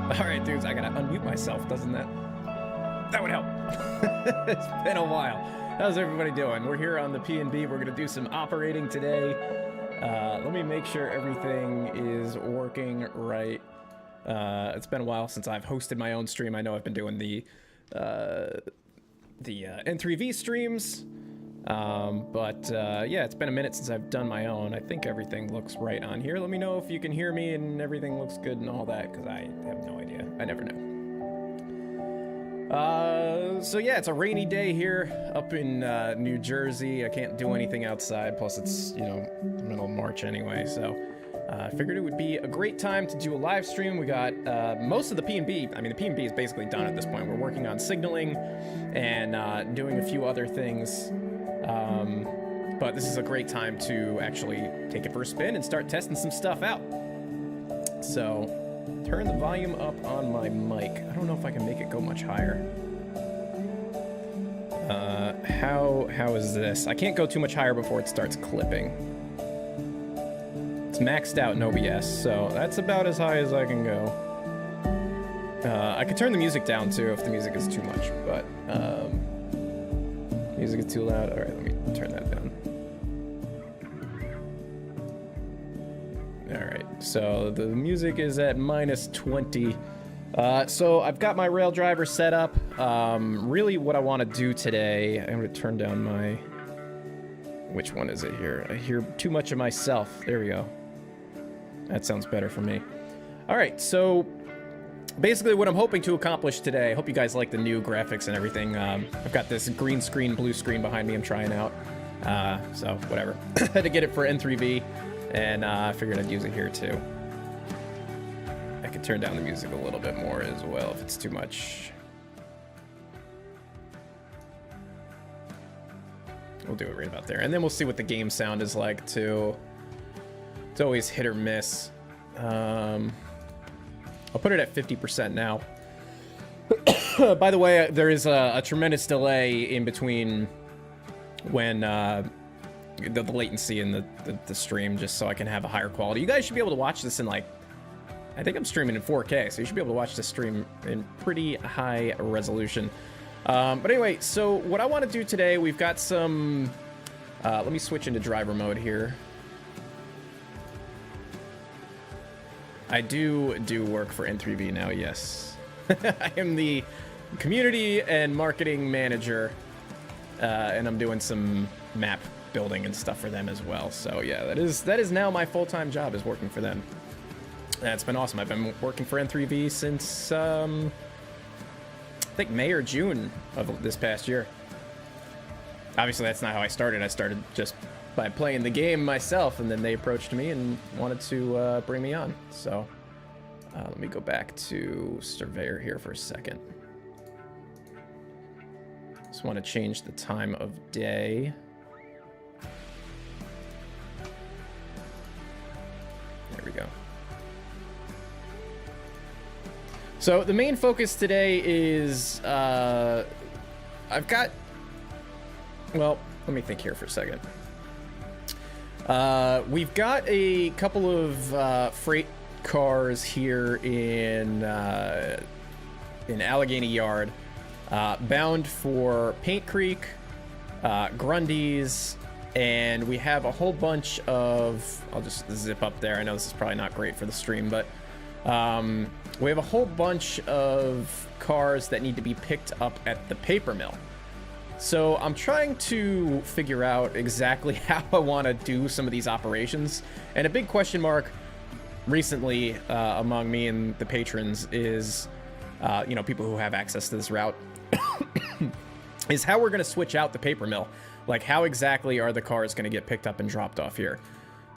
All right, dudes, I gotta unmute myself, doesn't that? That would help. It's been a while. How's everybody doing? We're here on the P&B. We're gonna do some operating today. Let me make sure everything is working right. It's been a while since I've hosted my own stream. I know I've been doing the N3V streams. Yeah, it's been a minute since I've done my own. I think everything looks right on here. Let me know if you can hear me and everything looks good and all that, because I have no idea. I never know. So yeah, it's a rainy day here up in New Jersey. I can't do anything outside, plus it's, you know, the middle of March anyway, so I figured it would be a great time to do a live stream. We got most of the P&B. I mean, the P&B is basically done at this point. We're working on signaling and doing a few other things. But this is a great time to actually take it for a spin and start testing some stuff out. So, turn the volume up on my mic. I don't know if I can make it go much higher. How is this? I can't go too much higher before it starts clipping. It's maxed out in OBS, so that's about as high as I can go. I could turn the music down too if the music is too much, but music is too loud. All right, let me turn that down. All right, so the music is at -20. So I've got my rail driver set up. Really what I want to do today, I'm going to turn down my, which one is it here? I hear too much of myself. There we go. That sounds better for me. All right, so basically what I'm hoping to accomplish today, I hope you guys like the new graphics and everything. I've got this green screen, blue screen behind me I'm trying out. So whatever. Had to get it for N3V, and I figured I'd use it here too. I could turn down the music a little bit more as well if it's too much. We'll do it right about there. And then we'll see what the game sound is like too. It's always hit or miss. I'll put it at 50% now. By the way, there is a tremendous delay in between when the latency in the stream, just so I can have a higher quality. You guys should be able to watch this in, like, I think I'm streaming in 4K, so you should be able to watch this stream in pretty high resolution. But anyway, so what I want to do today, we've got some... let me switch into driver mode here. I do work for N3V now, yes. I am the community and marketing manager, and I'm doing some map building and stuff for them as well. So yeah, that is now my full-time job, is working for them. And it's been awesome. I've been working for N3V since I think May or June of this past year. Obviously, that's not how I started. I started just by playing the game myself, and then they approached me and wanted to bring me on. So let me go back to Surveyor here for a second. Just want to change the time of day. There we go. So the main focus today is I've got, well, let me think here for a second. We've got a couple of freight cars here in Allegheny Yard, bound for Paint Creek, Grundy's, and we have a whole bunch of, I'll just zip up there. I know this is probably not great for the stream, but we have a whole bunch of cars that need to be picked up at the paper mill. So I'm trying to figure out exactly how I want to do some of these operations. And a big question mark recently among me and the patrons is, you know, people who have access to this route, is how we're going to switch out the paper mill. Like, how exactly are the cars going to get picked up and dropped off here?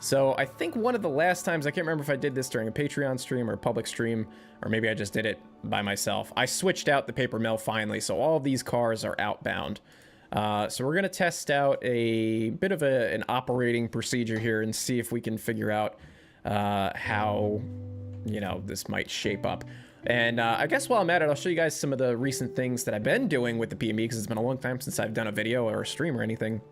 So I think one of the last times, I can't remember if I did this during a Patreon stream or a public stream, or maybe I just did it by myself. I switched out the paper mill finally, so all of these cars are outbound. So we're going to test out a bit of an operating procedure here and see if we can figure out how, you know, this might shape up. And I guess while I'm at it, I'll show you guys some of the recent things that I've been doing with the P&B, because it's been a long time since I've done a video or a stream or anything.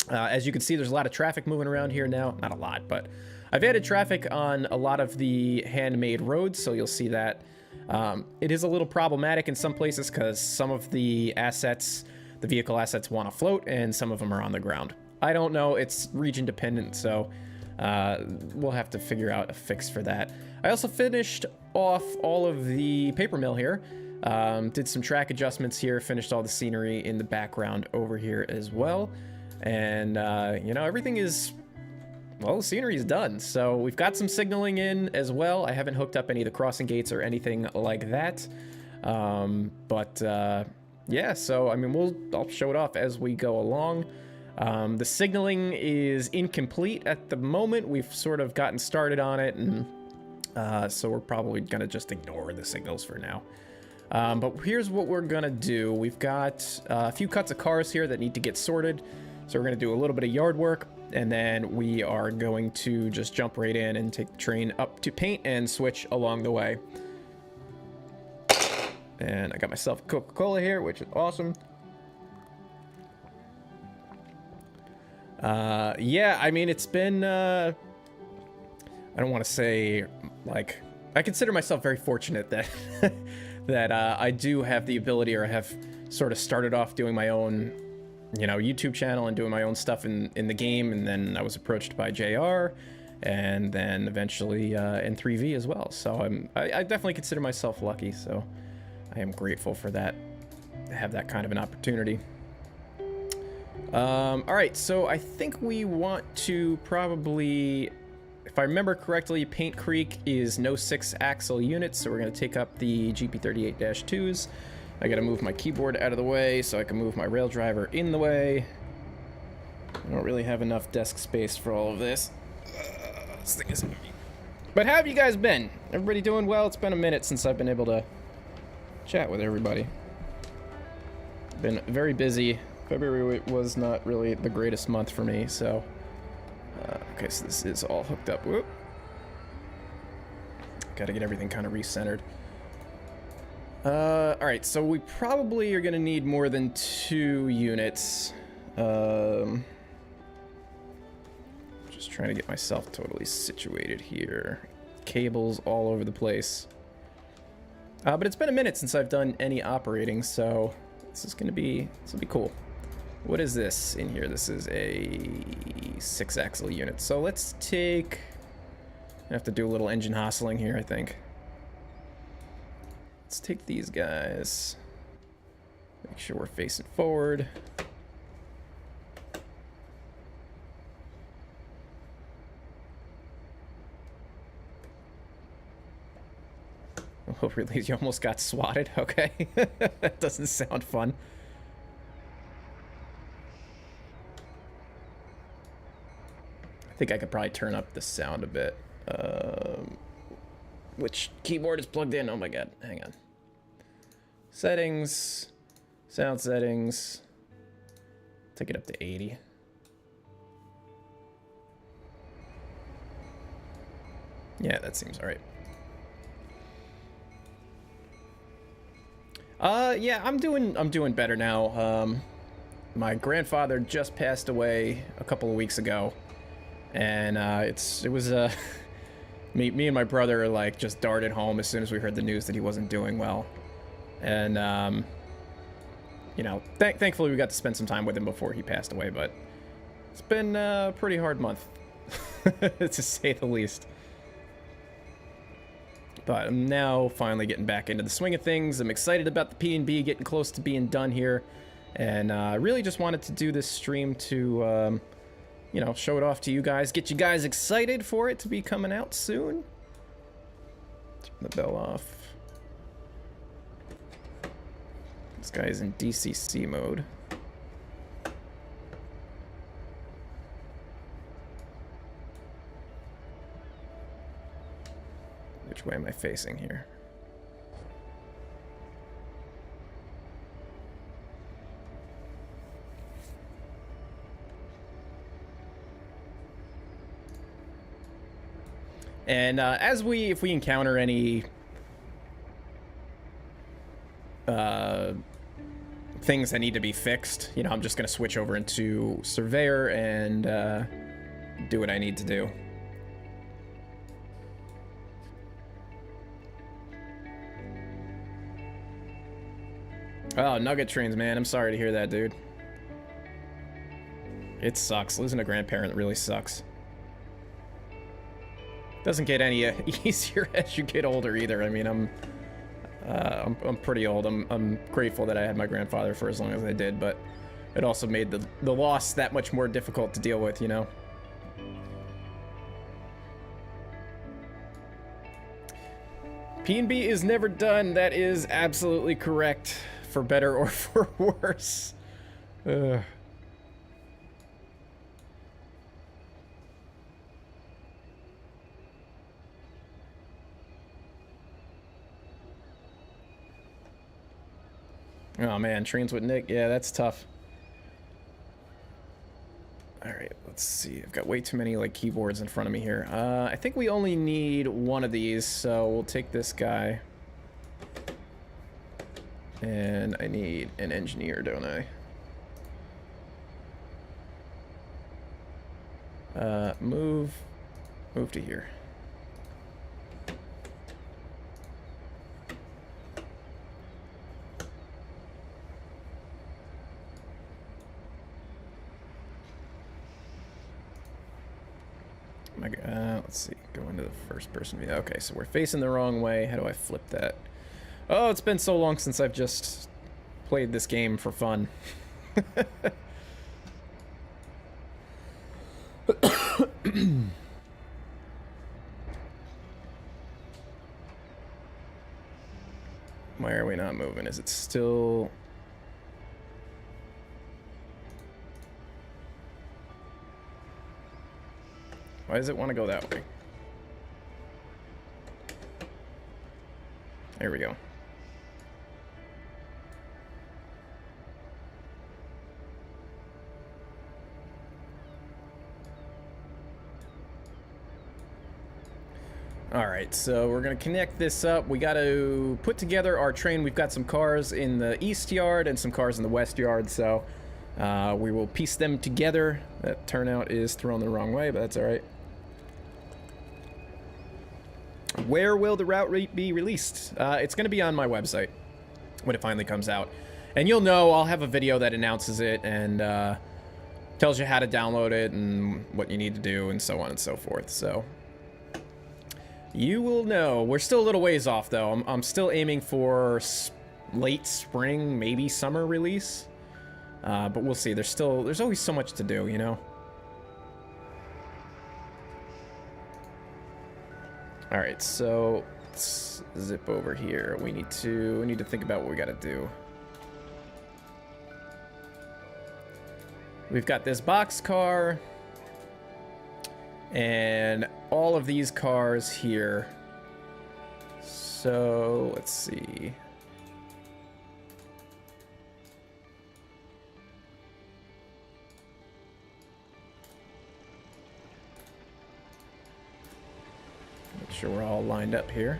As you can see, there's a lot of traffic moving around here now. Not a lot, but I've added traffic on a lot of the handmade roads, so you'll see that It is a little problematic in some places because some of the assets, the vehicle assets, want to float and some of them are on the ground. I don't know, it's region dependent, so we'll have to figure out a fix for that. I also finished off all of the paper mill here. Did some track adjustments here, finished all the scenery in the background over here as well. And, you know, everything is, well, the scenery is done. So we've got some signaling in as well. I haven't hooked up any of the crossing gates or anything like that. Yeah, so, I mean, I'll show it off as we go along. The signaling is incomplete at the moment. We've sort of gotten started on it, and so we're probably going to just ignore the signals for now. But here's what we're going to do. We've got a few cuts of cars here that need to get sorted. So we're going to do a little bit of yard work, and then we are going to just jump right in and take the train up to paint and switch along the way. And I got myself a Coca-Cola here, which is awesome. Yeah, I mean, it's been, I don't want to say, like, I consider myself very fortunate that, that, I do have the ability, or have sort of started off doing my own, you know, YouTube channel and doing my own stuff in the game, and then I was approached by JR, and then eventually, in 3V as well, so I definitely consider myself lucky, so I am grateful for that, to have that kind of an opportunity. All right, so I think we want to probably, if I remember correctly, Paint Creek is no 6-axle units, so we're going to take up the GP38-2s. I got to move my keyboard out of the way so I can move my rail driver in the way. I don't really have enough desk space for all of this. This thing is heavy. But how have you guys been? Everybody doing well? It's been a minute since I've been able to chat with everybody. Been very busy. February was not really the greatest month for me, so... okay, so this is all hooked up. Whoop. Gotta get everything kind of recentered. Alright, so we probably are gonna need more than 2 units. Just trying to get myself totally situated here. Cables all over the place. But it's been a minute since I've done any operating, so this will be cool. What is this in here? This is a 6-axle unit. So let's take... I have to do a little engine hustling here, I think. Let's take these guys. Make sure we're facing forward. Oh, really? You almost got swatted? Okay. That doesn't sound fun. I think I could probably turn up the sound a bit. Which keyboard is plugged in? Oh my god, hang on. Settings, sound settings. Take it up to 80. Yeah, that seems alright. Yeah, I'm doing better now. My grandfather just passed away a couple of weeks ago. And it was me and my brother like just darted home as soon as we heard the news that he wasn't doing well, and you know, thankfully we got to spend some time with him before he passed away. But it's been a pretty hard month, to say the least. But I'm now finally getting back into the swing of things. I'm excited about the P&B getting close to being done here, and I really just wanted to do this stream to. You know, show it off to you guys, get you guys excited for it to be coming out soon. Turn the bell off. This guy's in DCC mode. Which way am I facing here? And if we encounter any things that need to be fixed, you know, I'm just gonna switch over into Surveyor and do what I need to do. Oh, nugget trains, man. I'm sorry to hear that, dude. It sucks. Losing a grandparent really sucks. Doesn't get any easier as you get older either. I mean, I'm pretty old. I'm grateful that I had my grandfather for as long as I did, but it also made the loss that much more difficult to deal with, you know? P&B is never done. That is absolutely correct, for better or for worse. Ugh. Oh man, trains with Nick. Yeah, that's tough. All right, let's see. I've got way too many like keyboards in front of me here. I think we only need one of these, so we'll take this guy. And I need an engineer, don't I? Move to here. Let's see, go into the first person view. Okay, so we're facing the wrong way. How do I flip that? Oh, it's been so long since I've just played this game for fun. Why are we not moving? Is it still... Why does it want to go that way? There we go. All right, so we're gonna connect this up. We got to put together our train. We've got some cars in the east yard and some cars in the west yard, so we will piece them together. That turnout is thrown the wrong way, but that's all right. Where will the route be released? It's going to be on my website when it finally comes out. And you'll know, I'll have a video that announces it and tells you how to download it and what you need to do and so on and so forth. So you will know. We're still a little ways off, though. I'm still aiming for late spring, maybe summer release. But we'll see. There's always so much to do, you know? All right, so let's zip over here. We need to think about what we got to do. We've got this box car and all of these cars here. So let's see. Make sure we're all lined up here.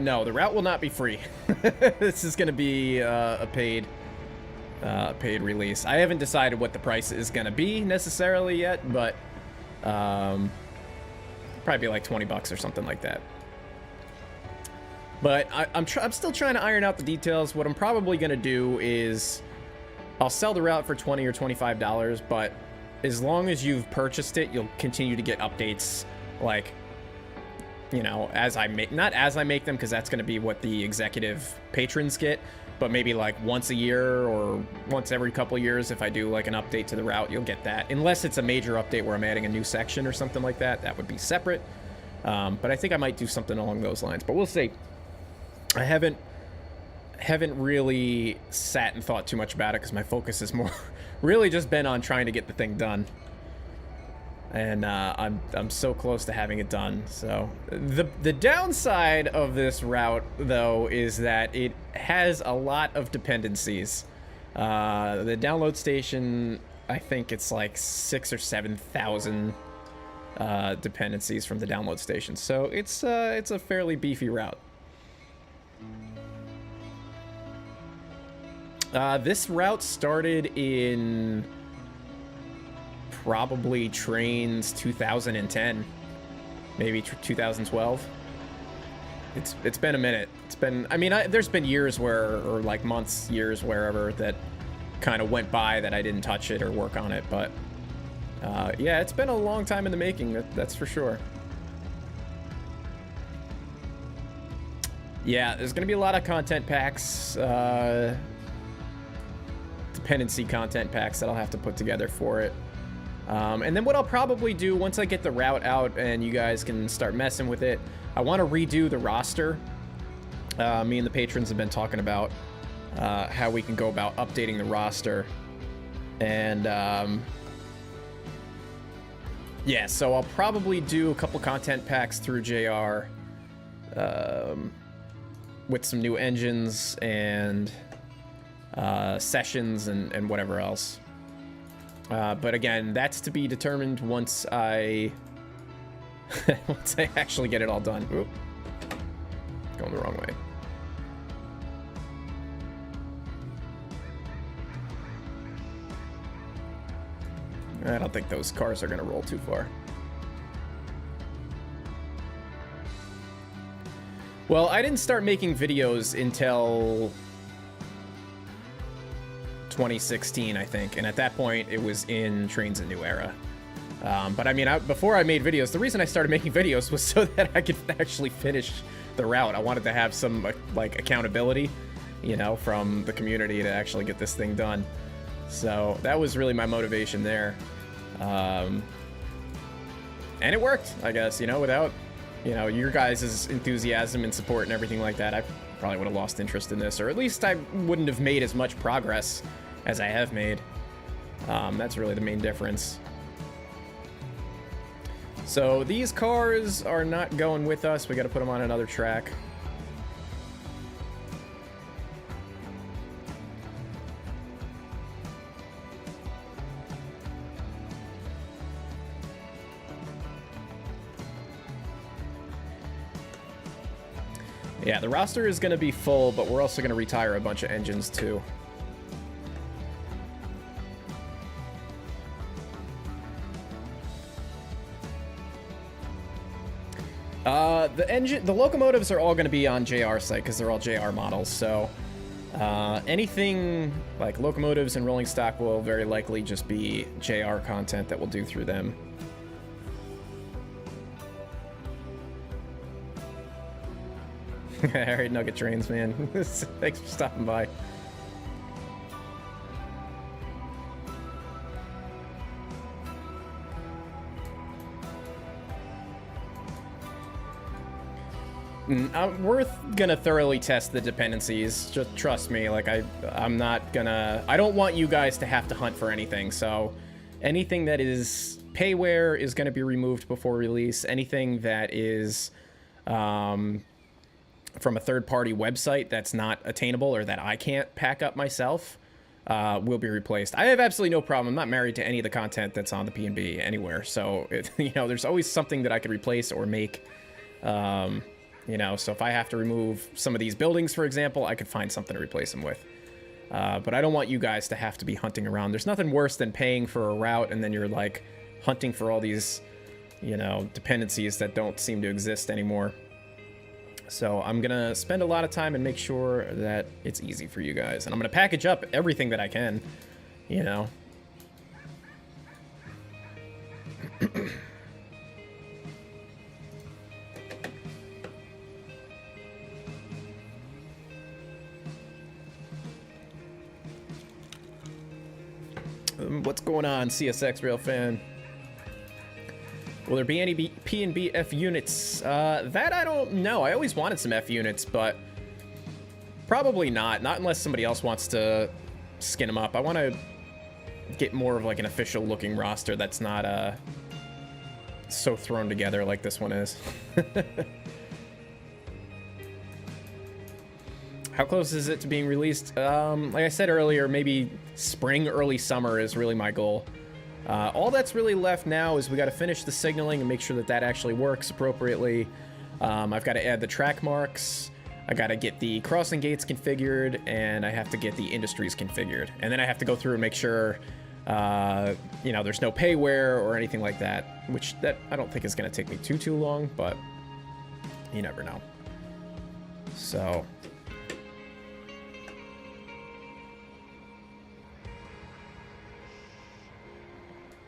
No, the route will not be free. This is going to be a paid release. I haven't decided what the price is going to be necessarily yet, but probably be like 20 bucks or something like that. But I'm still trying to iron out the details. What I'm probably going to do is I'll sell the route for $20 or $25, but as long as you've purchased it, you'll continue to get updates, like, you know, as I make, not as I make them, because that's going to be what the executive patrons get, but maybe like once a year or once every couple of years, if I do like an update to the route, you'll get that. Unless it's a major update where I'm adding a new section or something like that, that would be separate. But I think I might do something along those lines, but we'll see. I haven't really sat and thought too much about it because my focus is more really just been on trying to get the thing done. And I'm so close to having it done. So the downside of this route, though, is that it has a lot of dependencies. The download station, I think it's like 6,000 or 7,000 dependencies from the download station. So it's a fairly beefy route. This route started in probably Trains 2010, maybe 2012. It's been a minute. It's been, I mean, there's been years where, or like months, years, wherever, that kind of went by that I didn't touch it or work on it, but yeah, it's been a long time in the making, that's for sure. Yeah, there's gonna be a lot of content packs, dependency content packs that I'll have to put together for it. And then what I'll probably do once I get the route out and you guys can start messing with it, I want to redo the roster. Me and the patrons have been talking about how we can go about updating the roster. And yeah, so I'll probably do a couple content packs through JR with some new engines and sessions and whatever else. But again, that's to be determined once I once I actually get it all done. Oop. Going the wrong way. I don't think those cars are going to roll too far. Well, I didn't start making videos until 2016, I think, and at that point it was in Trains a New Era. But I mean, before I made videos, the reason I started making videos was so that I could actually finish the route. I wanted to have some like accountability, you know, from the community to actually get this thing done. So that was really my motivation there. And it worked, I guess, you know, without, you know, your guys' enthusiasm and support and everything like that, I probably would have lost interest in this, or at least I wouldn't have made as much progress as I have made. That's really the main difference. So these cars are not going with us. We got to put them on another track. Yeah, the roster is going to be full, but we're also going to retire a bunch of engines too. The locomotives are all going to be on JR site because they're all JR models. So anything like locomotives and rolling stock will very likely just be JR content that we'll do through them. All right, Nugget Trains, man. Thanks for stopping by. We're gonna thoroughly test the dependencies. Just trust me. Like I'm not gonna. I don't want you guys to have to hunt for anything. So anything that is payware is gonna be removed before release. Anything that is from a third-party website that's not attainable or that I can't pack up myself will be replaced. I have absolutely no problem. I'm not married to any of the content that's on the P&B anywhere. So you know, there's always something that I could replace or make. You know, so if I have to remove some of these buildings, for example, I could find something to replace them with. But I don't want you guys to have to be hunting around. There's nothing worse than paying for a route and then you're like hunting for all these, you know, dependencies that don't seem to exist anymore. So I'm gonna spend a lot of time and make sure that it's easy for you guys. And I'm gonna package up everything that I can, you know. What's going on, CSX Rail Fan? Will there be any P&B F units? That I don't know. I always wanted some F units, but probably not. Not unless somebody else wants to skin them up. I want to get more of like an official looking roster that's not so thrown together like this one is. How close is it to being released? Like I said earlier, maybe spring, early summer is really my goal. All that's really left now is we got to finish the signaling and make sure that that actually works appropriately. I've got to add the track marks. I got to get the crossing gates configured, and I have to get the industries configured. And then I have to go through and make sure, you know, there's no payware or anything like that, which that I don't think is going to take me too long, but you never know. So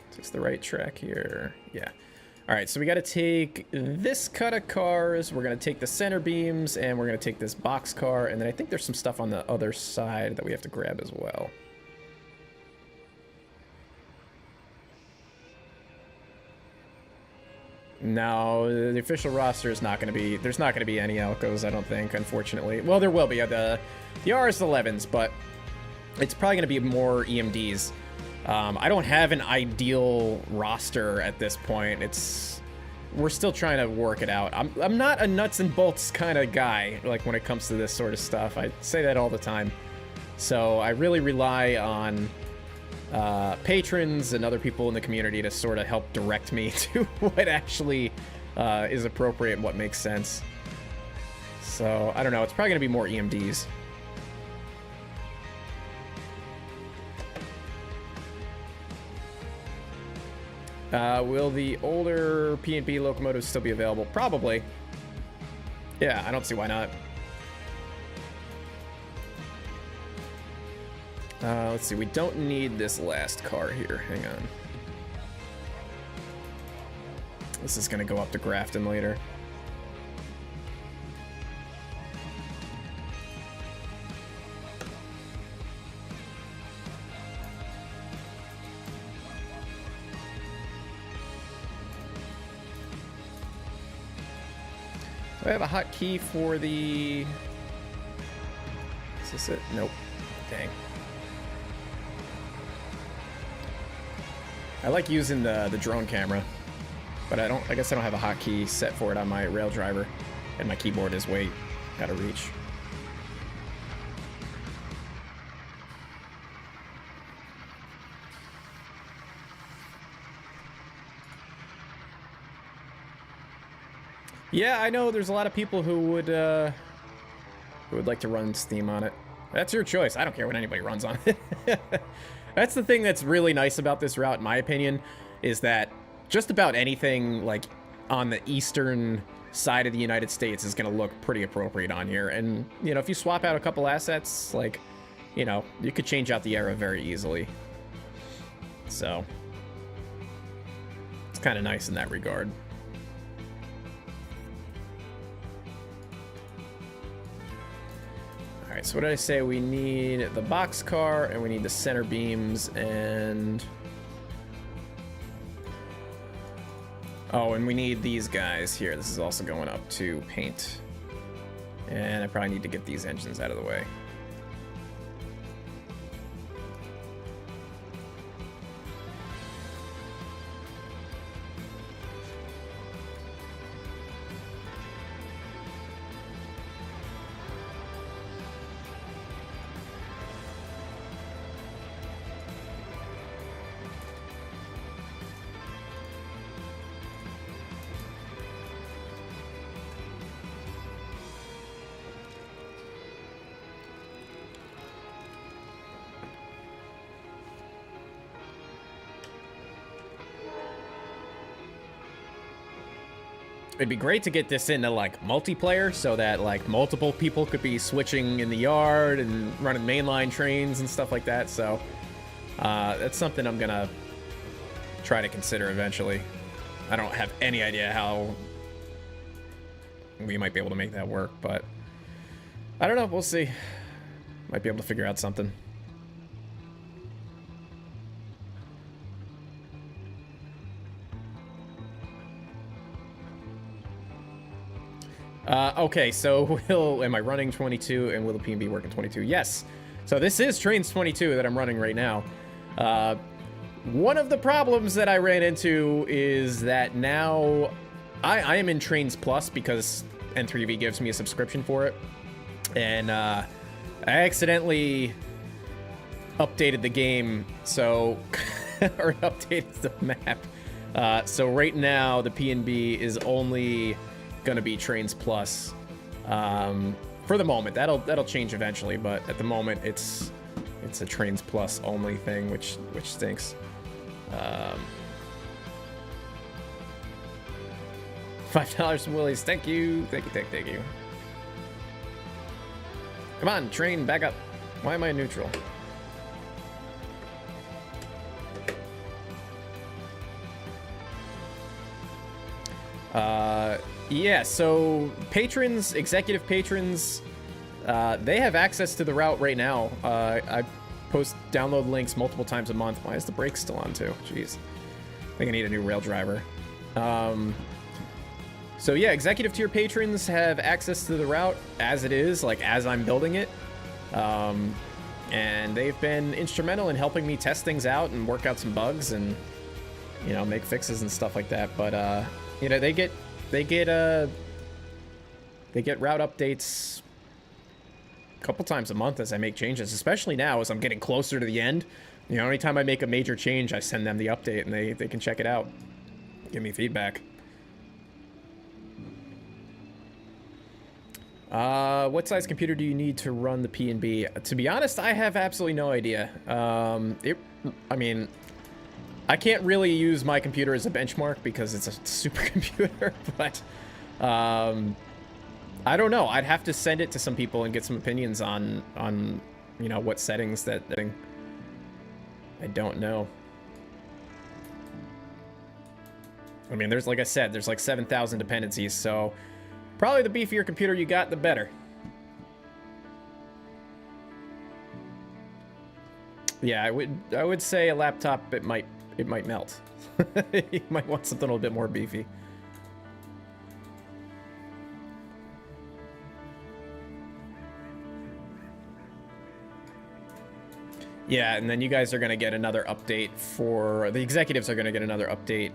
is this the right track here? Yeah. All right, so we got to take this cut of cars, we're going to take the center beams, and we're going to take this box car, and then I think there's some stuff on the other side that we have to grab as well. No, the official roster is not going to be, there's not going to be any Alcos, I don't think, unfortunately. Well, there will be, the RS11s, but it's probably going to be more EMDs. I don't have an ideal roster at this point. We're still trying to work it out. I'm not a nuts and bolts kind of guy, like when it comes to this sort of stuff. I say that all the time. So I really rely on patrons and other people in the community to sort of help direct me to what actually is appropriate and what makes sense. So I don't know. It's probably going to be more EMDs. Will the older P&B locomotives still be available? Probably. Yeah, I don't see why not. Let's see, we don't need this last car here. Hang on. This is going to go up to Grafton later. Do I have a hotkey for the... Is this it? Nope. Dang. I like using the drone camera, but I guess I don't have a hotkey set for it on my rail driver, and my keyboard is way out of reach. Yeah, I know there's a lot of people who would like to run Steam on it. That's your choice. I don't care what anybody runs on it. That's the thing that's really nice about this route, in my opinion, is that just about anything like on the eastern side of the United States is going to look pretty appropriate on here. And, you know, if you swap out a couple assets, like, you know, you could change out the era very easily. So it's kind of nice in that regard. Alright, so what did I say? We need the box car, and we need the center beams, and... Oh, and we need these guys here. This is also going up to paint. And I probably need to get these engines out of the way. It'd be great to get this into, like, multiplayer so that, like, multiple people could be switching in the yard and running mainline trains and stuff like that. So, that's something I'm gonna try to consider eventually. I don't have any idea how we might be able to make that work, but I don't know. We'll see. Might be able to figure out something. Okay, so am I running 22, and will the P&B work in 22? Yes. So this is Trains 22 that I'm running right now. One of the problems that I ran into is that now I am in Trains Plus because N3V gives me a subscription for it. And I accidentally updated the game, so... or updated the map. So right now, the P&B is only gonna be Trains Plus For the moment, that'll change eventually, but at the moment it's a Trains Plus only thing, which stinks. $5 from Willie's. Thank you. Thank you. Come on, train, back up. Why am I neutral? Yeah, so patrons, executive patrons, they have access to the route right now. I post download links multiple times a month. Why is the brake still on too? Jeez. I think I need a new rail driver. So yeah, executive tier patrons have access to the route as it is, like as I'm building it. And they've been instrumental in helping me test things out and work out some bugs and, you know, make fixes and stuff like that. But, you know, they get route updates a couple times a month as I make changes, especially now as I'm getting closer to the end. You know, anytime I make a major change, I send them the update and they can check it out, give me feedback. What size computer do you need to run the P&B? To be honest, I have absolutely no idea. I mean, I can't really use my computer as a benchmark because it's a supercomputer, but, I don't know. I'd have to send it to some people and get some opinions on, you know, what settings that I don't know. I mean, there's, like I said, there's like 7,000 dependencies, so probably the beefier computer you got, the better. Yeah, I would say a laptop, it might melt. You might want something a little bit more beefy. Yeah, and then you guys are going to get another update for... The executives are going to get another update.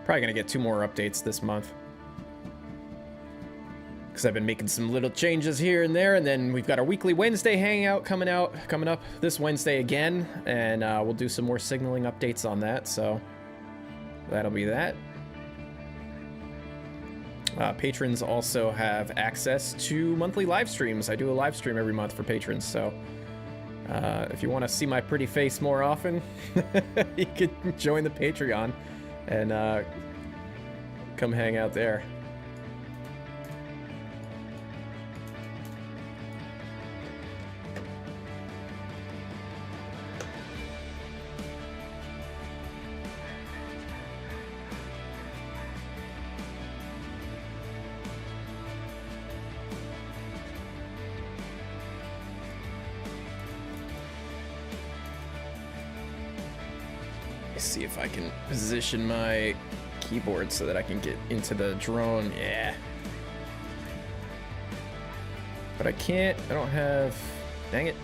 Probably going to get 2 more updates this month. Because I've been making some little changes here and there, and then we've got our weekly Wednesday hangout coming up this Wednesday again, and we'll do some more signaling updates on that, so that'll be that. Patrons also have access to monthly live streams. I do a live stream every month for patrons, so if you want to see my pretty face more often, you can join the Patreon and come hang out there. See if I can position my keyboard so that I can get into the drone. Yeah. But I can't. I don't have... Dang it.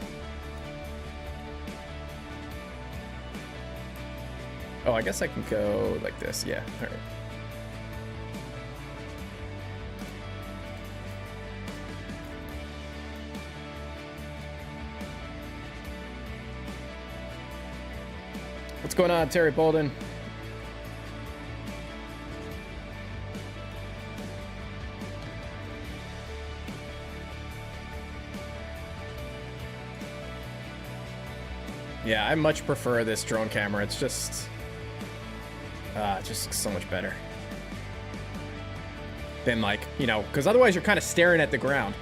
Oh, I guess I can go like this. Yeah. All right. What's going on, Terry Bolden? Yeah, I much prefer this drone camera. It's just so much better than, like, you know, because otherwise you're kind of staring at the ground.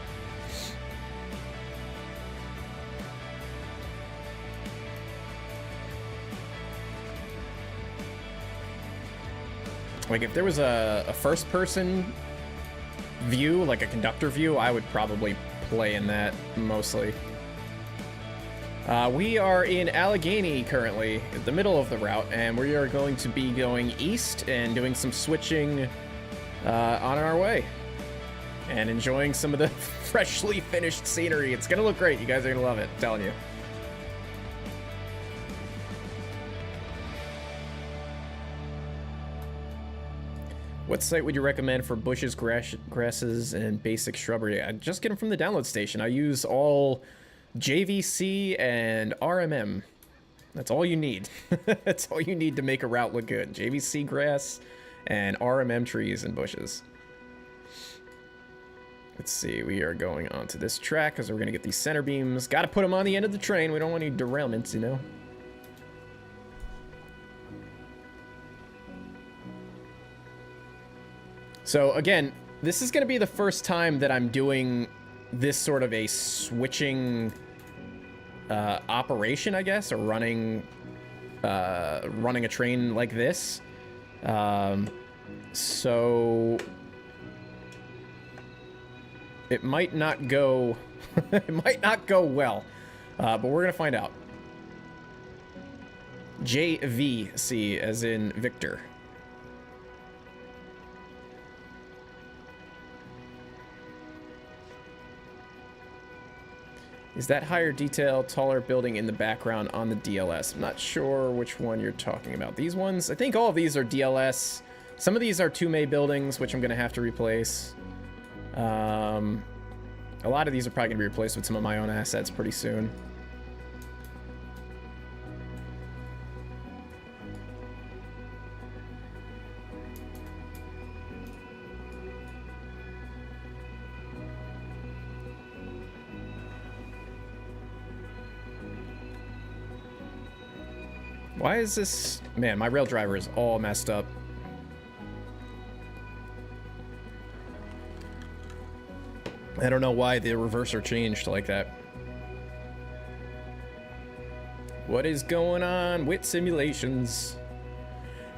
Like, if there was a first-person view, like a conductor view, I would probably play in that mostly. We are in Allegheny currently, in the middle of the route, and we are going to be going east and doing some switching on our way. And enjoying some of the freshly finished scenery. It's gonna look great. You guys are gonna love it, I'm telling you. What site would you recommend for bushes, grasses, and basic shrubbery? I just get them from the download station. I use all JVC and RMM. That's all you need. That's all you need to make a route look good. JVC grass and RMM trees and bushes. Let's see, we are going onto this track because we're going to get these center beams. Got to put them on the end of the train. We don't want any derailments, you know? So again, this is going to be the first time that I'm doing this sort of a switching operation, I guess, or running a train like this. So it might not go it might not go well, but we're gonna find out. JVC as in Victor. Is that higher detail, taller building in the background on the DLS? I'm not sure which one you're talking about. These ones, I think all of these are DLS. Some of these are 2 buildings, which I'm going to have to replace. A lot of these are probably going to be replaced with some of my own assets pretty soon. Why is this... Man, my rail driver is all messed up. I don't know why the reverser changed like that. What is going on, WIT Simulations?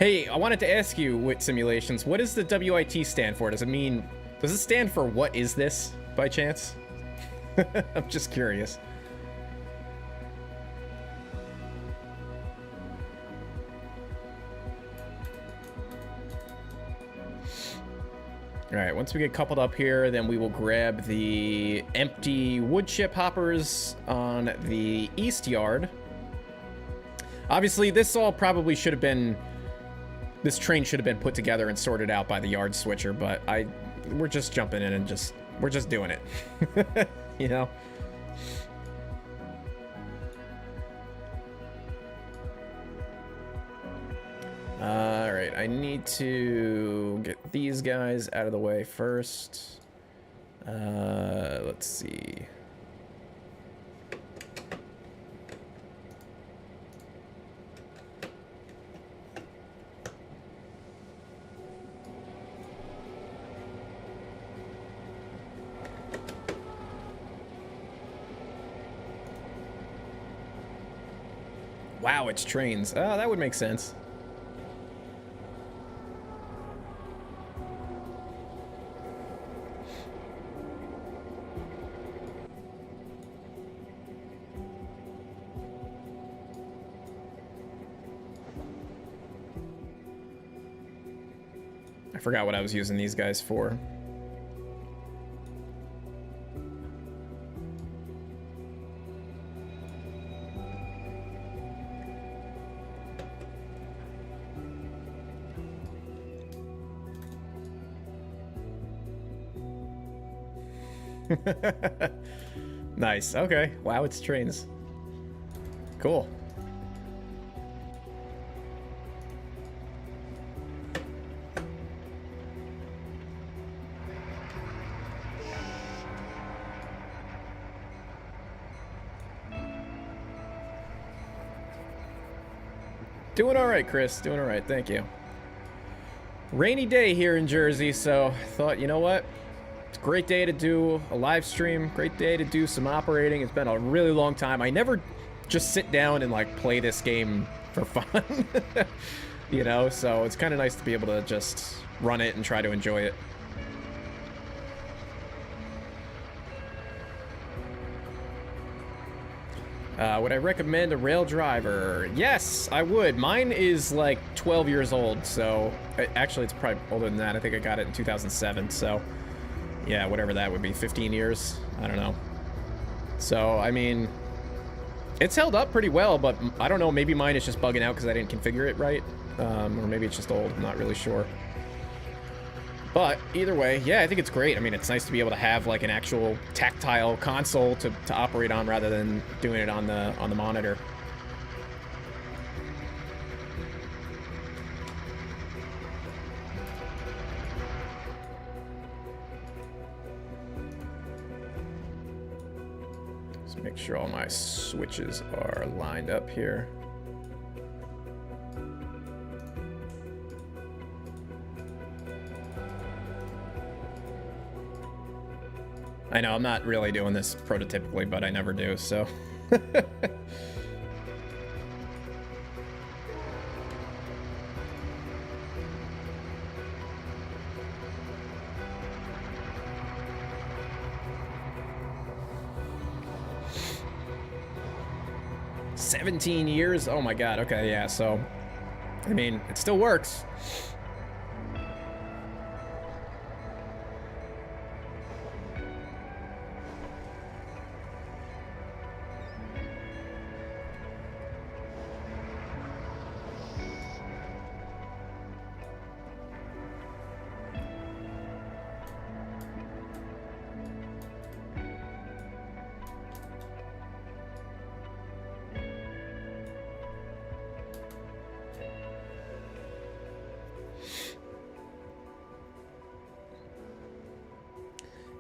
Hey, I wanted to ask you, WIT Simulations, what does the WIT stand for? Does it stand for what is this, by chance? I'm just curious. All right, once we get coupled up here, then we will grab the empty wood chip hoppers on the east yard. Obviously, this all probably should have been... This train should have been put together and sorted out by the yard switcher, but we're just jumping in and we're just doing it. You know? All right, I need to get these guys out of the way first. Let's see. Wow, it's trains. Oh, that would make sense. I forgot what I was using these guys for. Nice. Okay. Wow, it's trains. Cool. Doing all right, Chris. Doing all right. Thank you. Rainy day here in Jersey, so I thought, you know what? It's a great day to do a live stream. Great day to do some operating. It's been a really long time. I never just sit down and like play this game for fun. You know, so it's kind of nice to be able to just run it and try to enjoy it. Would I recommend a rail driver? Yes, I would. Mine is like 12 years old, so actually it's probably older than that. I think I got it in 2007, so yeah, whatever that would be, 15 years. I don't know. So, I mean, it's held up pretty well, but I don't know, maybe mine is just bugging out because I didn't configure it right, or maybe it's just old. I'm not really sure. But either way, yeah, I think it's great. I mean, it's nice to be able to have like an actual tactile console to operate on rather than doing it on the monitor. Let's make sure all my switches are lined up here. I know I'm not really doing this prototypically, but I never do, so. 17 years? Oh my god, okay, yeah, so, I mean, it still works.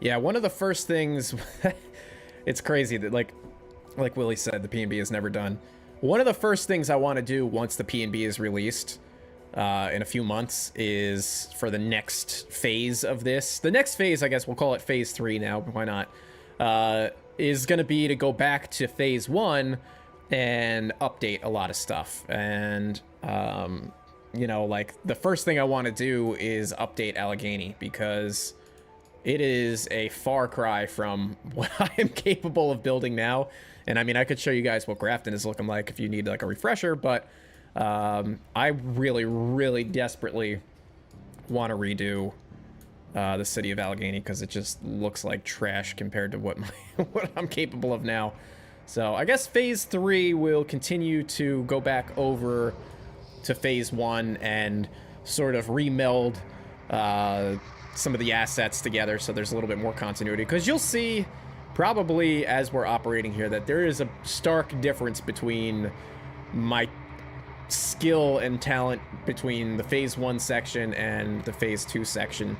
Yeah, one of the first things, it's crazy that like Willie said, the P&B is never done. One of the first things I want to do once the P&B is released in a few months is for the next phase of this. The next phase, I guess we'll call it phase 3 now, why not, is going to be to go back to phase 1 and update a lot of stuff. And, you know, like the first thing I want to do is update Allegheny because it is a far cry from what I am capable of building now. And I mean, I could show you guys what Grafton is looking like if you need like a refresher, but I really, really desperately want to redo the city of Allegheny because it just looks like trash compared to what what I'm capable of now. So I guess phase 3 will continue to go back over to phase 1 and sort of remeld some of the assets together so there's a little bit more continuity, because you'll see probably as we're operating here that there is a stark difference between my skill and talent between the phase 1 section and the phase 2 section.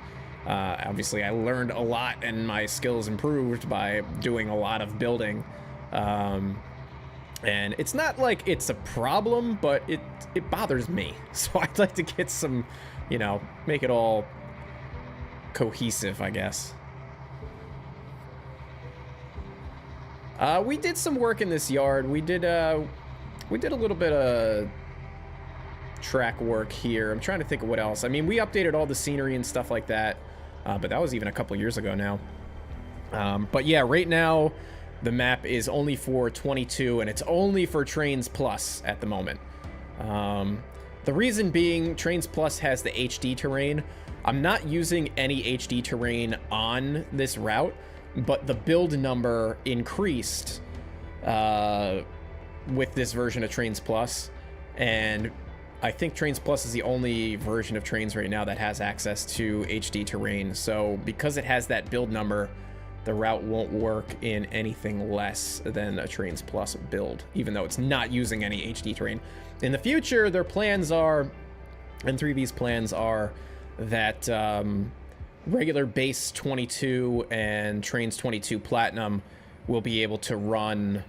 Obviously I learned a lot and my skills improved by doing a lot of building, and it's not like it's a problem, but it bothers me, so I'd like to get some, you know, make it all cohesive, I guess. We did some work in this yard. We did a little bit of track work here. I'm trying to think of what else. I mean, we updated all the scenery and stuff like that, but that was even a couple years ago now. But yeah, right now the map is only for 22 and it's only for Trains Plus at the moment. The reason being, Trains Plus has the HD terrain. I'm not using any HD terrain on this route, but the build number increased with this version of Trains Plus, and I think Trains Plus is the only version of Trains right now that has access to HD terrain. So because it has that build number, the route won't work in anything less than a Trains Plus build, even though it's not using any HD terrain. In the future, their plans are, and 3B's plans are, that regular base 22 and Trains 22 Platinum will be able to run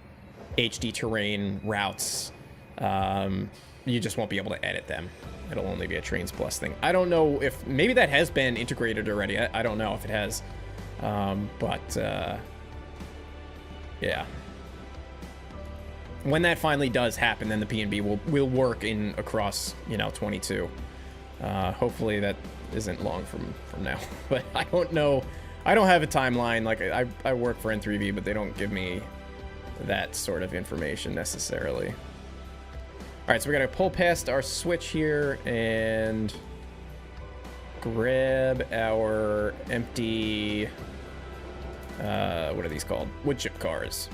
HD terrain routes. You just won't be able to edit them. It'll only be a Trains Plus thing. I don't know if, maybe that has been integrated already. I don't know if it has. Yeah. When that finally does happen, then the P&B will work in across, you know, 22. Hopefully that isn't long from now, but I don't know. I don't have a timeline. Like I work for N3V, but they don't give me that sort of information necessarily. All right, so we gotta pull past our switch here and grab our empty, what are these called? Wood chip cars.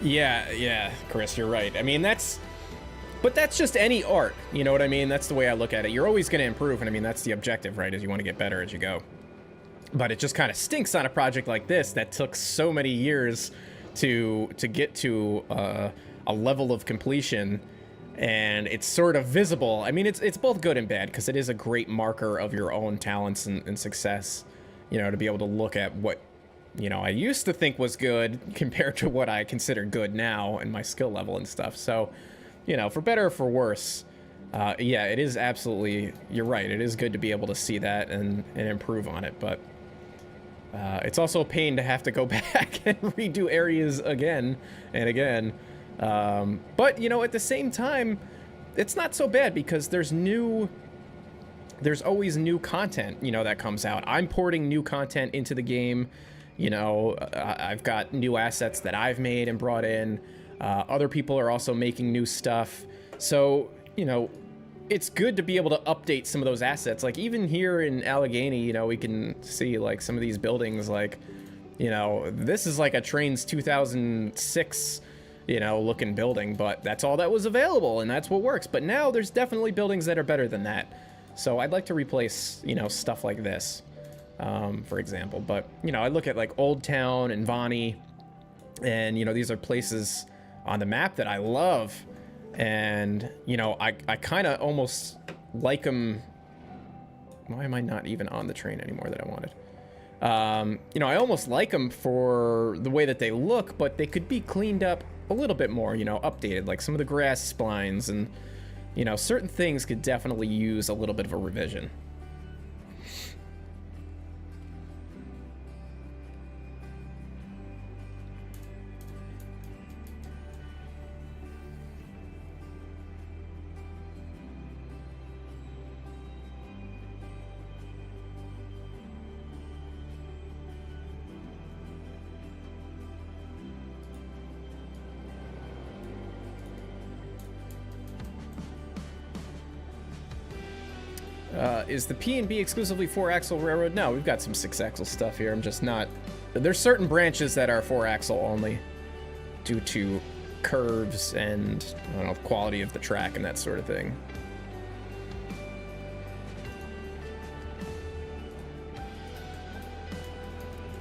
Yeah, Chris, you're right. I mean, but But that's just any art, you know what I mean? That's the way I look at it. You're always going to improve, and I mean, that's the objective, right? Is you want to get better as you go. But it just kind of stinks on a project like this that took so many years to get to a level of completion, and it's sort of visible. I mean, it's both good and bad, because it is a great marker of your own talents and success, you know, to be able to look at what, you know, I used to think was good compared to what I consider good now and my skill level and stuff. So, you know, for better or for worse, yeah, it is absolutely, you're right, it is good to be able to see that and improve on it, but it's also a pain to have to go back and redo areas again and again. But, you know, at the same time, it's not so bad, because there's always new content, you know, that comes out. I'm porting new content into the game. You know, I've got new assets that I've made and brought in. Other people are also making new stuff. So, you know, it's good to be able to update some of those assets. Like, even here in Allegheny, you know, we can see, like, some of these buildings, like, you know, this is like a Trains 2006, you know, looking building, but that's all that was available, and that's what works. But now there's definitely buildings that are better than that. So I'd like to replace, you know, stuff like this, for example. But, you know, I look at, like, Old Town and Vonnie, and, you know, these are places on the map that I love. And, you know, I kind of almost like them. Why am I not even on the train anymore that I wanted? You know, I almost like them for the way that they look, but they could be cleaned up a little bit more, you know, updated. Like some of the grass splines and, you know, certain things could definitely use a little bit of a revision. Is the P&B exclusively 4-axle railroad? No, we've got some 6-axle stuff here. I'm just not... There's certain branches that are 4-axle only due to curves and, I don't know, quality of the track and that sort of thing.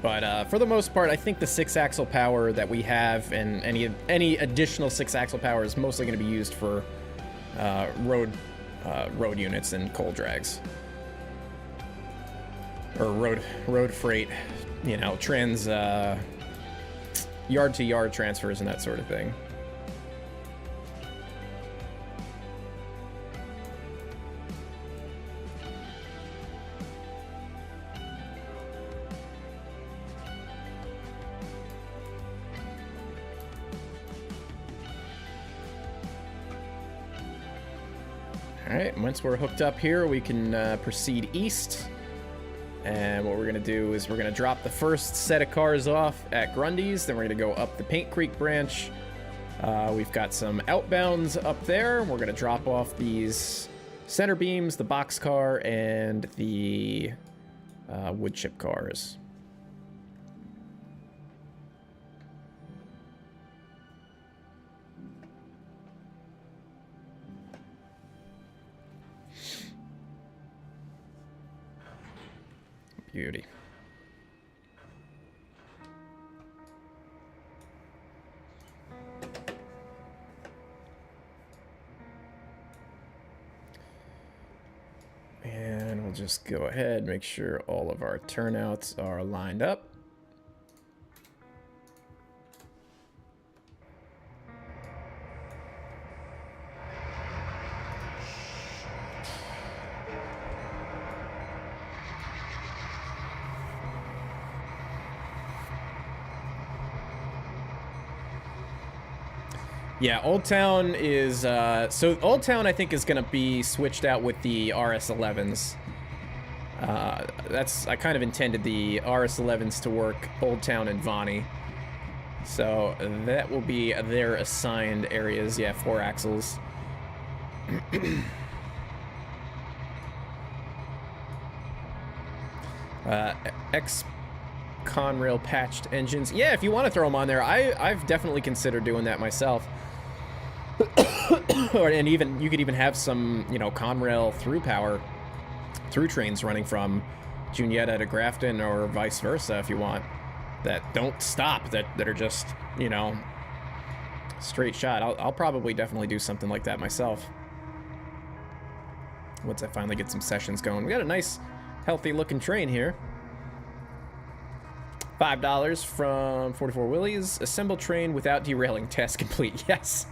But for the most part, I think the 6-axle power that we have and any additional 6-axle power is mostly going to be used for road units and coal drags, or road freight, you know, yard to yard transfers and that sort of thing. Alright, once we're hooked up here, we can proceed east. And what we're going to do is we're going to drop the first set of cars off at Grundy's. Then we're going to go up the Paint Creek branch. We've got some outbounds up there. We're going to drop off these center beams, the boxcar, and the wood chip cars. Beauty. And we'll just go ahead, make sure all of our turnouts are lined up. Yeah, Old Town is, so Old Town I think is going to be switched out with the RS11s. I kind of intended the RS11s to work Old Town and Vonnie. So that will be their assigned areas. Yeah, 4 axles. Conrail patched engines. Yeah, if you want to throw them on there, I've definitely considered doing that myself. And even you could even have some, you know, Conrail through power, through trains running from Juniata to Grafton or vice versa if you want, that don't stop, that are just, you know, straight shot. I'll probably definitely do something like that myself once I finally get some sessions going. We got a nice, healthy looking train here. $5 from 44 Willies. Assemble train without derailing. Task complete. Yes.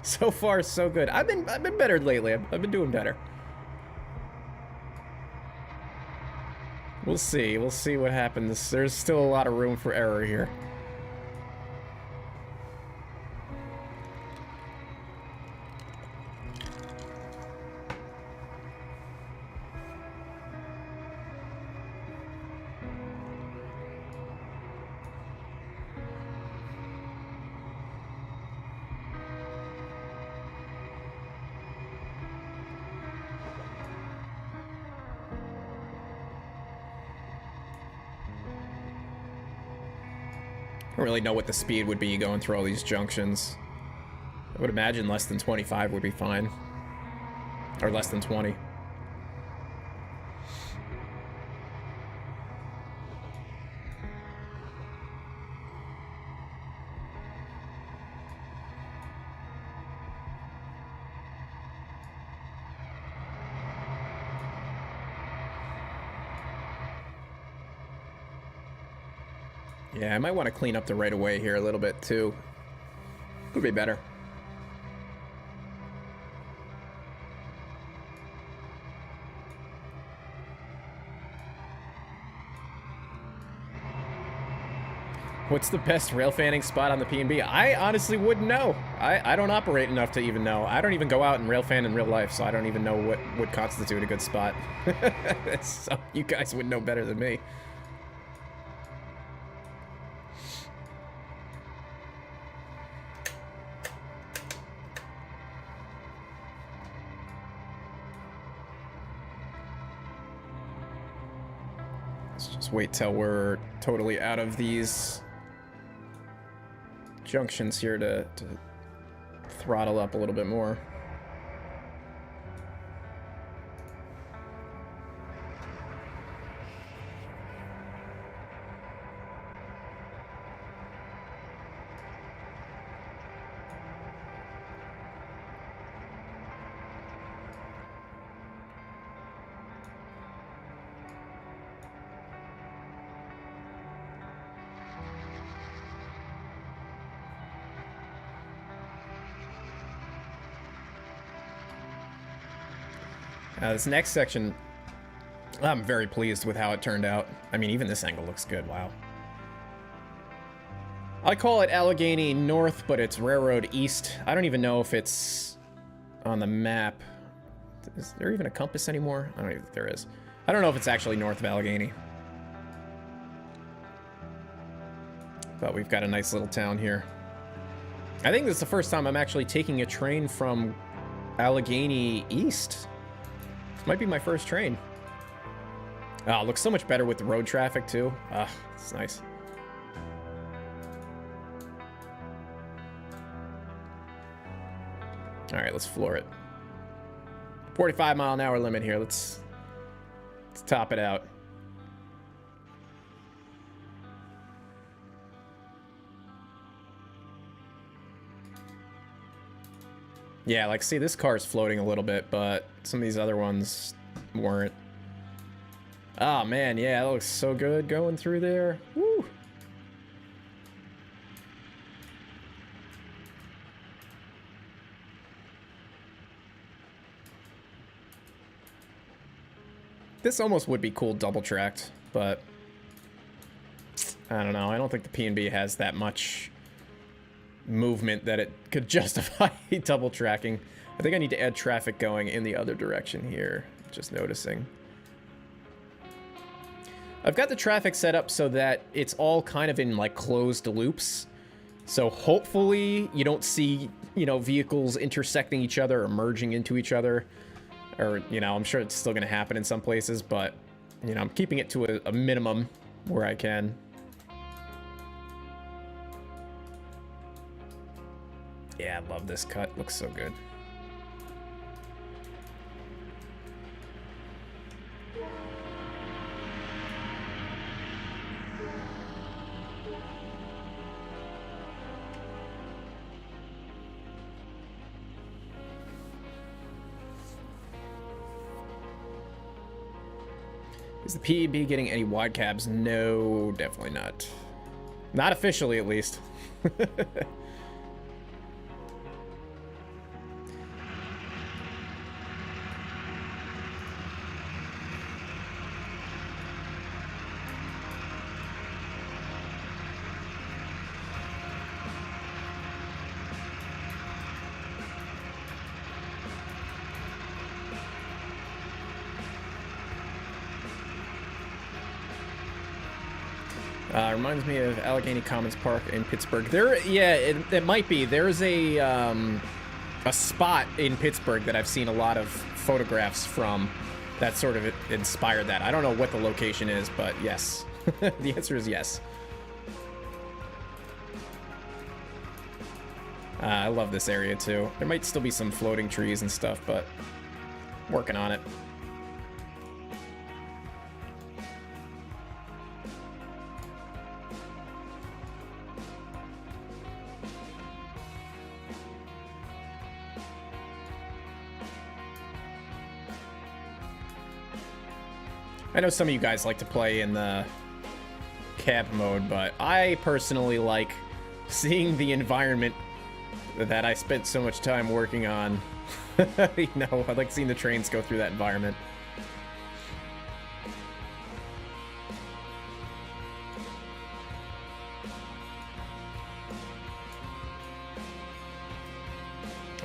So far, so good. I've been better lately. I've been doing better. We'll see. We'll see what happens. There's still a lot of room for error here. I don't really know what the speed would be going through all these junctions. I would imagine less than 25 would be fine. Or less than 20. Yeah, I might want to clean up the right of way here a little bit too. Could be better. What's the best rail fanning spot on the P&B? I honestly wouldn't know. I don't operate enough to even know. I don't even go out and rail fan in real life, so I don't even know what would constitute a good spot. So you guys would know better than me. Wait till we're totally out of these junctions here to throttle up a little bit more. This next section, I'm very pleased with how it turned out. I mean, even this angle looks good. Wow. I call it Allegheny North, but it's Railroad East. I don't even know if it's on the map. Is there even a compass anymore? I don't even think there is. I don't know if it's actually north of Allegheny. But we've got a nice little town here. I think this is the first time I'm actually taking a train from Allegheny East. This might be my first train. Oh, it looks so much better with the road traffic, too. Ah, it's nice. All right, let's floor it. 45-mile-an-hour limit here. Let's top it out. Yeah, like, see, this car's floating a little bit, but some of these other ones weren't. Oh, man, yeah, that looks so good going through there. Woo! This almost would be cool double-tracked, but I don't know. I don't think the P&B has that much movement that it could justify double tracking. I think I need to add traffic going in the other direction here. Just noticing. I've got the traffic set up so that it's all kind of in like closed loops. So hopefully you don't see, you know, vehicles intersecting each other or merging into each other. Or, you know, I'm sure it's still going to happen in some places, but, you know, I'm keeping it to a minimum where I can. Yeah, I love this cut. Looks so good. Is the P&B getting any wide cabs? No, definitely not. Not officially, at least. Reminds me of Allegheny Commons Park in Pittsburgh. Yeah, it might be. There's a spot in Pittsburgh that I've seen a lot of photographs from that sort of inspired that. I don't know what the location is, but yes. The answer is yes. I love this area too. There might still be some floating trees and stuff, but working on it. I know some of you guys like to play in the cab mode, but I personally like seeing the environment that I spent so much time working on. You know, I like seeing the trains go through that environment.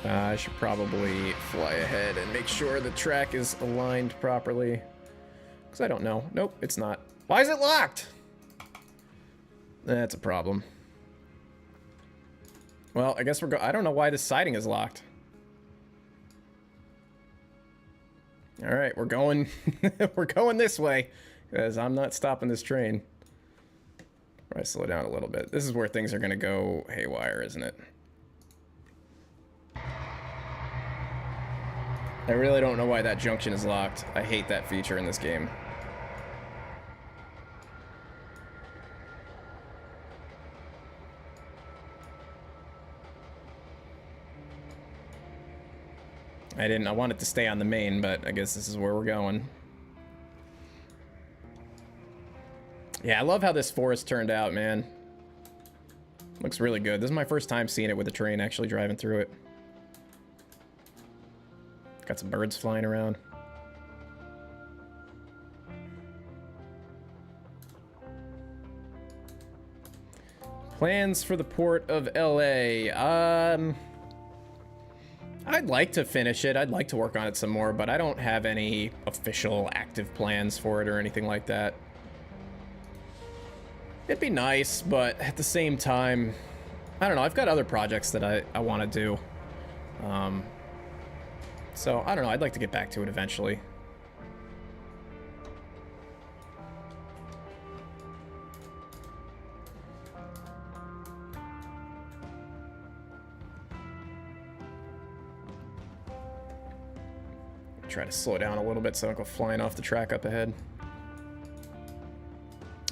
I should probably fly ahead and make sure the track is aligned properly. Because I don't know. Nope, it's not. Why is it locked? That's a problem. Well, I guess I don't know why this siding is locked. All right, we're going we're going this way because I'm not stopping this train. Probably slow down a little bit. This is where things are going to go haywire, isn't it? I really don't know why that junction is locked. I hate that feature in this game. I wanted to stay on the main, but I guess this is where we're going. Yeah, I love how this forest turned out, man. Looks really good. This is my first time seeing it with a train actually driving through it. Got some birds flying around. Plans for the port of LA. I'd like to finish it. I'd like to work on it some more, but I don't have any official active plans for it or anything like that. It'd be nice, but at the same time, I don't know. I've got other projects that I want to do. So, I don't know. I'd like to get back to it eventually. Try to slow down a little bit so I don't go flying off the track up ahead.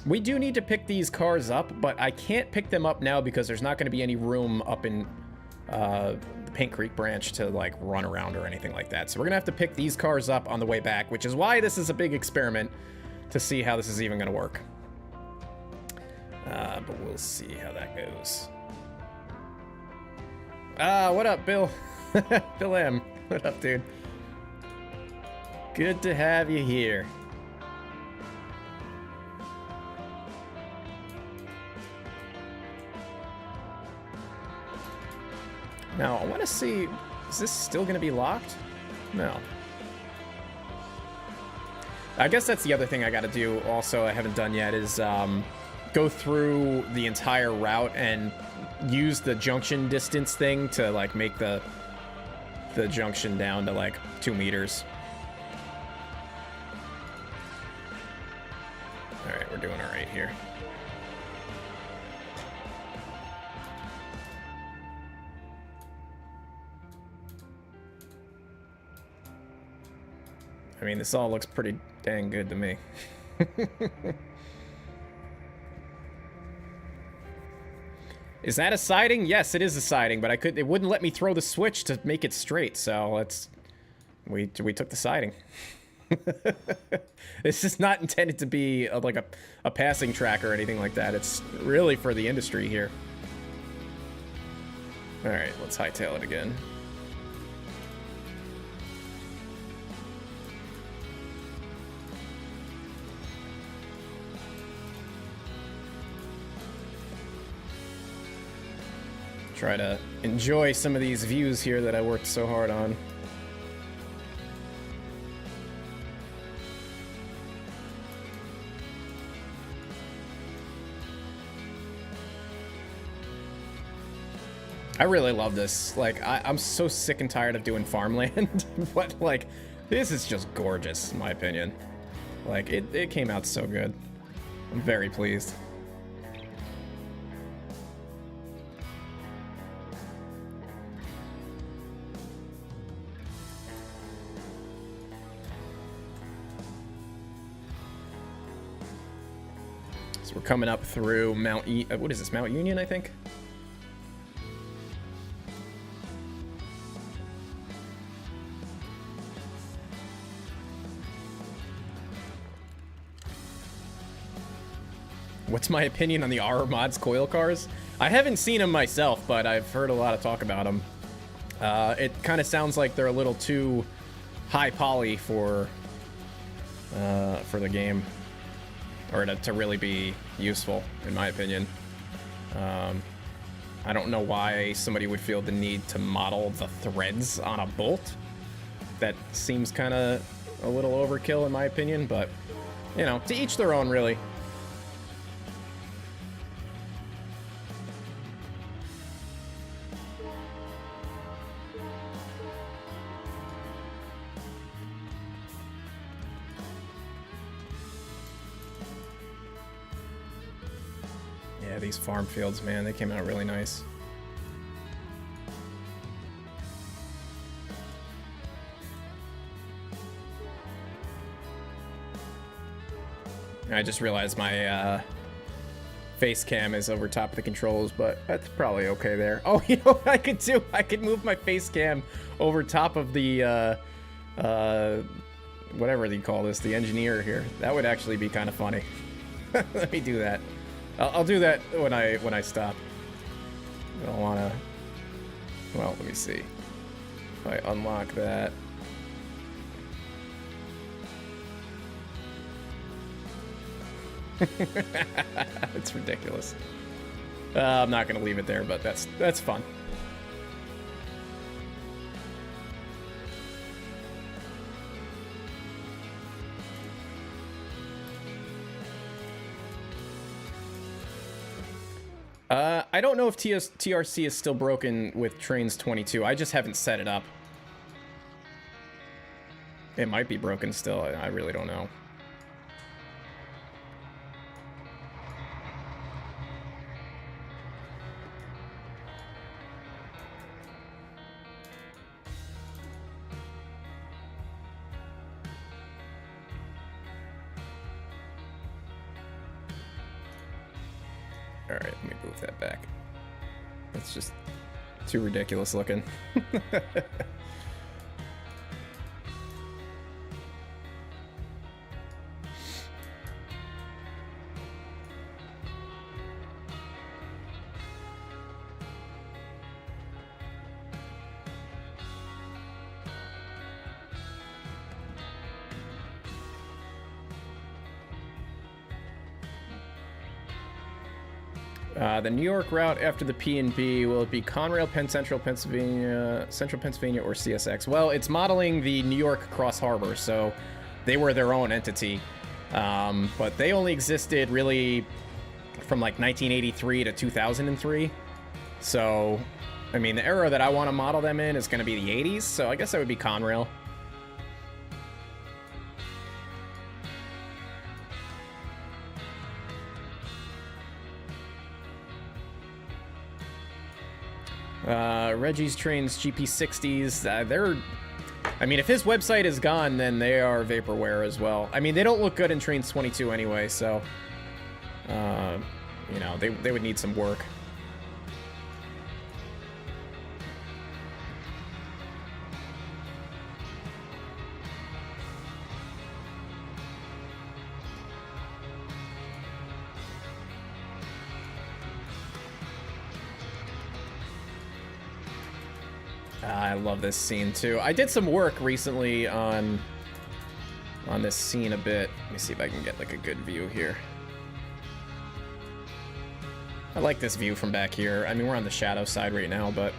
We do need to pick these cars up, but I can't pick them up now because there's not going to be any room up in the Paint Creek branch to like run around or anything like that. So we're gonna have to pick these cars up on the way back, which is why this is a big experiment to see how this is even gonna work. But we'll see how that goes. What up, Bill? Bill M. What up, dude? Good to have you here. Now, I want to see, is this still going to be locked? No. I guess that's the other thing I got to do also I haven't done yet is go through the entire route and use the junction distance thing to like make the junction down to like 2 meters. All right, we're doing all right here. I mean, this all looks pretty dang good to me. Is that a siding? Yes, it is a siding, but it wouldn't let me throw the switch to make it straight, so we took the siding. This is not intended to be like a passing track or anything like that. It's really for the industry here. All right, let's hightail it again. Try to enjoy some of these views here that I worked so hard on. I really love this. Like, I'm so sick and tired of doing farmland, but like, this is just gorgeous, in my opinion. Like, it came out so good. I'm very pleased. So we're coming up through what is this, Mount Union, I think? What's my opinion on the R Mods coil cars? I haven't seen them myself, but I've heard a lot of talk about them. It kind of sounds like they're a little too high poly for the game, or to really be useful, in my opinion. I don't know why somebody would feel the need to model the threads on a bolt. That seems kind of a little overkill, in my opinion, but, you know, to each their own, really. These farm fields, man, they came out really nice. I just realized my face cam is over top of the controls, but that's probably okay there. Oh, you know what I could do? I could move my face cam over top of the whatever you call this, the engineer here. That would actually be kind of funny. Let me do that. I'll do that when I stop. I don't want to. Well, let me see. If I unlock that. It's ridiculous. I'm not going to leave it there, but that's fun. I don't know if TRC is still broken with Trains 22. I just haven't set it up. It might be broken still. I really don't know. All right, let me move that back. That's just too ridiculous looking. The New York route after the P&B, will it be Conrail, Penn Central, Pennsylvania, or CSX? Well, it's modeling the New York Cross Harbor, so they were their own entity. But they only existed really from like 1983 to 2003. So, I mean, the era that I want to model them in is going to be the 80s, so I guess that would be Conrail. Reggie's Trains GP60s, they're I mean, if his website is gone, then they are vaporware as well. I mean, they don't look good in Trains 22 anyway, so... you know, they would need some work. I love this scene too. I did some work recently on this scene a bit. Let me see if I can get like a good view here. I like this view from back here. I mean, we're on the shadow side right now, but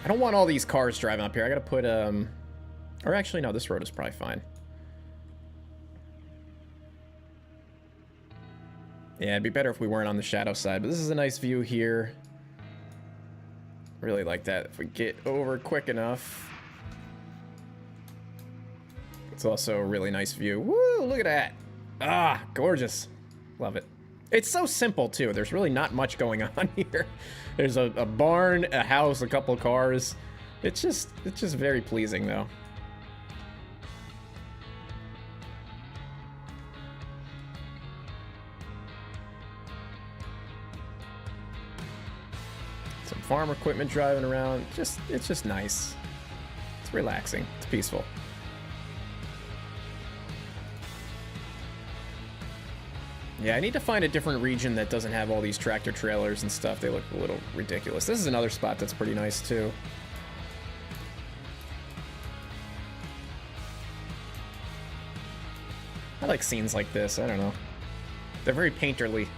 I don't want all these cars driving up here. I gotta put, or actually, no, this road is probably fine. Yeah, it'd be better if we weren't on the shadow side, but this is a nice view here. Really like that. If we get over quick enough. It's also a really nice view. Woo, look at that. Ah, gorgeous. Love it. It's so simple, too. There's really not much going on here. There's a barn, a house, a couple of cars. It's just very pleasing, though. Some farm equipment driving around. It's just nice. It's relaxing. It's peaceful. Yeah, I need to find a different region that doesn't have all these tractor trailers and stuff. They look a little ridiculous. This is another spot that's pretty nice, too. I like scenes like this. I don't know. They're very painterly.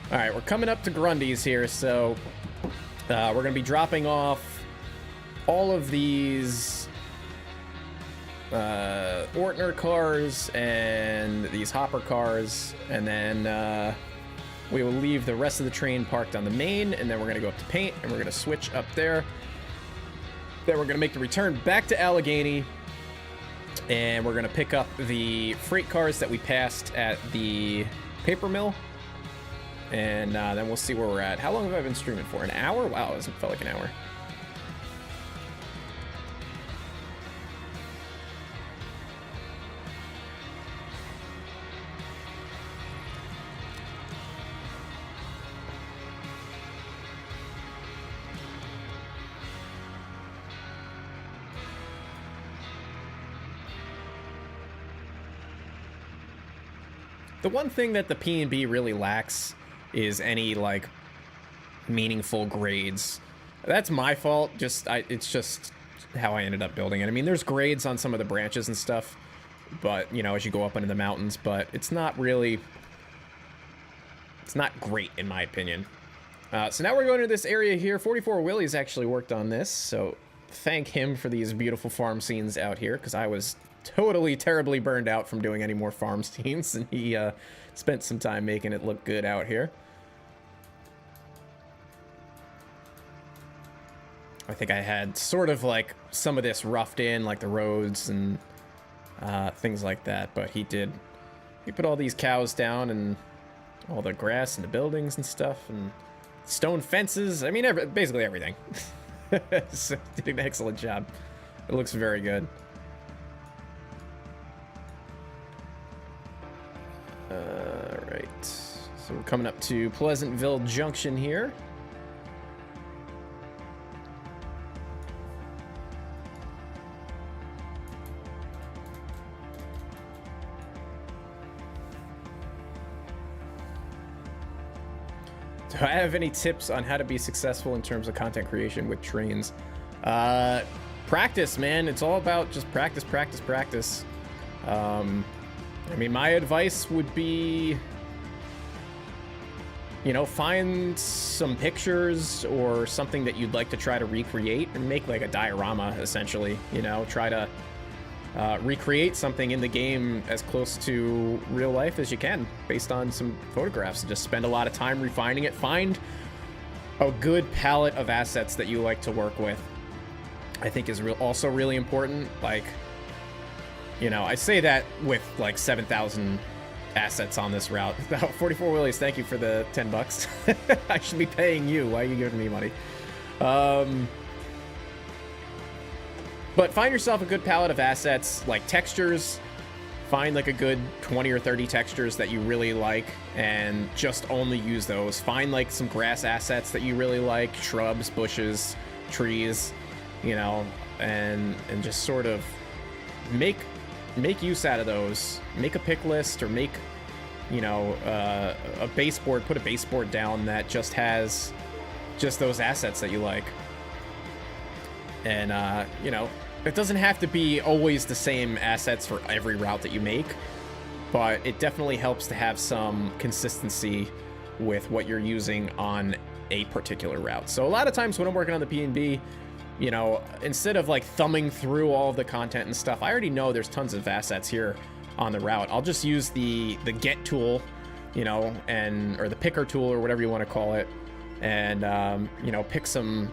All right, we're coming up to Grundy's here, so we're going to be dropping off all of these Ortner cars and these hopper cars, and then we will leave the rest of the train parked on the main, and then we're going to go up to paint, and we're going to switch up there. Then we're going to make the return back to Allegheny, and we're going to pick up the freight cars that we passed at the paper mill. And then we'll see where we're at. How long have I been streaming for? An hour? Wow, it felt like an hour. The one thing that the P&B really lacks is any like meaningful grades. That's my fault. It's just how I ended up building it. I mean, there's grades on some of the branches and stuff, but you know, as you go up into the mountains, but it's not great in my opinion. So now we're going to this area here. 44 Willie's actually worked on this, so thank him for these beautiful farm scenes out here, because I was totally terribly burned out from doing any more farm scenes, and he spent some time making it look good out here. I think I had sort of like some of this roughed in, like the roads and things like that, but he put all these cows down and all the grass and the buildings and stuff and stone fences. I mean, basically everything. So did an excellent job. It looks very good. Alright, so we're coming up to Pleasantville Junction here. Do I have any tips on how to be successful in terms of content creation with trains? Practice, man. It's all about just practice, practice, practice. I mean, my advice would be, you know, find some pictures or something that you'd like to try to recreate and make like a diorama, essentially. You know, try to recreate something in the game as close to real life as you can based on some photographs, and just spend a lot of time refining it. Find a good palette of assets that you like to work with, I think is also really important. Like, you know, I say that with like 7,000 assets on this route. 44 Willies, thank you for the $10. I should be paying you. Why are you giving me money? But find yourself a good palette of assets, like textures. Find like a good 20 or 30 textures that you really like and just only use those. Find like some grass assets that you really like, shrubs, bushes, trees, you know, and just sort of make use out of those. Make a pick list, or make, you know, a baseboard, put a baseboard down that just has just those assets that you like. And, you know, it doesn't have to be always the same assets for every route that you make, but it definitely helps to have some consistency with what you're using on a particular route. So a lot of times when I'm working on the P&B, you know, instead of like thumbing through all of the content and stuff, I already know there's tons of assets here on the route. I'll just use the get tool, you know, or the picker tool, or whatever you want to call it, and you know, pick some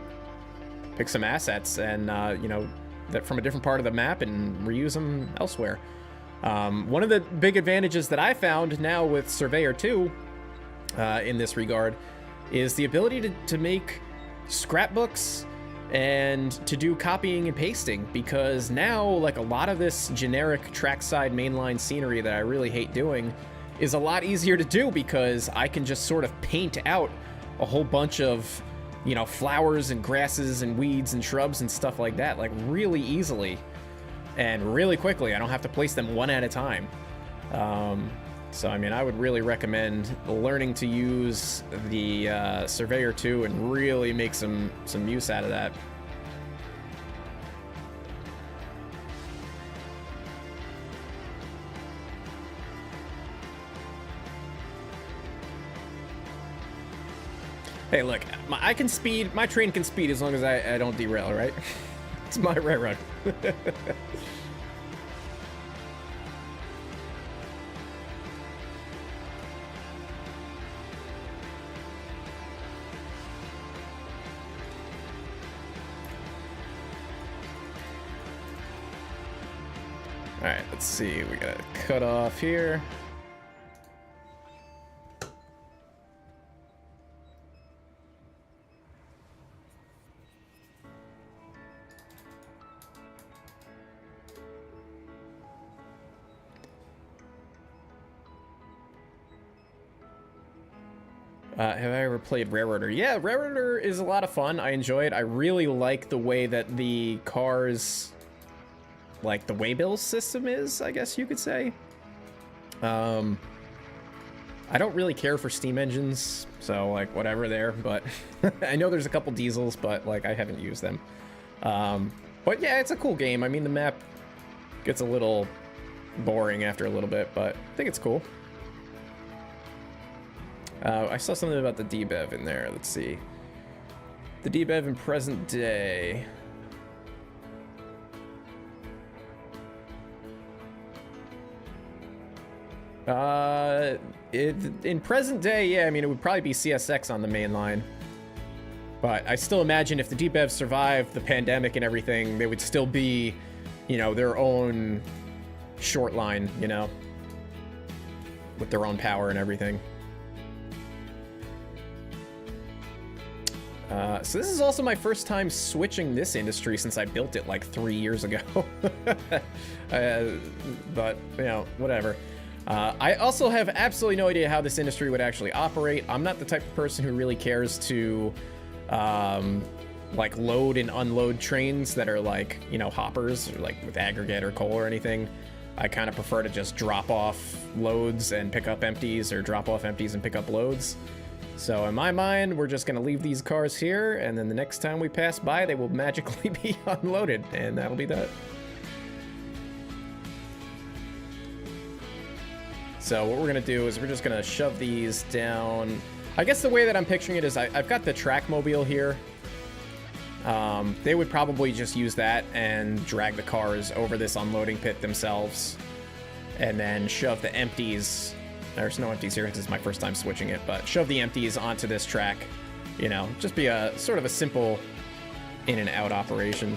assets and you know, that from a different part of the map, and reuse them elsewhere. One of the big advantages that I found now with Surveyor 2 in this regard is the ability to make scrapbooks and to do copying and pasting, because now, like, a lot of this generic trackside mainline scenery that I really hate doing is a lot easier to do, because I can just sort of paint out a whole bunch of, you know, flowers and grasses and weeds and shrubs and stuff like that, like, really easily and really quickly. I don't have to place them one at a time. So, I mean, I would really recommend learning to use the Surveyor 2 and really make some use out of that. Hey, look, my train can speed as long as I don't derail, right? It's my railroad. All right, let's see. We got to cut off here. Have I ever played Railroader? Yeah, Railroader is a lot of fun. I enjoy it. I really like the way that the cars, like the waybill system is, I guess you could say. I don't really care for steam engines, so like whatever there, but I know there's a couple diesels, but like I haven't used them. But yeah, it's a cool game. I mean, the map gets a little boring after a little bit, but I think it's cool. I saw something about the debev in there. Let's see. The debev in present day. In present day, yeah, I mean, it would probably be CSX on the main line. But I still imagine if the debev survived the pandemic and everything, they would still be, you know, their own short line, you know, with their own power and everything. So this is also my first time switching this industry since I built it like 3 years ago. But, you know, whatever. I also have absolutely no idea how this industry would actually operate. I'm not the type of person who really cares to, like, load and unload trains that are like, you know, hoppers, or like with aggregate or coal or anything. I kind of prefer to just drop off loads and pick up empties, or drop off empties and pick up loads. So in my mind, we're just going to leave these cars here, and then the next time we pass by, they will magically be unloaded, and that'll be that. So what we're going to do is we're just going to shove these down. I guess the way that I'm picturing it is I've got the track mobile here. They would probably just use that and drag the cars over this unloading pit themselves, and then shove the empties. There's no empties here because it's my first time switching it, but shove the empties onto this track, you know, just be a sort of a simple in and out operation.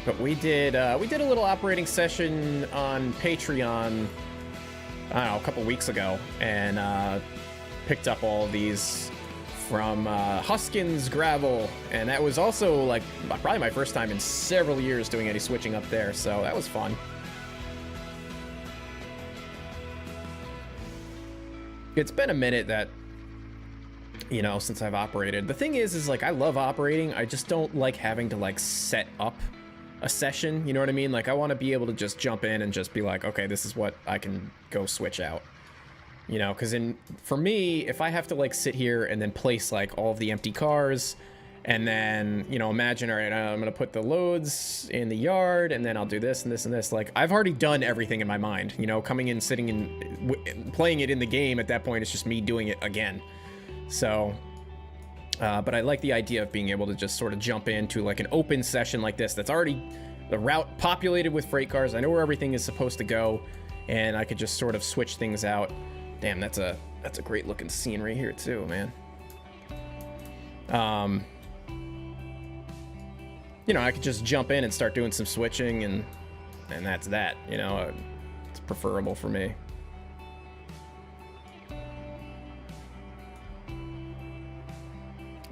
But we did a little operating session on Patreon, I don't know, a couple weeks ago, and picked up all of these from Huskins Gravel, and that was also like probably my first time in several years doing any switching up there, so that was fun. It's been a minute that, you know, since I've operated. The thing is like I love operating, I just don't like having to like set up a session, you know what I mean? Like I want to be able to just jump in and just be like, okay, this is what I can go switch out. You know, because for me, if I have to like sit here and then place like all of the empty cars and then, you know, imagine, all right, I'm going to put the loads in the yard and then I'll do this and this and this. Like I've already done everything in my mind, you know, coming in, sitting in, playing it in the game at that point, it's just me doing it again. So, but I like the idea of being able to just sort of jump into like an open session like this that's already the route populated with freight cars. I know where everything is supposed to go and I could just sort of switch things out. Damn, that's a great looking scenery here too, man. You know, I could just jump in and start doing some switching and that's that, you know, it's preferable for me.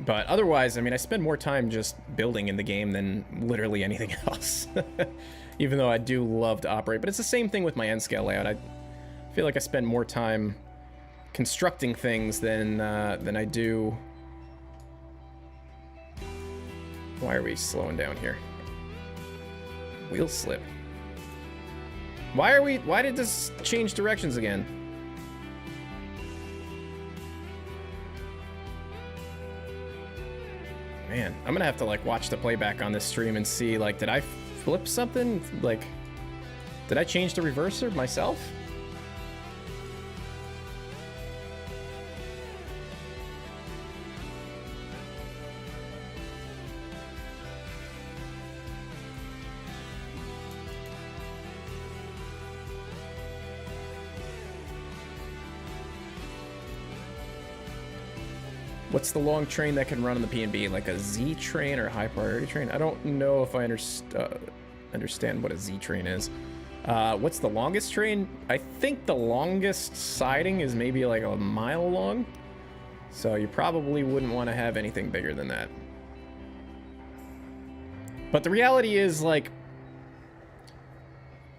But otherwise, I mean, I spend more time just building in the game than literally anything else. Even though I do love to operate, but it's the same thing with my N-scale layout. I feel like I spend more time constructing things than I do. Why are we slowing down here? Wheel slip. Why did this change directions again? Man, I'm gonna have to like watch the playback on this stream and see, like, did I flip something? Like, did I change the reverser myself? What's the long train that can run on the P&B? Like a Z train or a high priority train? I don't know if I understand what a Z train is. What's the longest train? I think the longest siding is maybe like a mile long. So you probably wouldn't want to have anything bigger than that. But the reality is, like,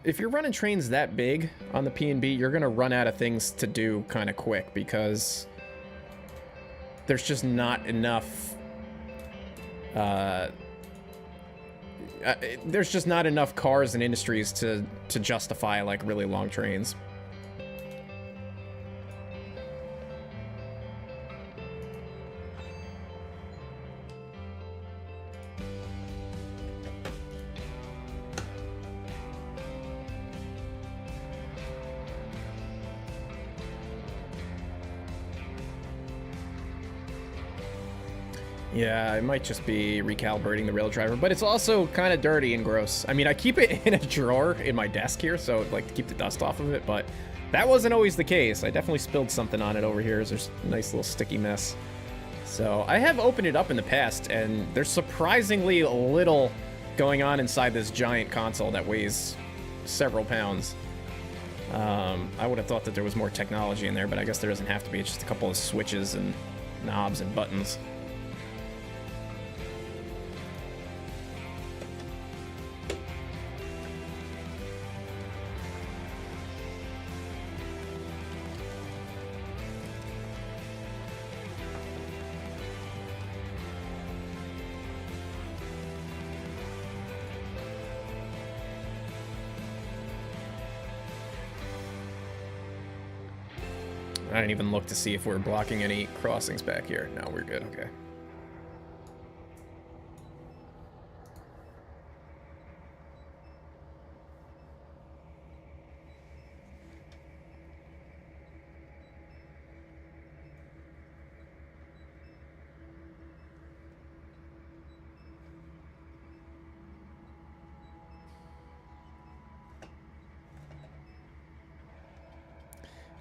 if you're running trains that big on the P&B, you're going to run out of things to do kind of quick because there's just not enough there's just not enough cars and industries to justify like really long trains. Yeah, it might just be recalibrating the rail driver, but it's also kind of dirty and gross. I mean, I keep it in a drawer in my desk here, so like to keep the dust off of it, but that wasn't always the case. I definitely spilled something on it over here. There's a nice little sticky mess. So I have opened it up in the past, and there's surprisingly little going on inside this giant console that weighs several pounds. I would have thought that there was more technology in there, but I guess there doesn't have to be. It's just a couple of switches and knobs and buttons. I didn't even look to see if we're blocking any crossings back here. No, we're good. Okay.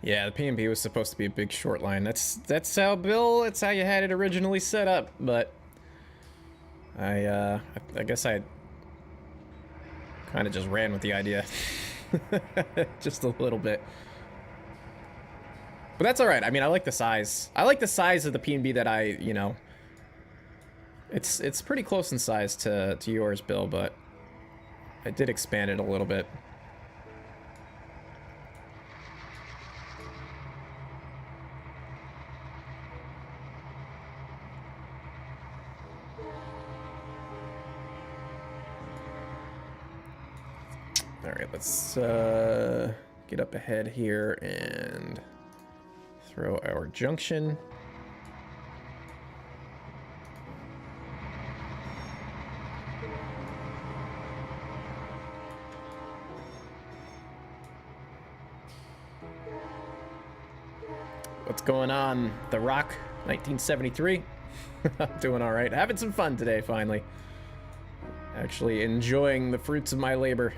Yeah, the P&B was supposed to be a big short line. That's how that's how you had it originally set up, but I guess I Kind of just ran with the idea. Just a little bit. But that's all right. I mean, I like the size. I like the size of the P&B that I, you know... It's pretty close in size to yours, Bill, but I did expand it a little bit. All right, let's get up ahead here and throw our junction. What's going on, The Rock, 1973? I'm doing all right. Having some fun today, finally. Actually enjoying the fruits of my labor.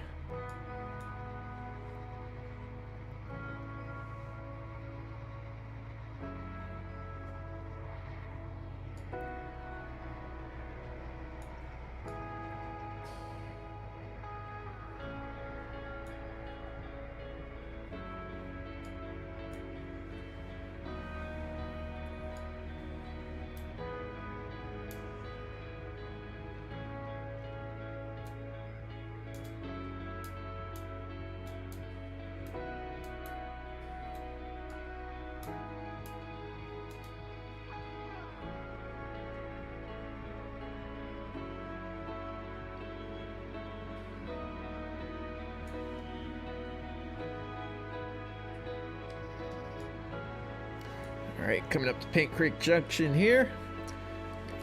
Alright, coming up to Paint Creek Junction here.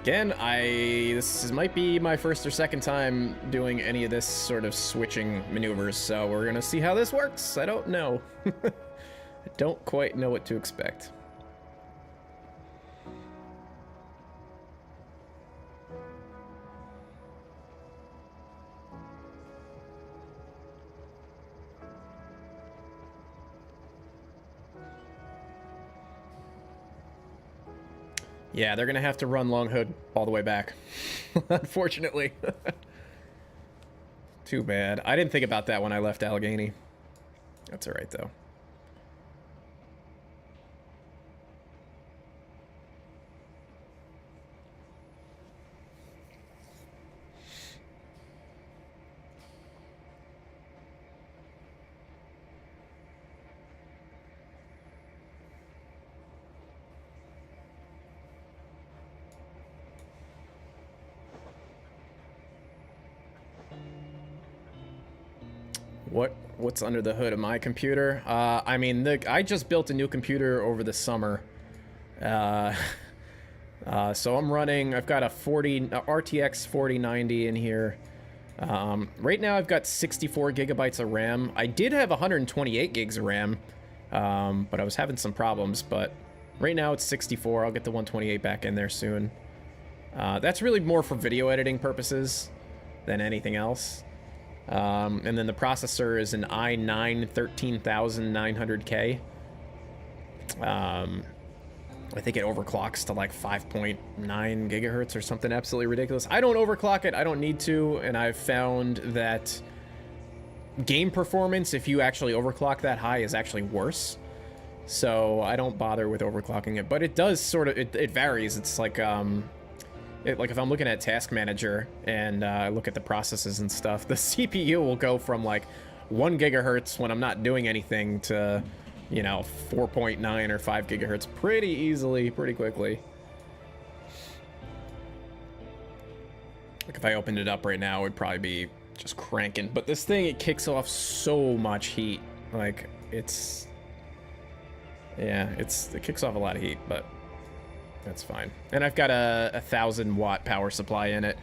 Again, this might be my first or second time doing any of this sort of switching maneuvers, so we're gonna see how this works. I don't know. I don't quite know what to expect. Yeah, they're gonna have to run Long Hood all the way back, unfortunately. Too bad. I didn't think about that when I left Allegheny. That's all right, though. What's under the hood of my computer? I mean, I just built a new computer over the summer. So I'm running, I've got a RTX 4090 in here. Right now I've got 64 gigabytes of RAM. I did have 128 gigs of RAM, but I was having some problems, but right now it's 64. I'll get the 128 back in there soon. That's really more for video editing purposes than anything else. And then the processor is an i9 13900K. I think it overclocks to like 5.9 gigahertz or something absolutely ridiculous. I don't overclock it. I don't need to. And I've found that game performance, if you actually overclock that high, is actually worse. So I don't bother with overclocking it. But it does sort of, it varies. It's like, like if I'm looking at Task Manager and I look at the processes and stuff, the CPU will go from like 1 gigahertz when I'm not doing anything to, you know, 4.9 or 5 gigahertz pretty easily, pretty quickly. Like if I opened it up right now, it would probably be just cranking. But this thing, it kicks off so much heat. Like it's, yeah, it kicks off a lot of heat, but that's fine. And I've got a 1000-watt power supply in it,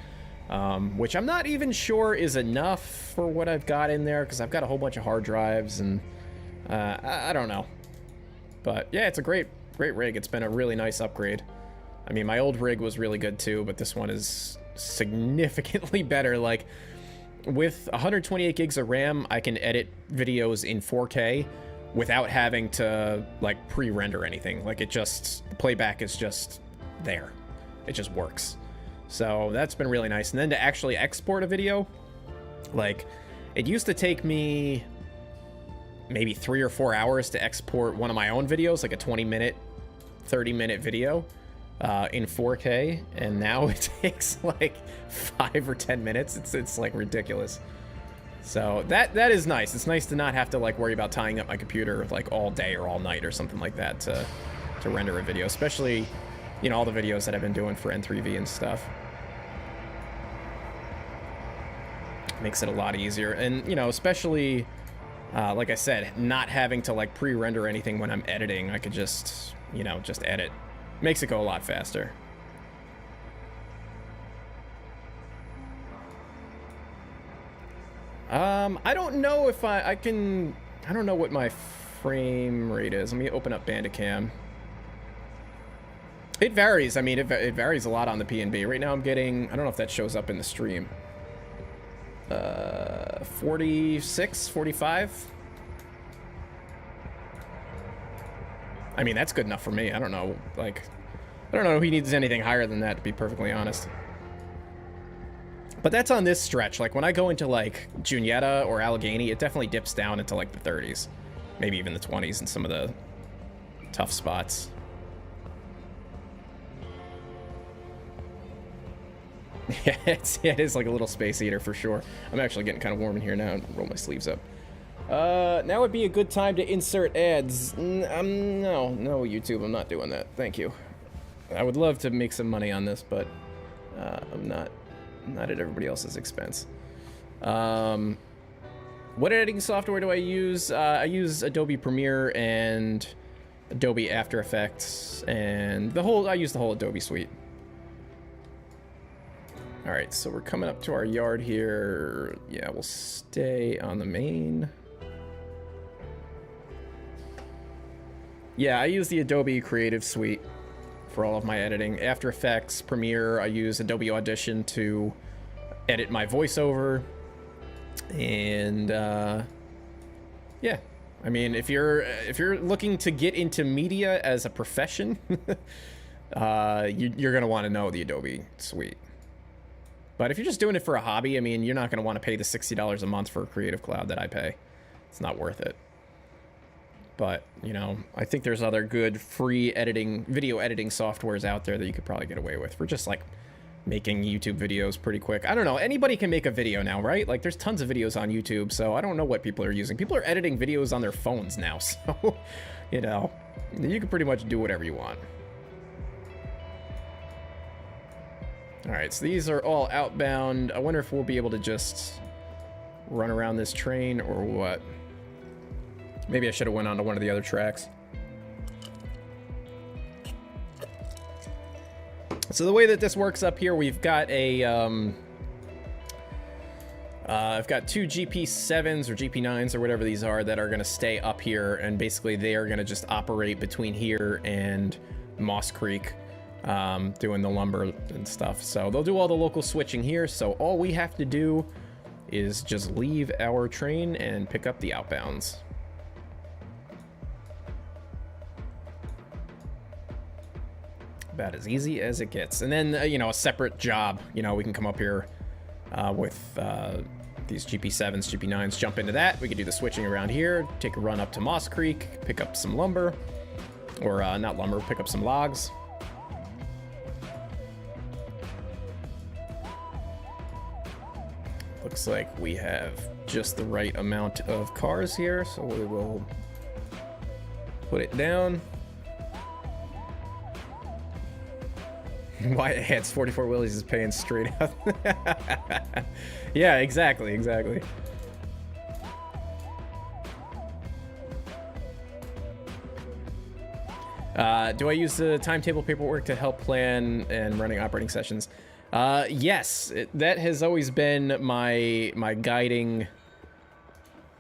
which I'm not even sure is enough for what I've got in there, because I've got a whole bunch of hard drives, and I don't know. But yeah, it's a great rig. It's been a really nice upgrade. I mean, my old rig was really good too, but this one is significantly better. Like, with 128 gigs of RAM, I can edit videos in 4K without having to like pre-render anything. Like, it just, the playback is just there. It just works. So that's been really nice. And then to actually export a video, like, It used to take me maybe 3 or 4 hours to export one of my own videos, like a 20-minute, 30-minute video in 4K, and now it takes like 5 or 10 minutes. It's like ridiculous. So that is nice. It's nice to not have to like worry about tying up my computer like all day or all night or something like that to render a video, especially, you know, all the videos that I've been doing for N3V and stuff. Makes it a lot easier. And, you know, especially like I said, not having to like pre-render anything when I'm editing. I could just, you know, just edit. Makes it go a lot faster. I don't know if I can, I don't know what my frame rate is. Let me open up Bandicam. It varies. I mean, it varies a lot on the P&B. Right now I'm getting, I don't know if that shows up in the stream. 46, 45. I mean, that's good enough for me. I don't know, like, I don't know if he needs anything higher than that, to be perfectly honest. But that's on this stretch. Like, when I go into, like, Juniata or Allegheny, it definitely dips down into, like, the 30s. Maybe even the 20s in some of the tough spots. Yeah, it is like a little space heater for sure. I'm actually getting kind of warm in here now. Roll my sleeves up. Now would be a good time to insert ads. No, YouTube, I'm not doing that. Thank you. I would love to make some money on this, but I'm not at everybody else's expense. What editing software do I use? I use Adobe Premiere and Adobe After Effects, and I use the whole Adobe suite. All right, so we're coming up to our yard here. Yeah, we'll stay on the main. Yeah, I use the Adobe Creative Suite for all of my editing. After Effects, Premiere, I use Adobe Audition to edit my voiceover. And yeah, I mean, if you're looking to get into media as a profession, you're gonna want to know the Adobe Suite. But if you're just doing it for a hobby, I mean, you're not going to want to pay the $60 a month for Creative Cloud that I pay. It's not worth it. But, you know, I think there's other good free video editing softwares out there that you could probably get away with for just, like, making YouTube videos pretty quick. I don't know. Anybody can make a video now, right? Like, there's tons of videos on YouTube, so I don't know what people are using. People are editing videos on their phones now, so, you know, you can pretty much do whatever you want. All right, so these are all outbound. I wonder if we'll be able to just run around this train or what. Maybe I should have went on to one of the other tracks. So the way that this works up here, we've got a, I've got 2 GP7s or GP9s or whatever these are that are gonna stay up here, and basically they are gonna just operate between here and Moss Creek. Doing the lumber and stuff. So they'll do all the local switching here. So all we have to do is just leave our train and pick up the outbounds. About as easy as it gets. And then, you know, a separate job, you know, we can come up here with these GP7s, GP9s, jump into that. We can do the switching around here, take a run up to Moss Creek, pick up some lumber, or not lumber, pick up some logs. Looks like we have just the right amount of cars here, so we will put it down. Why it adds 44 Willies is paying straight up. Yeah, exactly. Do I use the timetable paperwork to help plan and running operating sessions? Yes, that has always been my guiding,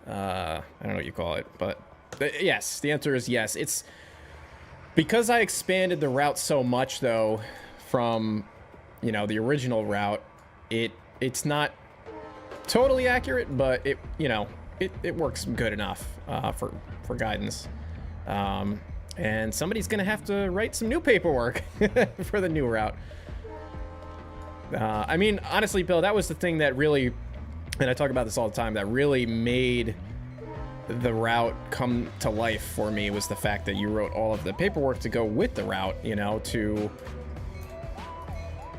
I don't know what you call it, but yes, the answer is yes. It's because I expanded the route so much though from, you know, the original route, it's not totally accurate, but it, you know, it works good enough, for guidance. And somebody's gonna have to write some new paperwork for the new route. I mean, honestly, Bill, that was the thing that really and I talk about this all the time, that really made the route come to life for me was the fact that you wrote all of the paperwork to go with the route, you know, to,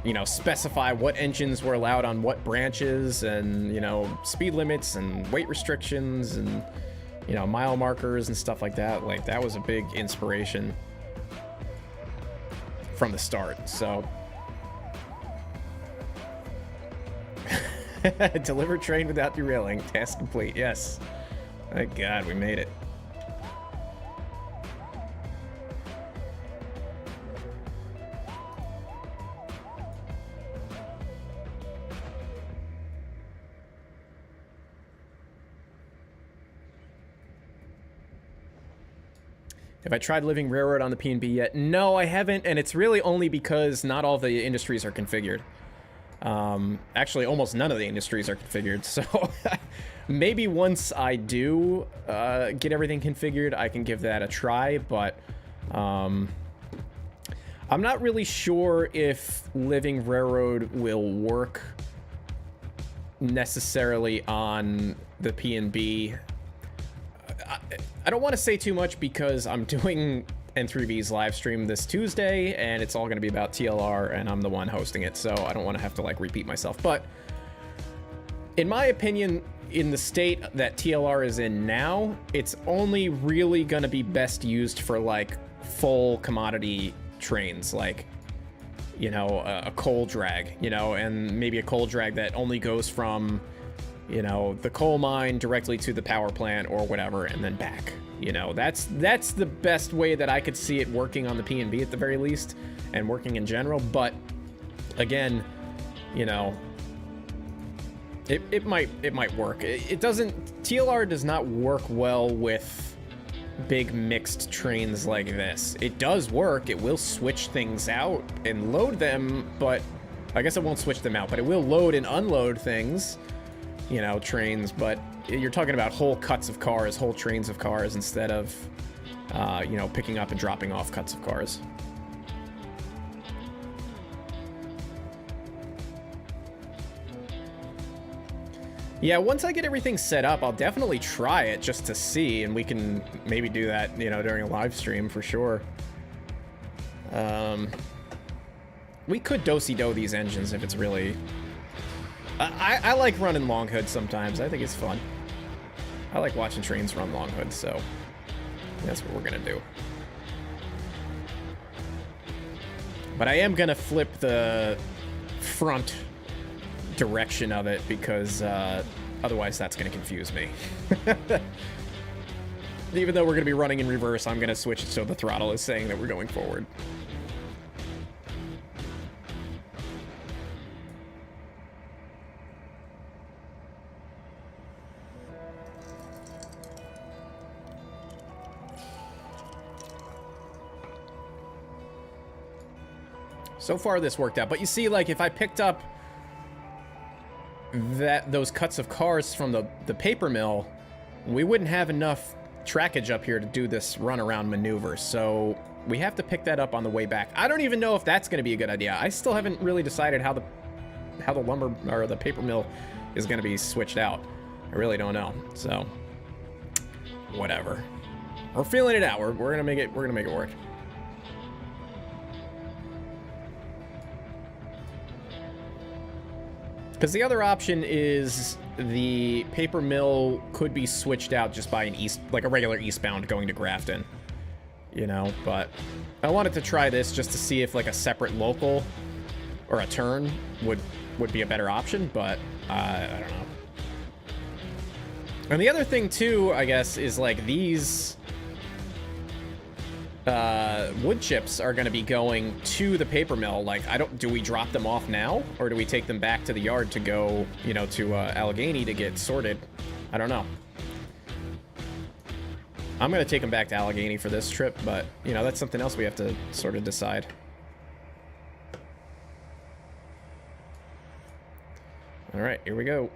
you know, specify what engines were allowed on what branches, and, you know, speed limits and weight restrictions and, you know, mile markers and stuff like that. Like, that was a big inspiration from the start. So deliver train without derailing. Task complete. Yes. Thank God we made it. Have I tried living railroad on the P&B yet? No, I haven't, and it's really only because not all the industries are configured. Actually, almost none of the industries are configured, so maybe once I do get everything configured, I can give that a try, but I'm not really sure if living railroad will work necessarily on the P&B. I don't want to say too much because I'm doing N3V's live stream this Tuesday, and it's all going to be about TLR, and I'm the one hosting it, so I don't want to have to, like, repeat myself. But in my opinion, in the state that TLR is in now, it's only really going to be best used for, like, full commodity trains, like, you know, a coal drag, you know, and maybe a coal drag that only goes from, you know, the coal mine directly to the power plant or whatever, and then back. You know, that's the best way that I could see it working on the P&B at the very least, and working in general. But again, you know, it might work. It doesn't. TLR does not work well with big mixed trains like this. It does work. It will switch things out and load them, but I guess it won't switch them out. But it will load and unload things. You know, trains, but you're talking about whole cuts of cars, whole trains of cars, instead of, you know, picking up and dropping off cuts of cars. Yeah, once I get everything set up, I'll definitely try it just to see, and we can maybe do that, you know, during a live stream for sure. We could do-si-do these engines if it's really... I like running long hoods sometimes. I think it's fun. I like watching trains run long hoods, so that's what we're gonna do. But I am gonna flip the front direction of it because otherwise that's gonna confuse me. Even though we're gonna be running in reverse, I'm gonna switch it so the throttle is saying that we're going forward. So far, this worked out. But you see, like, if I picked up those cuts of cars from the paper mill, we wouldn't have enough trackage up here to do this runaround maneuver. So we have to pick that up on the way back. I don't even know if that's going to be a good idea. I still haven't really decided how the lumber or the paper mill is going to be switched out. I really don't know. So whatever. We're feeling it out. We're gonna make it. We're gonna make it work. Because the other option is the paper mill could be switched out just by an like a regular eastbound going to Grafton, you know, but I wanted to try this just to see if like a separate local or a turn would be a better option, but I don't know. And the other thing too, I guess, is like these wood chips are going to be going to the paper mill. Like, do we drop them off now, or do we take them back to the yard to go, you know, to Allegheny to get sorted? I don't know. I'm going to take them back to Allegheny for this trip, but, you know, that's something else we have to sort of decide. All right, here we go.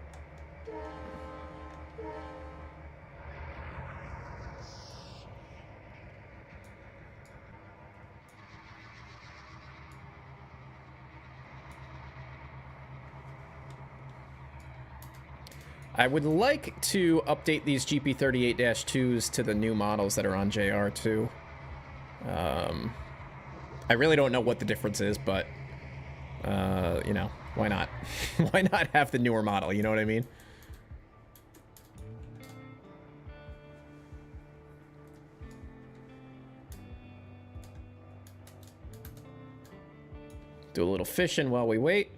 I would like to update these GP38-2s to the new models that are on JR too. I really don't know what the difference is, but, you know, why not? Why not have the newer model, you know what I mean? Do a little fishing while we wait.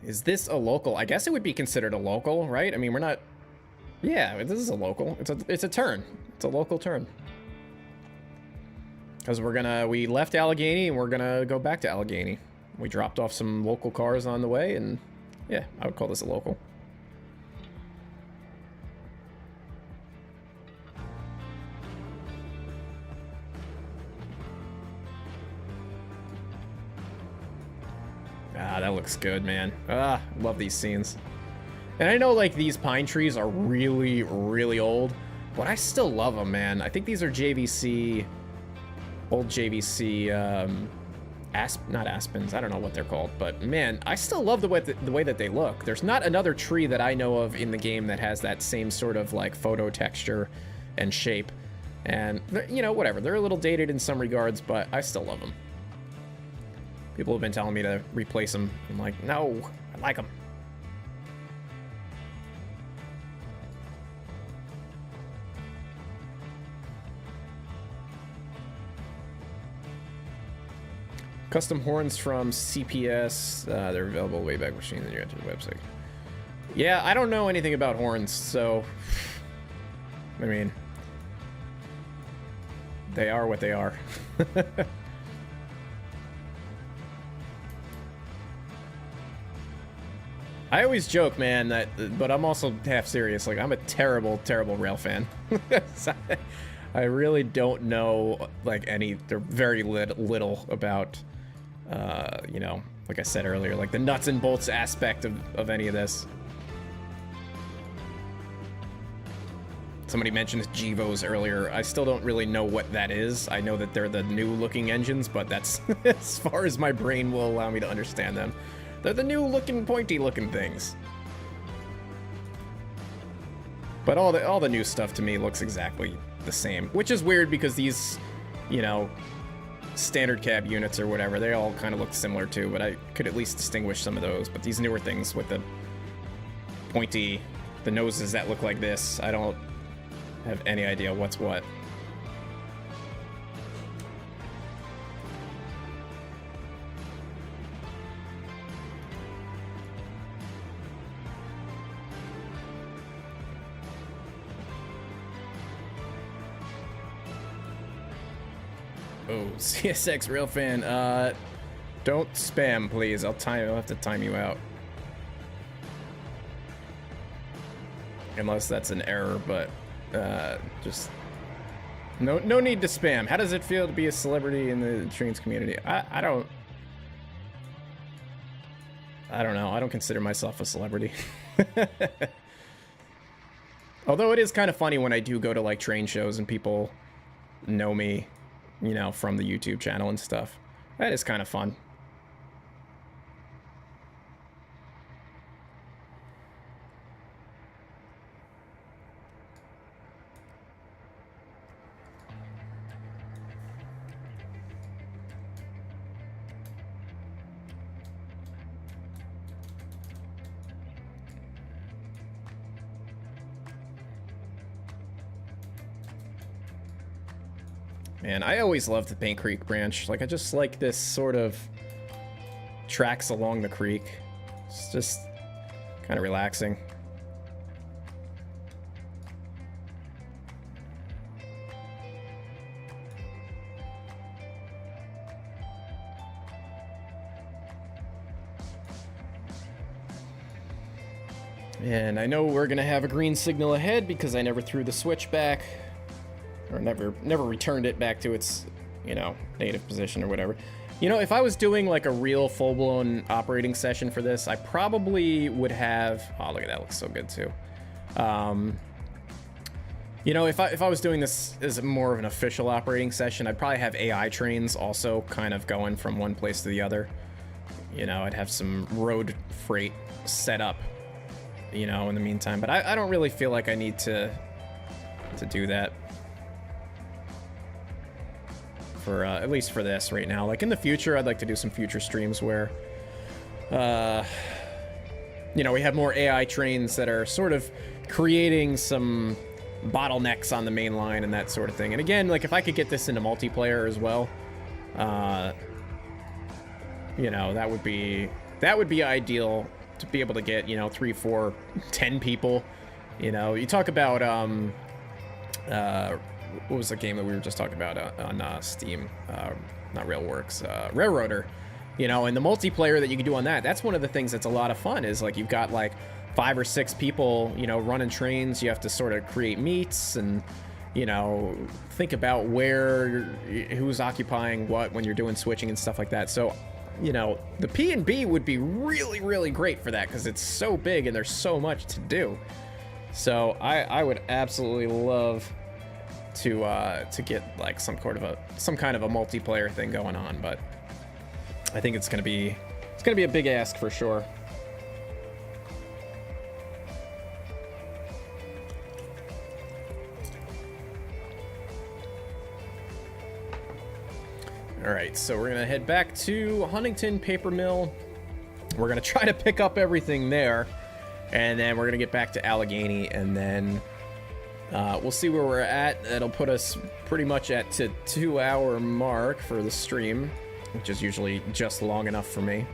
Is this a local? I guess it would be considered a local, right? I mean, we're not... Yeah, this is a local. It's a turn. It's a local turn. Because we left Allegheny and we're gonna go back to Allegheny. We dropped off some local cars on the way and yeah, I would call this a local. Ah, that looks good, man. Ah, love these scenes. And I know, like, these pine trees are really, really old, but I still love them, man. I think these are JVC, old JVC, not aspens, I don't know what they're called, but man, I still love the way that they look. There's not another tree that I know of in the game that has that same sort of, like, photo texture and shape. And, you know, whatever. They're a little dated in some regards, but I still love them. People have been telling me to replace them. I'm like, no, I like them. Custom horns from CPS. They're available way back machine, then you enter the website. Yeah, I don't know anything about horns, so... I mean... They are what they are. I always joke, man, but I'm also half serious. Like, I'm a terrible, terrible rail fan. I really don't know, like, they're very little about, you know, like I said earlier, like the nuts and bolts aspect of any of this. Somebody mentioned Gevos earlier. I still don't really know what that is. I know that they're the new looking engines, but that's as far as my brain will allow me to understand them. They're the new looking, pointy looking things. But all the new stuff to me looks exactly the same, which is weird because these, you know, standard cab units or whatever, they all kind of look similar too, but I could at least distinguish some of those. But these newer things with the pointy, the noses that look like this, I don't have any idea what's what. Oh, CSX real fan. Don't spam, please. I'll have to time you out. Unless that's an error, but just no need to spam. How does it feel to be a celebrity in the trains community? I don't know. I don't consider myself a celebrity. Although it is kind of funny when I do go to like train shows and people know me, you know, from the YouTube channel and stuff. That is kind of fun. Man, I always loved the Paint Creek branch. Like, I just like this sort of tracks along the creek. It's just kind of relaxing. And I know we're gonna have a green signal ahead because I never threw the switch back. Or never returned it back to its, you know, native position or whatever. You know, if I was doing like a real full-blown operating session for this, I probably would have... Oh, look at that, looks so good too. You know, if I was doing this as more of an official operating session, I'd probably have AI trains also kind of going from one place to the other. You know, I'd have some road freight set up, you know, in the meantime. But I don't really feel like I need to do that. For, at least for this right now. Like, in the future, I'd like to do some future streams where, you know, we have more AI trains that are sort of creating some bottlenecks on the main line and that sort of thing. And again, like, if I could get this into multiplayer as well, you know, that would be ideal to be able to get, you know, 3, 4, 10 people. You know, you talk about what was the game that we were just talking about on Steam? Not Railworks, Railroader. You know, and the multiplayer that you can do on that, that's one of the things that's a lot of fun, is like you've got like 5 or 6 people, you know, running trains. You have to sort of create meets and, you know, think about who's occupying what when you're doing switching and stuff like that. So, you know, the P&B would be really, really great for that because it's so big and there's so much to do. So I would absolutely love to get like some kind of a multiplayer thing going on, but I think it's gonna be a big ask for sure. All right, so we're gonna head back to Huntington Paper Mill. We're gonna try to pick up everything there, and then we're gonna get back to Allegheny, and then we'll see where we're at. That'll put us pretty much at the 2-hour mark for the stream, which is usually just long enough for me.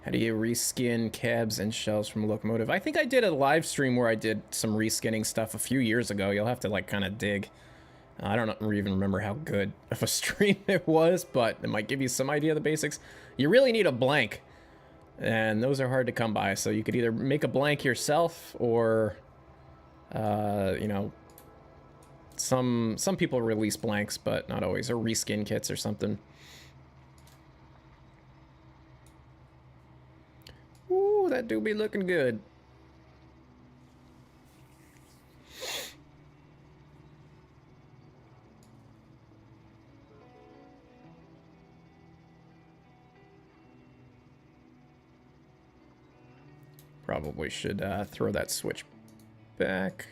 How do you reskin cabs and shells from a locomotive? I think I did a live stream where I did some reskinning stuff a few years ago. You'll have to like kind of dig. I don't even remember how good of a stream it was, but it might give you some idea of the basics. You really need a blank, and those are hard to come by. So you could either make a blank yourself, or you know, some people release blanks, but not always, or reskin kits or something. Ooh, that do be looking good. Probably should throw that switch back.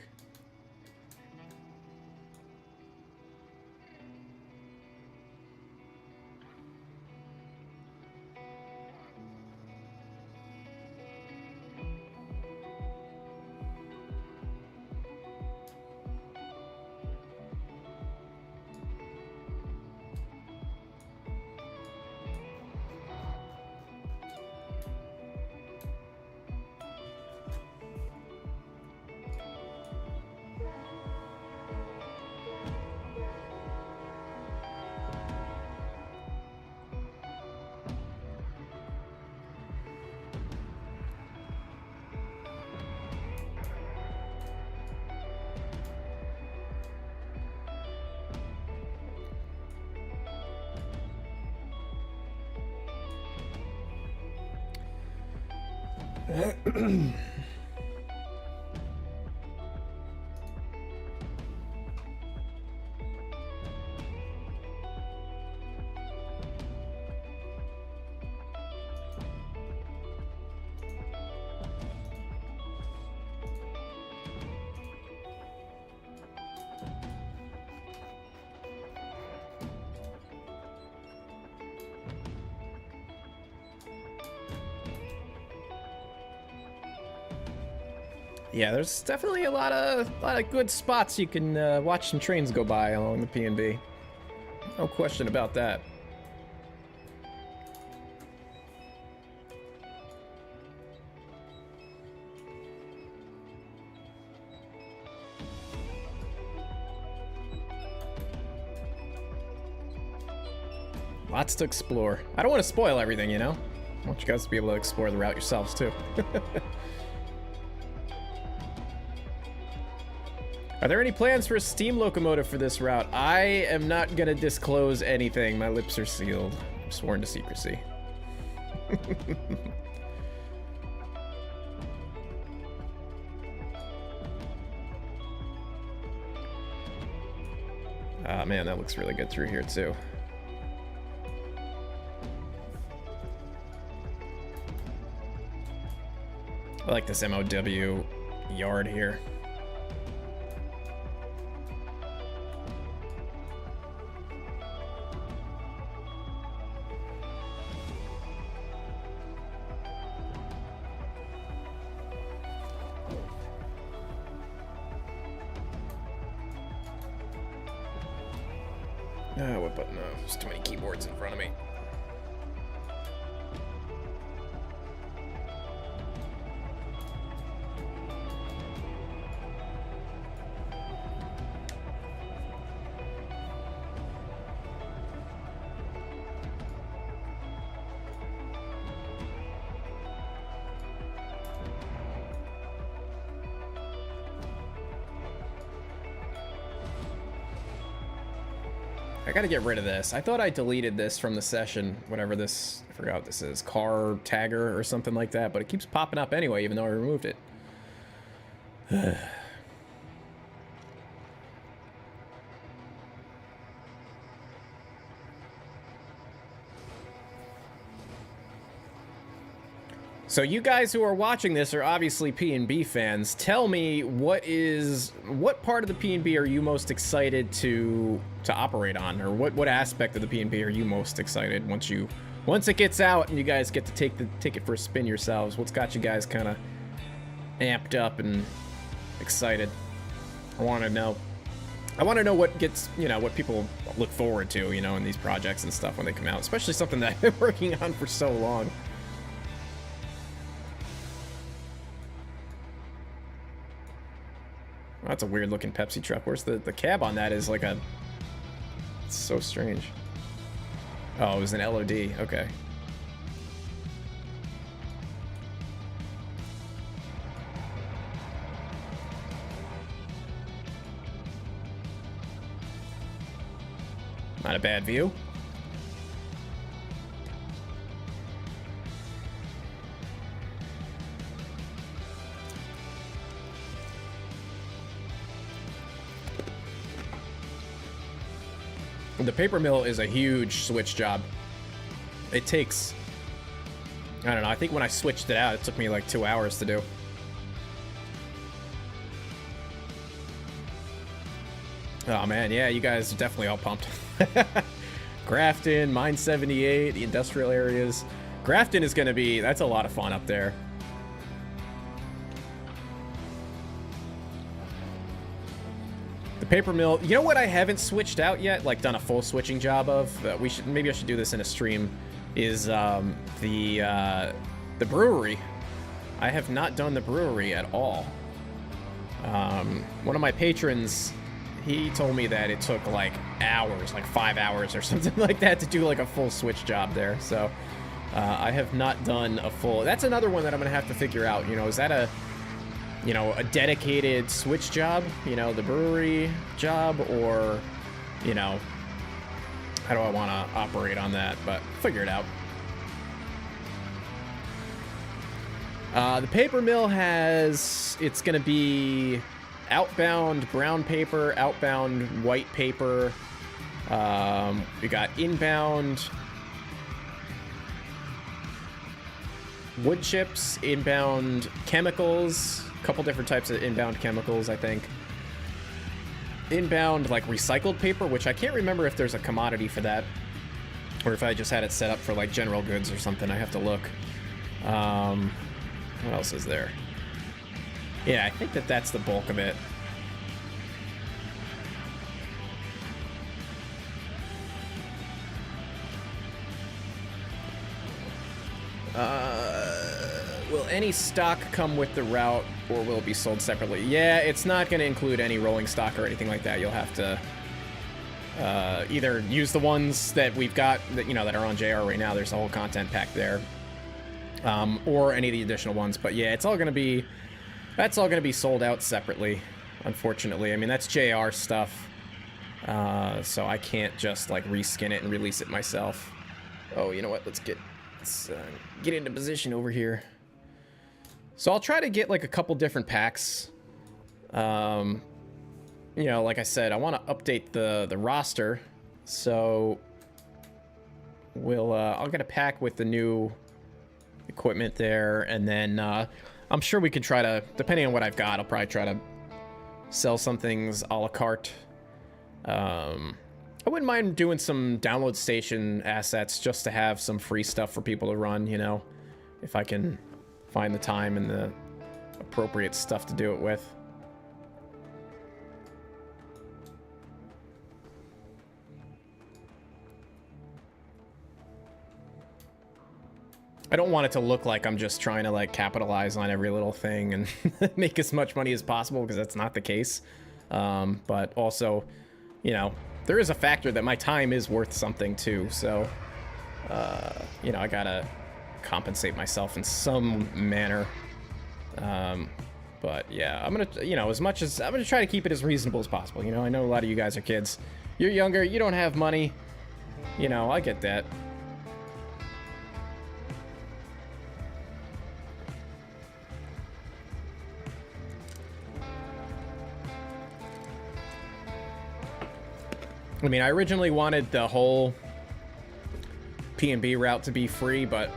Yeah, there's definitely a lot of good spots you can watch some trains go by along the P&B. No question about that. Lots to explore. I don't want to spoil everything, you know? I want you guys to be able to explore the route yourselves, too. Are there any plans for a steam locomotive for this route? I am not going to disclose anything. My lips are sealed. I'm sworn to secrecy. Ah, man, that looks really good through here, too. I like this MOW yard here. What button? No, there's too many keyboards in front of me. I gotta get rid of this. I thought I deleted this from the session, whatever this, I forgot what this is, car tagger or something like that, but it keeps popping up anyway, even though I removed it. So you guys who are watching this are obviously P&B fans. Tell me what part of the P&B are you most excited to operate on, or what aspect of the P&B are you most excited once it gets out and you guys get to take it for a spin yourselves? What's got you guys kind of amped up and excited? I want to know. I want to know what gets, what people look forward to, in these projects and stuff when they come out, especially something that I've been working on for so long. Oh, that's a weird looking Pepsi truck. Where's the cab on that is like a... It's so strange. Oh, it was an LOD. Okay. Not a bad view. The paper mill is a huge switch job. It takes, I don't know, I think when I switched it out, it took me like 2 hours to do. Oh man, yeah, you guys are definitely all pumped. Grafton, Mine 78, the industrial areas. Grafton is gonna be, that's a lot of fun up there. Paper mill. You know what I haven't switched out yet, like done a full switching job of? Maybe I should do this in a stream. Is the brewery. I have not done the brewery at all. One of my patrons, he told me that it took like hours, like 5 hours or something like that, to do like a full switch job there. So I have not done a full. That's another one that I'm gonna have to figure out. Is that a dedicated switch job, the brewery job, or, how do I want to operate on that? But figure it out. The paper mill it's going to be outbound brown paper, outbound white paper. We got inbound wood chips, inbound chemicals, a couple different types of inbound chemicals, I think. Inbound, like, recycled paper, which I can't remember if there's a commodity for that, or if I just had it set up for, like, general goods or something. I have to look. What else is there? Yeah, I think that's the bulk of it. Will any stock come with the route, or will it be sold separately? Yeah, it's not going to include any rolling stock or anything like that. You'll have to either use the ones that we've got that, you know, that are on JR right now. There's a whole content pack there, or any of the additional ones. But yeah, that's all gonna be sold out separately, unfortunately. I mean, that's JR stuff, so I can't just like reskin it and release it myself. Oh, you know what? Let's get into position over here. So I'll try to get like a couple different packs. You know, like I said, I want to update the roster, so I'll get a pack with the new equipment there, and then I'm sure we could try to, depending on what I've got, I'll probably try to sell some things a la carte. I wouldn't mind doing some download station assets just to have some free stuff for people to run, you know, if I can find the time and the appropriate stuff to do it with. I don't want it to look like I'm just trying to like capitalize on every little thing and make as much money as possible, because that's not the case. But also, you know, there is a factor that my time is worth something too. So, you know, I gotta compensate myself in some manner. But yeah, I'm gonna, you know, I'm gonna try to keep it as reasonable as possible. You know, I know a lot of you guys are kids. You're younger, you don't have money. You know, I get that. I mean, I originally wanted the whole P&B route to be free, but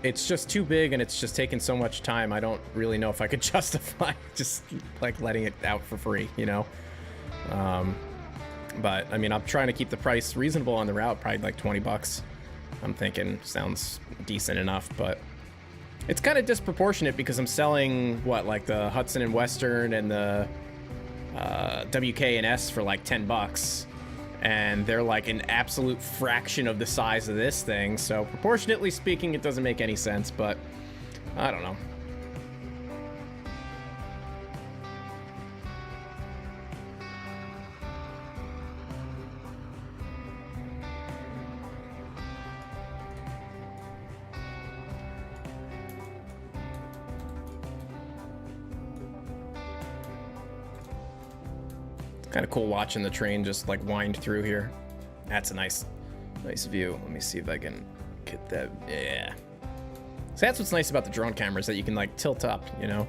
it's just too big and it's just taking so much time. I don't really know if I could justify just like letting it out for free, you know? But I mean, I'm trying to keep the price reasonable on the route, probably like 20 bucks. I'm thinking sounds decent enough, but it's kind of disproportionate because I'm selling what, like the Hudson and Western and the WK and S for like 10 bucks. And they're like an absolute fraction of the size of this thing. So proportionately speaking, it doesn't make any sense, but I don't know. Kind of cool watching the train just like wind through here. That's a nice view. Let me see if I can get that. Yeah. So that's what's nice about the drone cameras, that you can like tilt up, you know?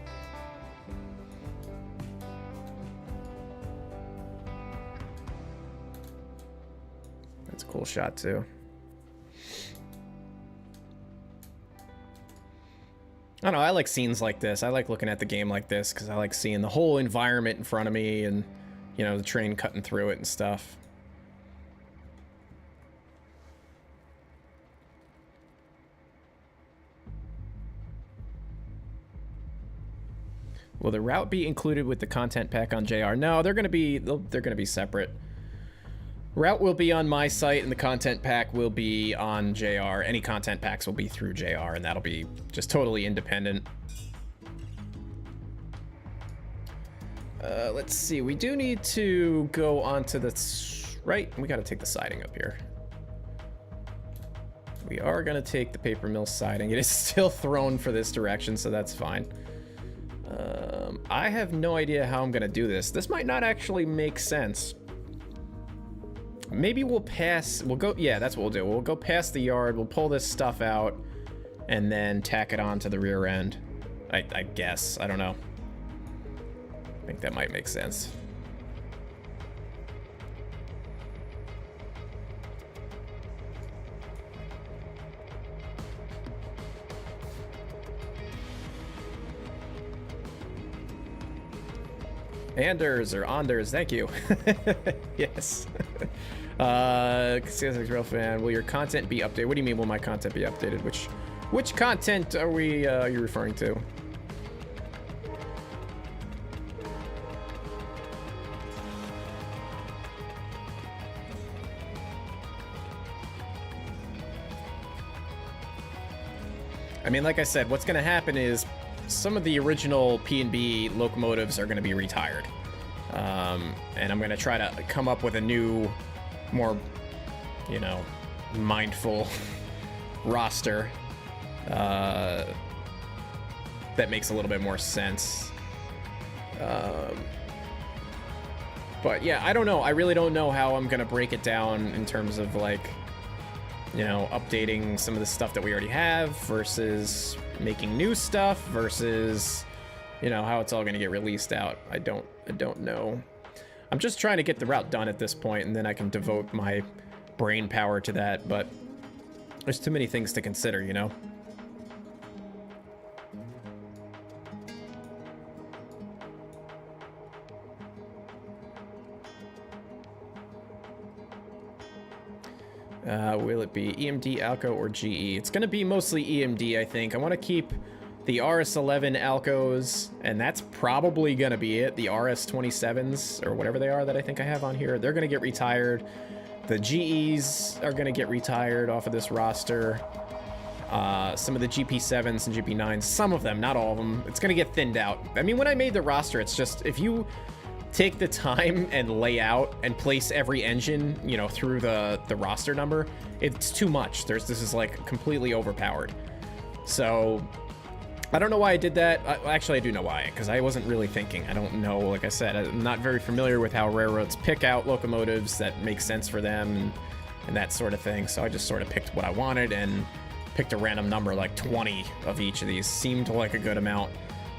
That's a cool shot too. I don't know, I like scenes like this. I like looking at the game like this because I like seeing the whole environment in front of me and, you know, the train cutting through it and stuff. Will the route be included with the content pack on JR? No, they're gonna be separate. Route will be on my site and the content pack will be on JR. Any content packs will be through JR, and that'll be just totally independent. Let's see, we do need to go onto the right. We got to take the siding up here. We are going to take the paper mill siding. It is still thrown for this direction, so that's fine. I have no idea how I'm going to do this. This might not actually make sense. Maybe we'll go, yeah, that's what we'll do. We'll go past the yard, we'll pull this stuff out, and then tack it onto the rear end. I guess, I don't know. I think that might make sense. Anders or Anders, thank you. Yes. Scenic real fan. Will your content be updated? What do you mean will my content be updated? Which content are you referring to? I mean, like I said, what's going to happen is some of the original P&B locomotives are going to be retired. And I'm going to try to come up with a new more, you know, mindful roster that makes a little bit more sense. But yeah, I don't know. I really don't know how I'm gonna break it down in terms of, like, you know, updating some of the stuff that we already have versus making new stuff versus, you know, how it's all gonna get released out. I don't know. I'm just trying to get the route done at this point, and then I can devote my brain power to that, but there's too many things to consider, you know? Will it be EMD, Alco, or GE? It's going to be mostly EMD, I think. I want to keep the RS11 Alcos, and that's probably going to be it. The RS27s, or whatever they are that I think I have on here, they're going to get retired. The GEs are going to get retired off of this roster. Some of the GP7s and GP9s, some of them, not all of them, it's going to get thinned out. I mean, when I made the roster, it's just, if you take the time and lay out and place every engine, you know, through the roster number, it's too much. This is like completely overpowered. So I don't know why I did that. Actually, I do know why, because I wasn't really thinking. I don't know. Like I said, I'm not very familiar with how railroads pick out locomotives that make sense for them and that sort of thing. So I just sort of picked what I wanted and picked a random number, like 20 of each of these. Seemed like a good amount.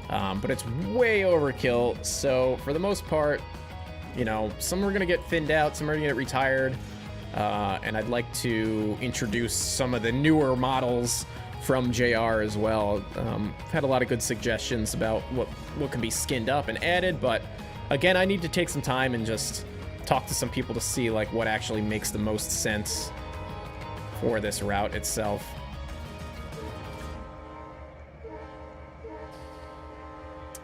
But it's way overkill, so for the most part, you know, some are going to get thinned out, some are going to get retired, and I'd like to introduce some of the newer models from JR as well. I've had a lot of good suggestions about what can be skinned up and added, but again, I need to take some time and just talk to some people to see, like, what actually makes the most sense for this route itself.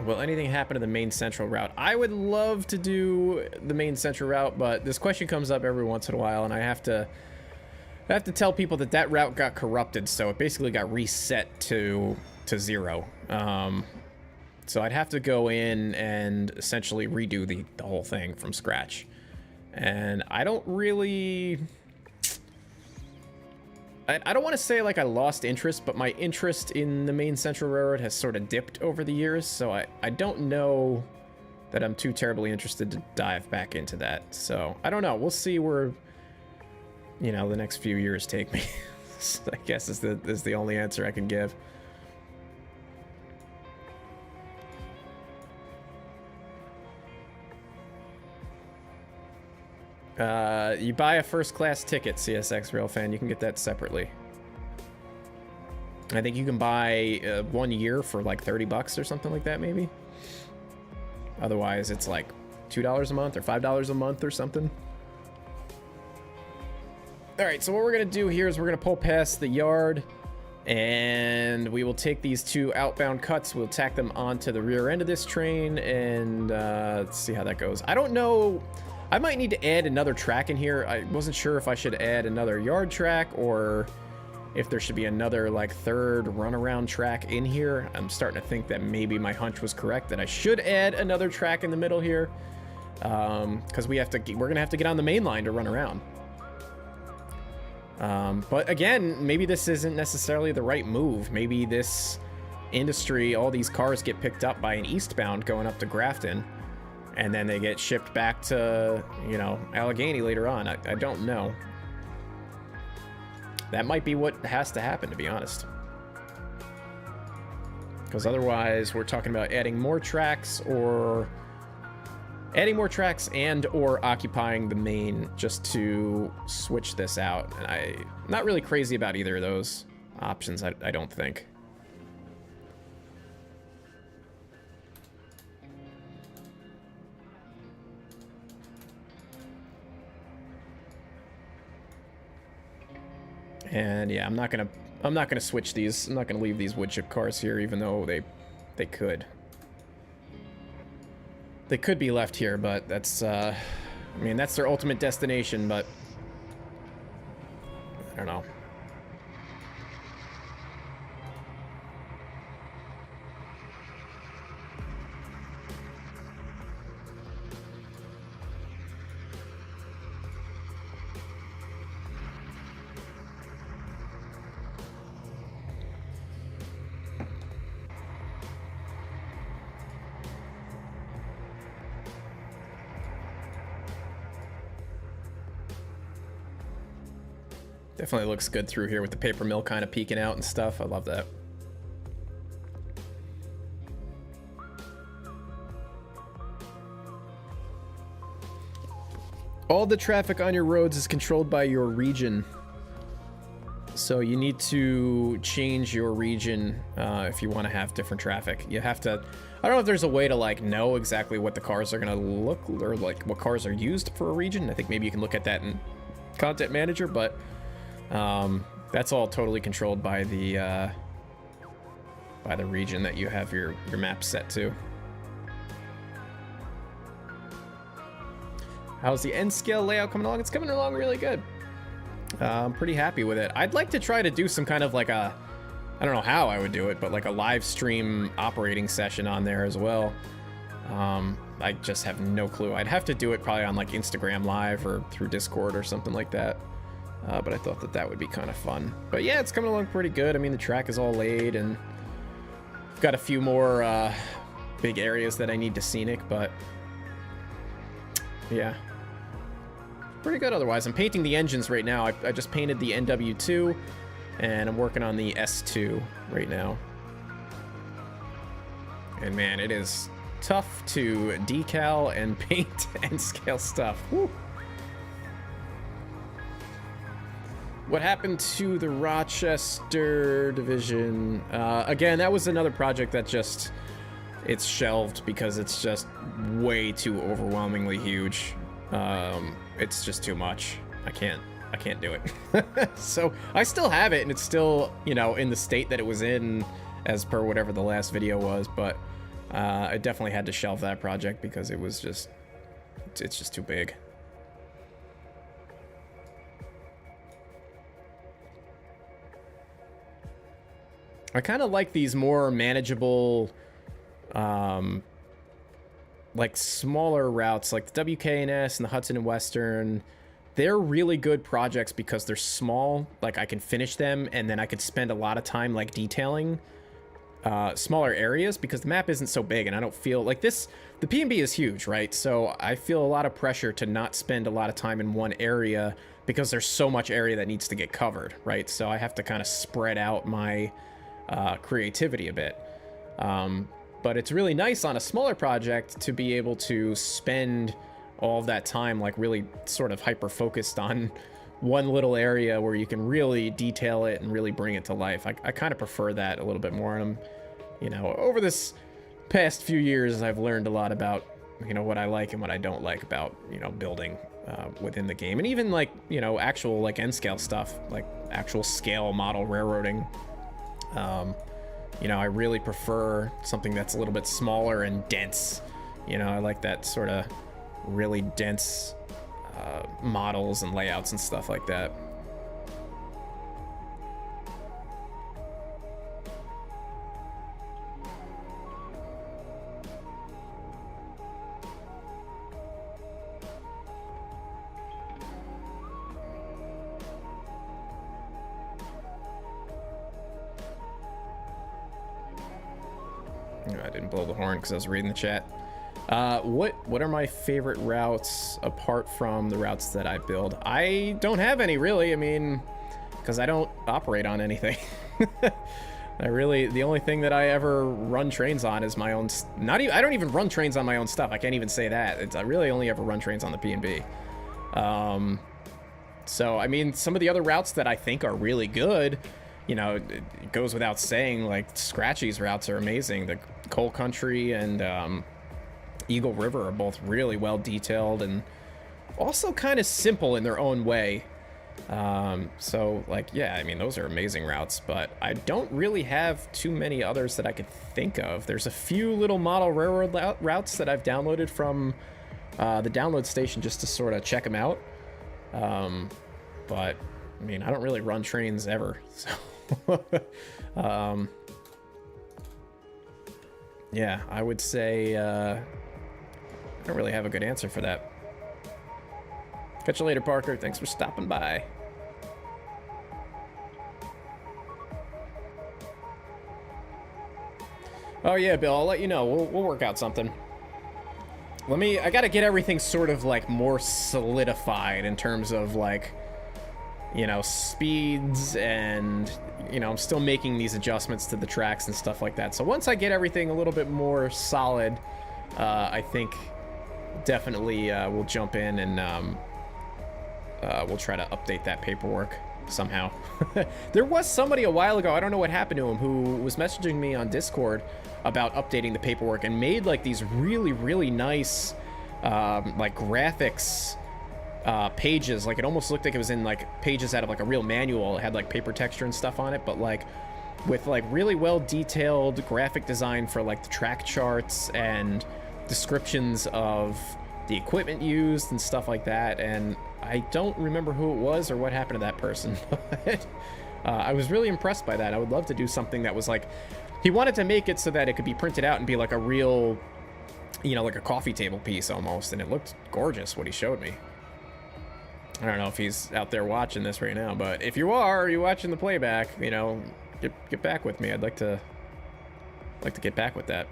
Will anything happen to the main central route? I would love to do the main central route, but this question comes up every once in a while, and I have to tell people that route got corrupted, so it basically got reset to 0. So I'd have to go in and essentially redo the whole thing from scratch. And I don't really... I don't want to say like I lost interest, but my interest in the main Central Railroad has sort of dipped over the years, so I don't know that I'm too terribly interested to dive back into that. So I don't know. We'll see where, you know, the next few years take me. I guess is the only answer I can give. You buy a first class ticket, CSX Rail fan, you can get that separately. I think you can buy 1 year for like $30 or something like that, maybe. Otherwise, it's like $2 a month or $5 a month or something. All right, so what we're gonna do here is we're gonna pull past the yard, and we will take these two outbound cuts. We'll tack them onto the rear end of this train, and let's see how that goes. I don't know. I might need to add another track in here. I wasn't sure if I should add another yard track or if there should be another like third runaround track in here. I'm starting to think that maybe my hunch was correct, that I should add another track in the middle here, because we're gonna have to get on the main line to run around. But again, maybe this isn't necessarily the right move. Maybe this industry, all these cars get picked up by an eastbound going up to Grafton, and then they get shipped back to, you know, Allegheny later on. I don't know. That might be what has to happen, to be honest. Because otherwise, we're talking about adding more tracks and or occupying the main just to switch this out. And I'm not really crazy about either of those options, I don't think. And yeah, I'm not gonna switch these. I'm not gonna leave these wood chip cars here, even though they could. They could be left here, but that's I mean, that's their ultimate destination, but I don't know. Definitely looks good through here with the paper mill kind of peeking out and stuff. I love that. All the traffic on your roads is controlled by your region. So you need to change your region if you want to have different traffic. You have to, I don't know if there's a way to like know exactly what the cars are going to look, or like what cars are used for a region. I think maybe you can look at that in Content Manager, but that's all totally controlled by the region that you have your map set to. How's the N scale layout coming along? It's coming along really good. I'm pretty happy with it. I'd like to try to do some kind of like a, I don't know how I would do it, but like a live stream operating session on there as well. I just have no clue. I'd have to do it probably on like Instagram Live or through Discord or something like that. But I thought that that would be kind of fun. But yeah, it's coming along pretty good. I mean, the track is all laid, and I've got a few more big areas that I need to Scenic, but yeah. Pretty good otherwise. I'm painting the engines right now. I just painted the NW2, and I'm working on the S2 right now. And man, it is tough to decal and paint and scale stuff. Woo. What happened to the Rochester division? Again, that was another project that just, it's shelved because it's just way too overwhelmingly huge. It's just too much. I can't do it. So I still have it, and it's still, you know, in the state that it was in as per whatever the last video was, but I definitely had to shelve that project because it was just, it's just too big. I kind of like these more manageable, like smaller routes, like the WKNS and the Hudson and Western. They're really good projects because they're small. Like I can finish them, and then I could spend a lot of time like detailing smaller areas because the map isn't so big, and I don't feel like this. The P&B is huge, right? So I feel a lot of pressure to not spend a lot of time in one area because there's so much area that needs to get covered, right? So I have to kind of spread out my creativity a bit. But it's really nice on a smaller project to be able to spend all of that time like really sort of hyper focused on one little area where you can really detail it and really bring it to life. I kind of prefer that a little bit more. And I'm, you know, over this past few years, I've learned a lot about, you know, what I like and what I don't like about, you know, building within the game. And even like, you know, actual like N scale stuff, like actual scale model railroading. You know, I really prefer something that's a little bit smaller and dense. You know, I like that sort of really dense models and layouts and stuff like that. I didn't blow the horn because I was reading the chat. What are my favorite routes apart from the routes that I build? I don't have any really. I mean, because I don't operate on anything. The only thing that I ever run trains on is my own. I don't even run trains on my own stuff. I can't even say that. I really only ever run trains on the P&B. So I mean, some of the other routes that I think are really good, you know, it goes without saying, like Scratchy's routes are amazing. The Coal Country and Eagle River are both really well detailed and also kind of simple in their own way. So like, yeah, I mean, those are amazing routes, but I don't really have too many others that I could think of. There's a few little model railroad routes that I've downloaded from the download station just to sort of check them out. But I mean, I don't really run trains ever, so yeah, I would say I don't really have a good answer for that. Catch you later, Parker. Thanks for stopping by. Oh yeah, Bill, I'll let you know. We'll work out something. I gotta get everything sort of like more solidified in terms of like you know, speeds, and, you know, I'm still making these adjustments to the tracks and stuff like that. So once I get everything a little bit more solid, I think definitely we'll jump in and we'll try to update that paperwork somehow. There was somebody a while ago, I don't know what happened to him, who was messaging me on Discord about updating the paperwork and made like these really, really nice like graphics pages. Like it almost looked like it was in like pages out of like a real manual. It had like paper texture and stuff on it, but like with like really well detailed graphic design for like the track charts and descriptions of the equipment used and stuff like that. And I don't remember who it was or what happened to that person, but I was really impressed by that. I would love to do something that was like, he wanted to make it so that it could be printed out and be like a real, you know, like a coffee table piece almost, and it looked gorgeous what he showed me. I don't know if he's out there watching this right now, but if you are watching the playback, you know, get back with me. I'd like to get back with that.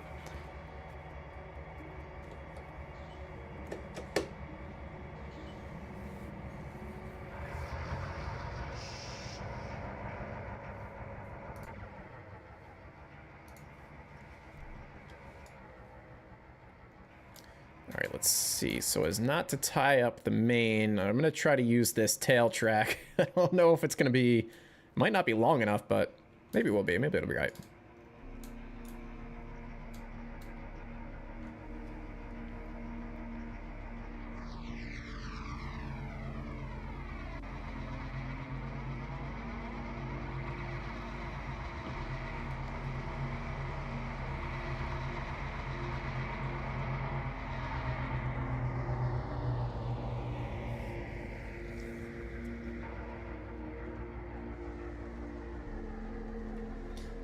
All right, let's see. So as not to tie up the main, I'm going to try to use this tail track. I don't know if it's going to be, it might not be long enough, but maybe it will be. Maybe it'll be right.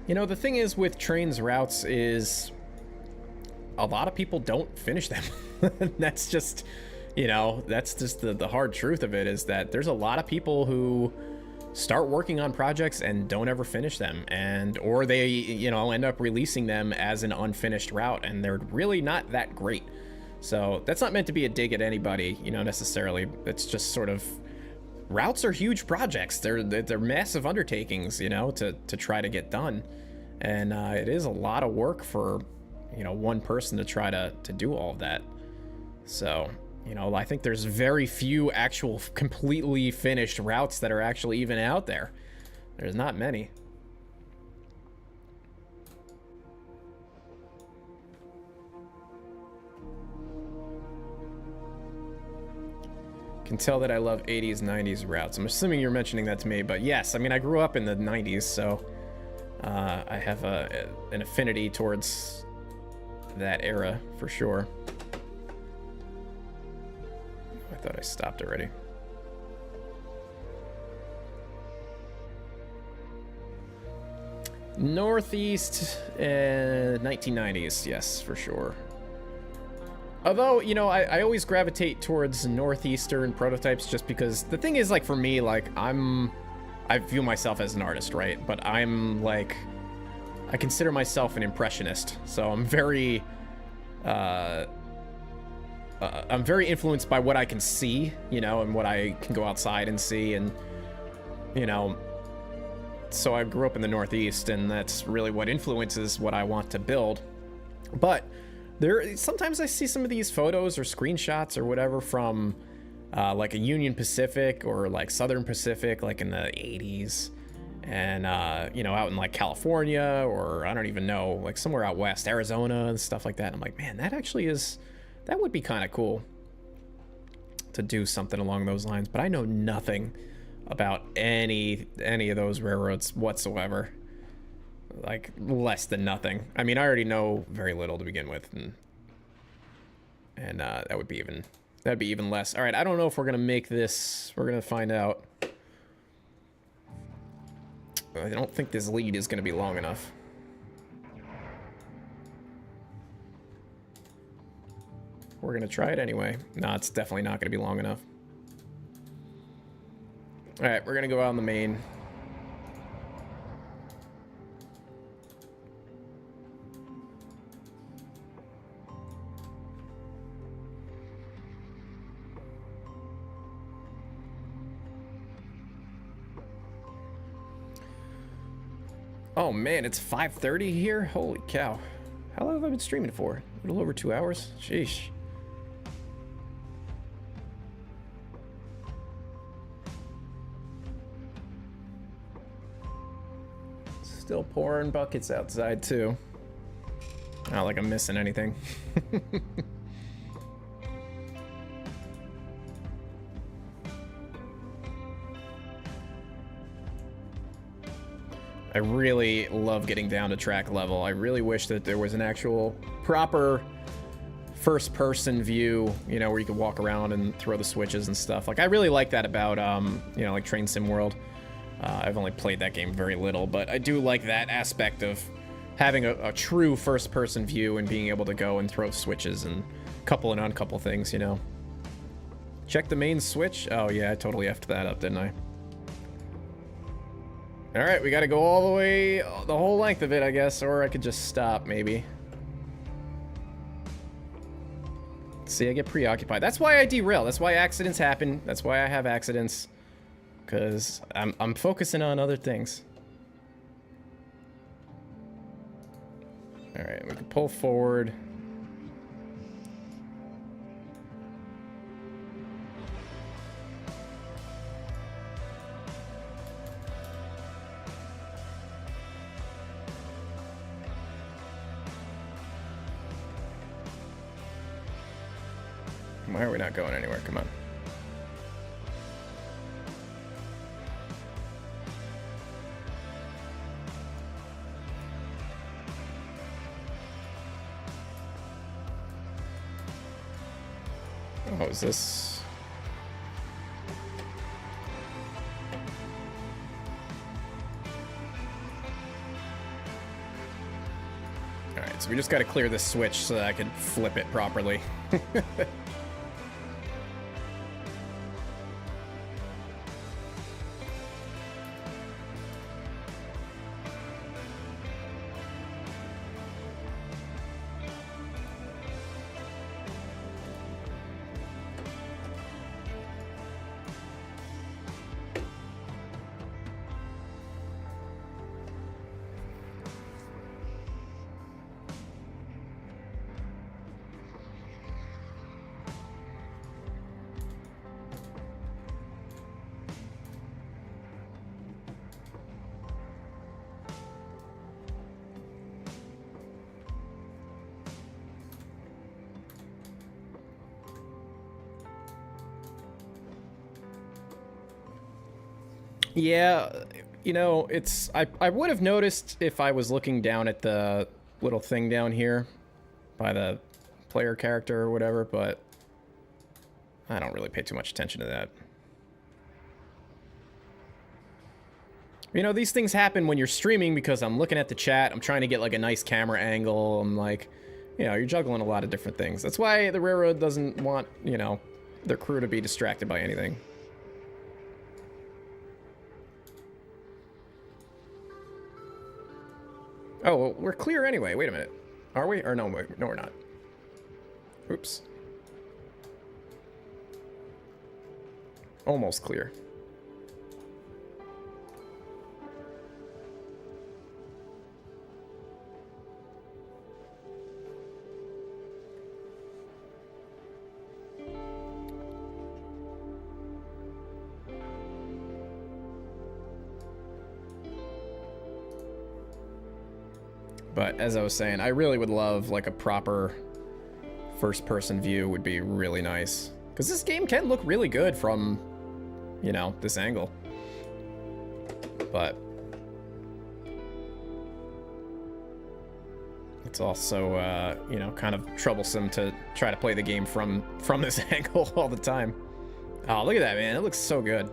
You know, the thing is with trains routes is a lot of people don't finish them. That's just, you know, that's just the hard truth of it, is that there's a lot of people who start working on projects and don't ever finish them, and or they, you know, end up releasing them as an unfinished route, and they're really not that great. So that's not meant to be a dig at anybody, you know, necessarily. It's just sort of, routes are huge projects. They're massive undertakings, you know, to try to get done, and it is a lot of work for, you know, one person to try to do all of that. So, you know, I think there's very few actual completely finished routes that are actually even out there. There's not many. Can tell that I love 80s, 90s routes. I'm assuming you're mentioning that to me, but yes, I mean, I grew up in the 90s, so I have an affinity towards that era for sure. I thought I stopped already. Northeast, 1990s, yes, for sure. Although, you know, I always gravitate towards Northeastern prototypes just because the thing is, like, for me, like, I view myself as an artist, right? But I'm, like, I consider myself an impressionist. So I'm very influenced by what I can see, you know, and what I can go outside and see. And, you know, so I grew up in the Northeast, and that's really what influences what I want to build. But sometimes I see some of these photos or screenshots or whatever from like a Union Pacific or like Southern Pacific, like in the 80s, and you know, out in like California, or I don't even know, like somewhere out west, Arizona and stuff like that. And I'm like, man, that would be kind of cool to do something along those lines. But I know nothing about any of those railroads whatsoever. Like, less than nothing. I mean, I already know very little to begin with, and that'd be even less. All right, I don't know if we're gonna make this. We're gonna find out. I don't think this lead is gonna be long enough. We're gonna try it anyway. No, it's definitely not gonna be long enough. All right, we're gonna go out on the main. Oh man, it's 5:30 here? Holy cow. How long have I been streaming for? A little over 2 hours? Sheesh. Still pouring buckets outside too. Not like I'm missing anything. I really love getting down to track level. I really wish that there was an actual proper first-person view, you know, where you could walk around and throw the switches and stuff. Like, I really like that about, you know, like Train Sim World. I've only played that game very little, but I do like that aspect of having a true first-person view and being able to go and throw switches and couple and uncouple things, you know. Check the main switch. Oh, yeah, I totally effed that up, didn't I? All right, we got to go all the way, the whole length of it, I guess, or I could just stop, maybe. See, I get preoccupied. That's why I derail. That's why accidents happen. That's why I have accidents, because I'm focusing on other things. All right, we can pull forward. Why are we not going anywhere? Come on. Oh, is this... Alright, so we just gotta clear this switch so that I can flip it properly. Yeah, you know, it's... I would have noticed if I was looking down at the little thing down here by the player character or whatever, but I don't really pay too much attention to that. You know, these things happen when you're streaming because I'm looking at the chat, I'm trying to get like a nice camera angle, I'm like, you know, you're juggling a lot of different things. That's why the railroad doesn't want, you know, their crew to be distracted by anything. Oh, well, we're clear anyway. Wait a minute. Are we? Or no, no, we're not. Oops. Almost clear. But as I was saying, I really would love like a proper first-person view would be really nice. Because this game can look really good from, you know, this angle. But it's also, you know, kind of troublesome to try to play the game from this angle all the time. Oh, look at that, man. It looks so good.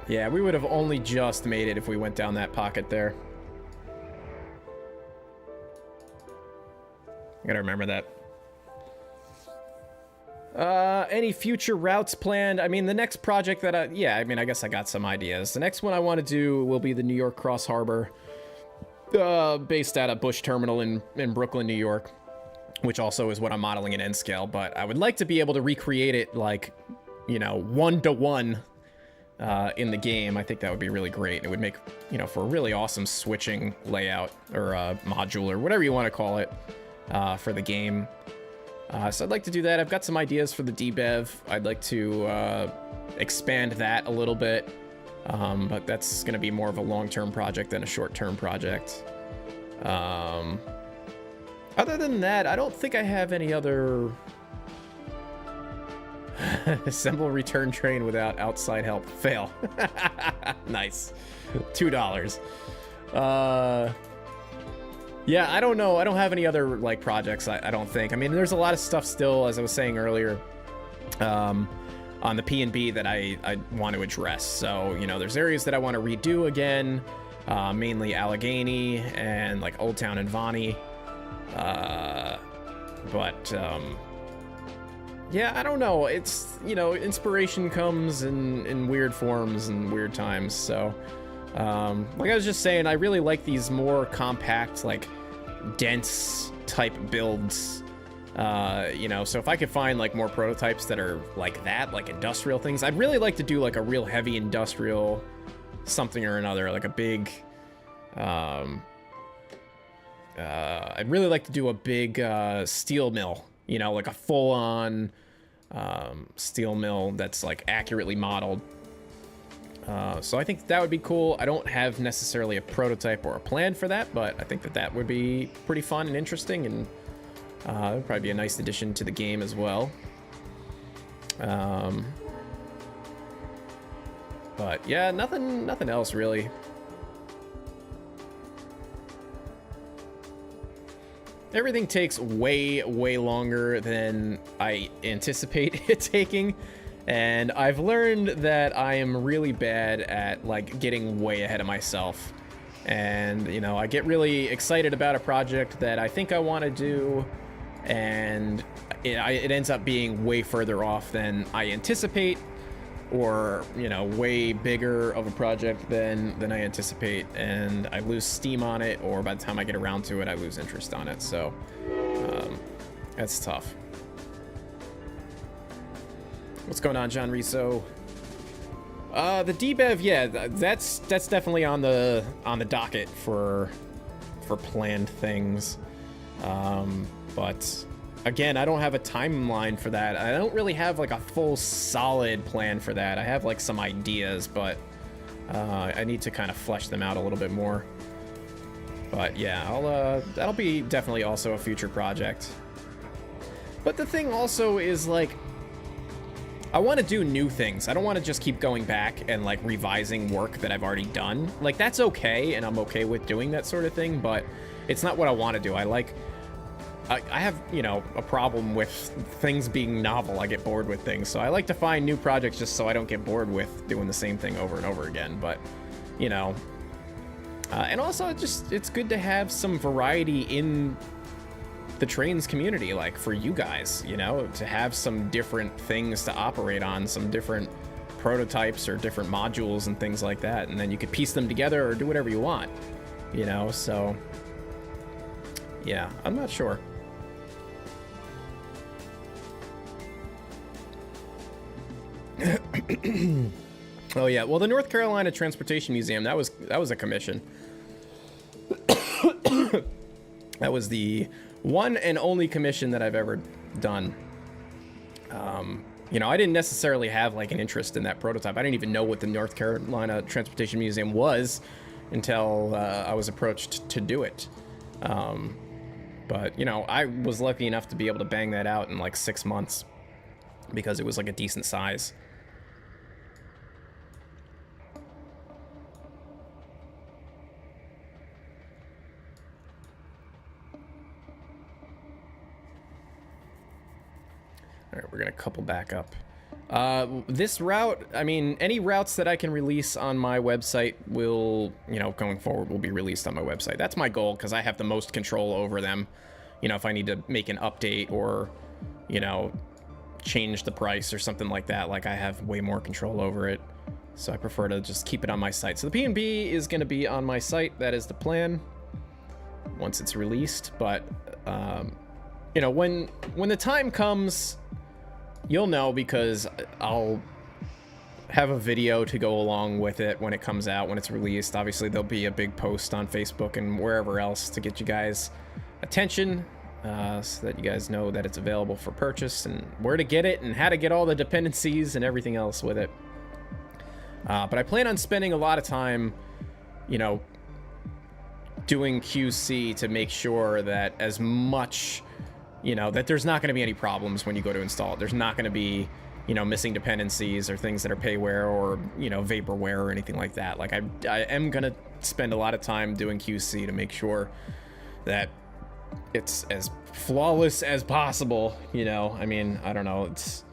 Yeah, we would have only just made it if we went down that pocket there. I gotta remember that. Any future routes planned? I mean, the next project that yeah, I mean, I guess I got some ideas. The next one I want to do will be the New York Cross Harbor. based at a Bush terminal in Brooklyn, New York, which also is what I'm modeling in N-scale. But I would like to be able to recreate it like, you know, 1-to-1 in the game. I think that would be really great. It would make, you know, for a really awesome switching layout or module or whatever you want to call it for the game. So I'd like to do that. I've got some ideas for the debev. I'd like to expand that a little bit, but that's going to be more of a long-term project than a short-term project. Other than that, I don't think I have any other... Assemble return train without outside help. Fail. Nice. $2. Yeah, I don't know. I don't have any other like projects, I don't think. I mean, there's a lot of stuff still, as I was saying earlier, on the P&B that I want to address. So, you know, there's areas that I want to redo again, mainly Allegheny and like Old Town and Vonnie. Yeah, I don't know. It's, you know, inspiration comes in weird forms and weird times. So, like I was just saying, I really like these more compact, like dense type builds. You know, so if I could find like more prototypes that are like that, like industrial things, I'd really like to do like a real heavy industrial something or another, like a big, I'd really like to do a big steel mill, you know, like a full-on steel mill that's like accurately modeled. So I think that would be cool. I don't have necessarily a prototype or a plan for that, but I think that that would be pretty fun and interesting, and it would probably be a nice addition to the game as well. But yeah, nothing else really. Everything takes way longer than I anticipate it taking, and I've learned that I am really bad at like getting way ahead of myself. And you know, I get really excited about a project that I think I want to do, and it ends up being way further off than I anticipate, or, you know, way bigger of a project than I anticipate, and I lose steam on it, or by the time I get around to it, I lose interest on it. So that's tough. What's going on, John Riso? The debev, yeah, that's definitely on the docket for planned things. But again, I don't have a timeline for that. I don't really have like a full solid plan for that. I have like some ideas, but I need to kind of flesh them out a little bit more. But yeah, that'll be definitely also a future project. But the thing also is, like, I want to do new things. I don't want to just keep going back and like revising work that I've already done. Like, that's okay, and I'm okay with doing that sort of thing, but it's not what I want to do. I have, you know, a problem with things being novel. I get bored with things, so I like to find new projects just so I don't get bored with doing the same thing over and over again. But, you know, and also it's good to have some variety in the trains community, like for you guys, you know, to have some different things to operate on, some different prototypes or different modules and things like that, and then you could piece them together or do whatever you want, you know. So yeah, I'm not sure. Oh yeah, well, the North Carolina Transportation Museum, that was a commission. That was the one and only commission that I've ever done. You know, I didn't necessarily have like an interest in that prototype. I didn't even know what the North Carolina Transportation Museum was until I was approached to do it. But, you know, I was lucky enough to be able to bang that out in like 6 months because it was like a decent size. All right, we're gonna couple back up. This route, I mean, any routes that I can release on my website will, you know, going forward will be released on my website. That's my goal, because I have the most control over them. You know, if I need to make an update or, you know, change the price or something like that, like, I have way more control over it. So I prefer to just keep it on my site. So the P&B is gonna be on my site. That is the plan. once it's released. But you know, when the time comes, you'll know, because I'll have a video to go along with it when it comes out, when it's released. Obviously, there'll be a big post on Facebook and wherever else to get you guys attention, so that you guys know that it's available for purchase and where to get it and how to get all the dependencies and everything else with it. But I plan on spending a lot of time, you know, doing QC to make sure that as much, you know, that there's not going to be any problems when you go to install it. There's not going to be, you know, missing dependencies or things that are payware or, you know, vaporware or anything like that. Like, I am going to spend a lot of time doing QC to make sure that it's as flawless as possible. You know, I mean, I don't know, it's,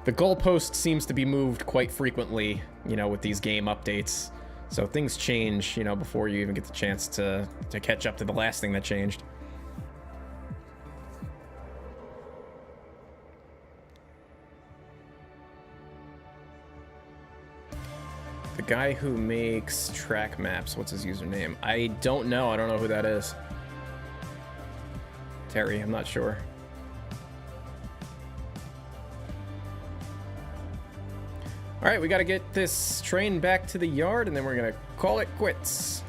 the goalpost seems to be moved quite frequently, you know, with these game updates. So things change, you know, before you even get the chance to catch up to the last thing that changed. The guy who makes track maps, what's his username? I don't know. I don't know who that is. Terry, I'm not sure. All right, we got to get this train back to the yard, and then we're going to call it quits.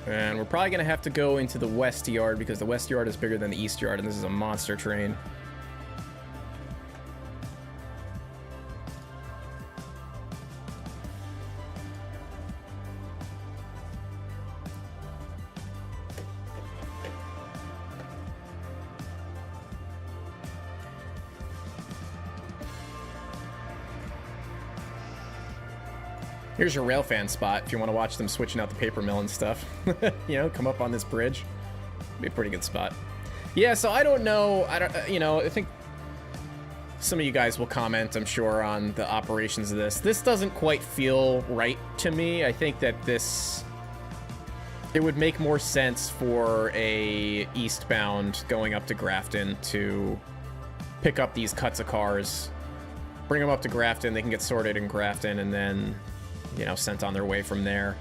And we're probably going to have to go into the west yard, because the west yard is bigger than the east yard, and this is a monster train. Here's your railfan spot if you want to watch them switching out the paper mill and stuff. You know, come up on this bridge. Be a pretty good spot. Yeah, so I don't know. You know, I think some of you guys will comment, I'm sure, on the operations of this. This doesn't quite feel right to me. I think that it would make more sense for a eastbound going up to Grafton to pick up these cuts of cars, bring them up to Grafton, they can get sorted in Grafton, and then, you know, sent on their way from there.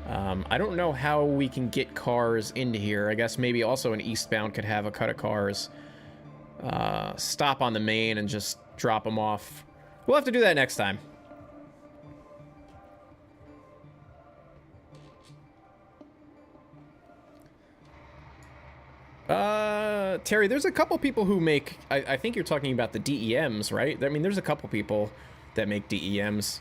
I don't know how we can get cars into here. I guess maybe also an eastbound could have a cut of cars stop on the main and just drop them off. We'll have to do that next time. Terry, there's a couple people who make, I think you're talking about the DEMs, right? I mean, there's a couple people that make DEMs.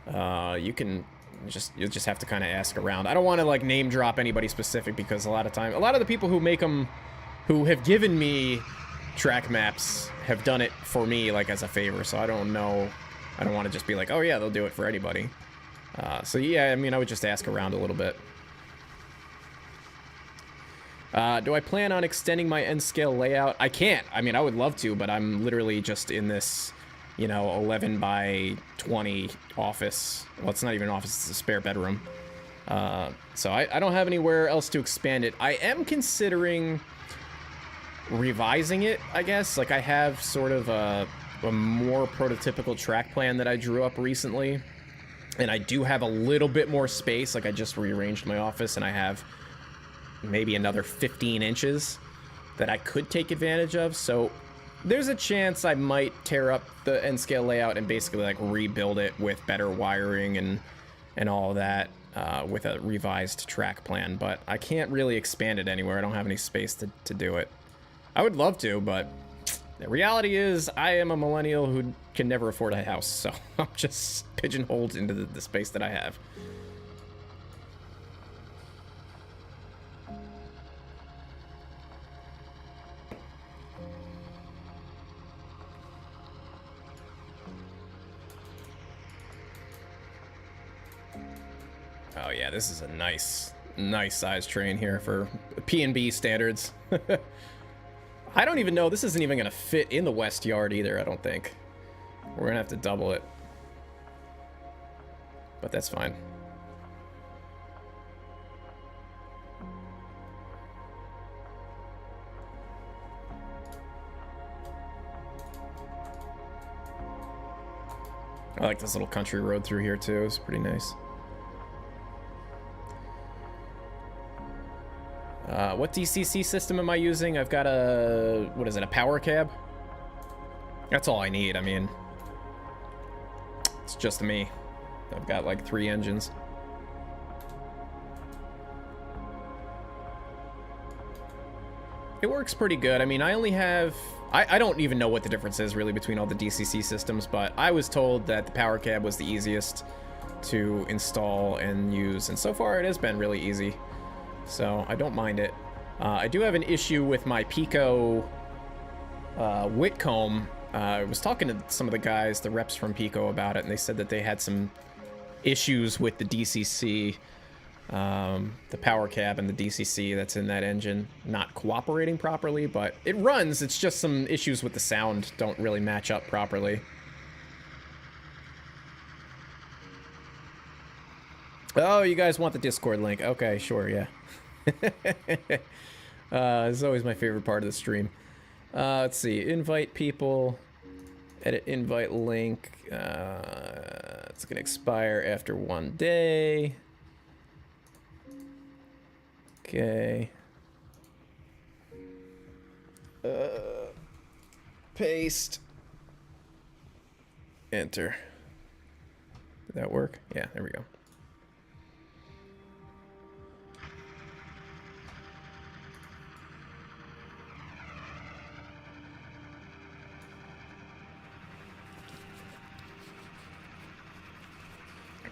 You'll just have to kind of ask around. I don't want to like name drop anybody specific, because a lot of the people who make them, who have given me track maps, have done it for me like as a favor. So I don't know. I don't want to just be like, oh yeah, they'll do it for anybody. So yeah, I mean, I would just ask around a little bit. Do I plan on extending my N-scale layout? I can't. I mean, I would love to, but I'm literally just in this, you know, 11 by 20 office. Well, it's not even an office, it's a spare bedroom. So I don't have anywhere else to expand it. I am considering revising it, I guess. Like, I have sort of a more prototypical track plan that I drew up recently. And I do have a little bit more space. Like, I just rearranged my office, and I have maybe another 15 inches that I could take advantage of. So there's a chance I might tear up the N-scale layout and basically like rebuild it with better wiring and all of that with a revised track plan. But I can't really expand it anywhere. I don't have any space to do it. I would love to, but the reality is I am a millennial who can never afford a house. So I'm just pigeonholed into the space that I have. Oh yeah, this is a nice size train here for P&B standards. I don't even know, this isn't even gonna fit in the west yard either, I don't think. We're gonna have to double it. But that's fine. I like this little country road through here too, it's pretty nice. What DCC system am I using? I've got a, what is it, a power cab? That's all I need. I mean, it's just me. I've got like 3 engines. It works pretty good. I mean, I only have... I don't even know what the difference is really between all the DCC systems, but I was told that the power cab was the easiest to install and use, and so far it has been really easy. So I don't mind it. I do have an issue with my Pico Whitcomb. I was talking to some of the guys, the reps from Pico, about it, and they said that they had some issues with the DCC, the power cab and the DCC that's in that engine not cooperating properly, but it runs. It's just some issues with the sound don't really match up properly. Oh, you guys want the Discord link? Okay, sure, yeah. This is always my favorite part of the stream. Let's see, invite people, edit invite link. It's gonna expire after 1 day. Okay. Paste. Enter. Did that work? Yeah, there we go.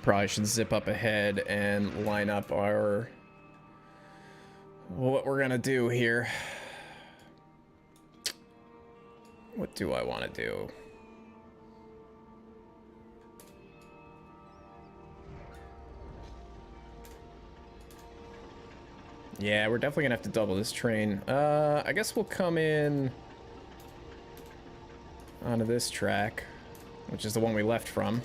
Probably should zip up ahead and line up our... what we're gonna do here. What do I want to do? Yeah, we're definitely gonna have to double this train. I guess we'll come in onto this track, which is the one we left from.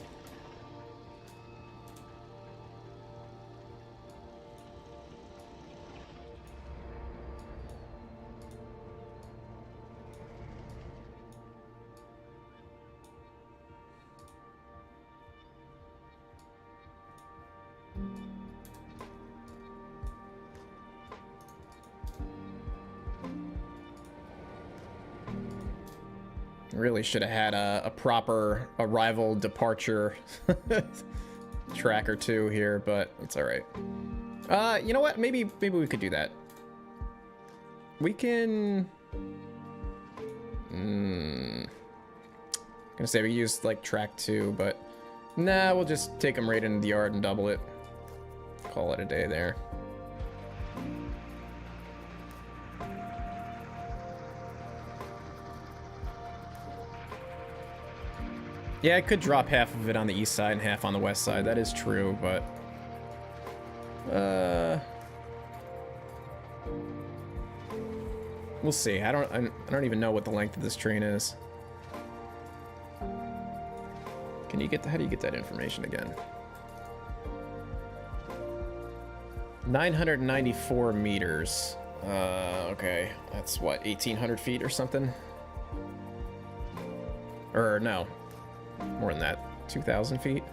Really should have had a proper arrival departure track or two here, but it's all right. You know what? Maybe we could do that. We can. Gonna say we used like track 2, but nah, we'll just take them right into the yard and double it. Call it a day there. Yeah, I could drop half of it on the east side and half on the west side. That is true, but... we'll see. I don't even know what the length of this train is. Can you get how do you get that information again? 994 meters. Okay. That's what, 1,800 feet or something? Or no. More than that. 2,000 feet?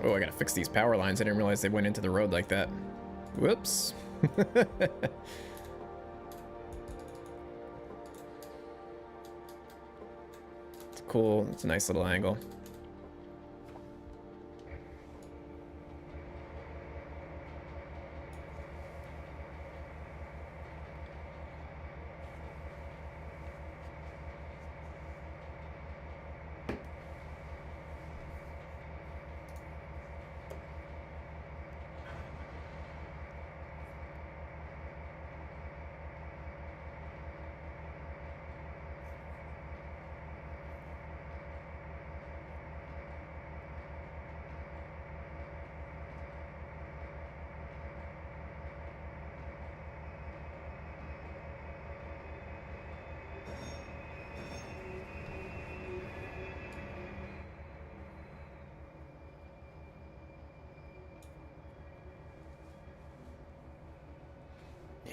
Oh, I gotta fix these power lines. I didn't realize they went into the road like that. Whoops. It's cool. It's a nice little angle.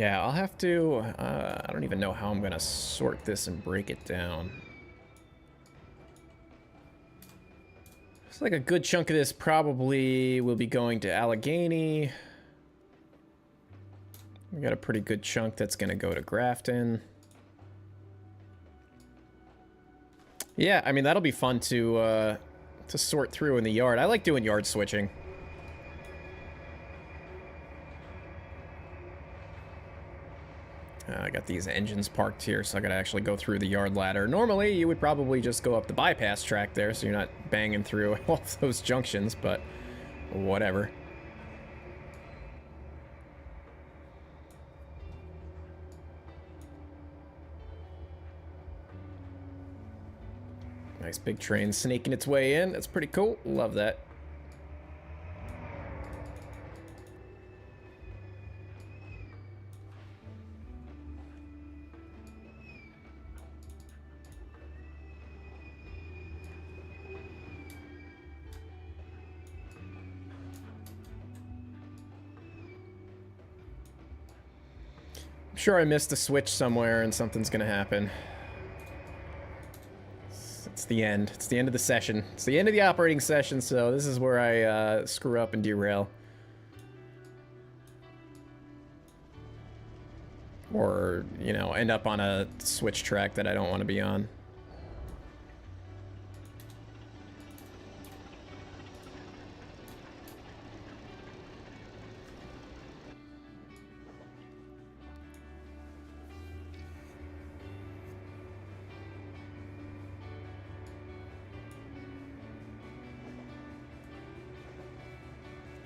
Yeah, I'll have to, I don't even know how I'm gonna sort this and break it down. Looks like a good chunk of this probably will be going to Allegheny. We got a pretty good chunk that's gonna go to Grafton. Yeah, I mean, that'll be fun to sort through in the yard. I like doing yard switching. I got these engines parked here, so I gotta actually go through the yard ladder. Normally, you would probably just go up the bypass track there, so you're not banging through all those junctions, but whatever. Nice big train snaking its way in. That's pretty cool. Love that. Sure, I missed a switch somewhere and something's gonna happen. It's the end. It's the end of the session. It's the end of the operating session, so this is where I screw up and derail. Or, you know, end up on a switch track that I don't want to be on.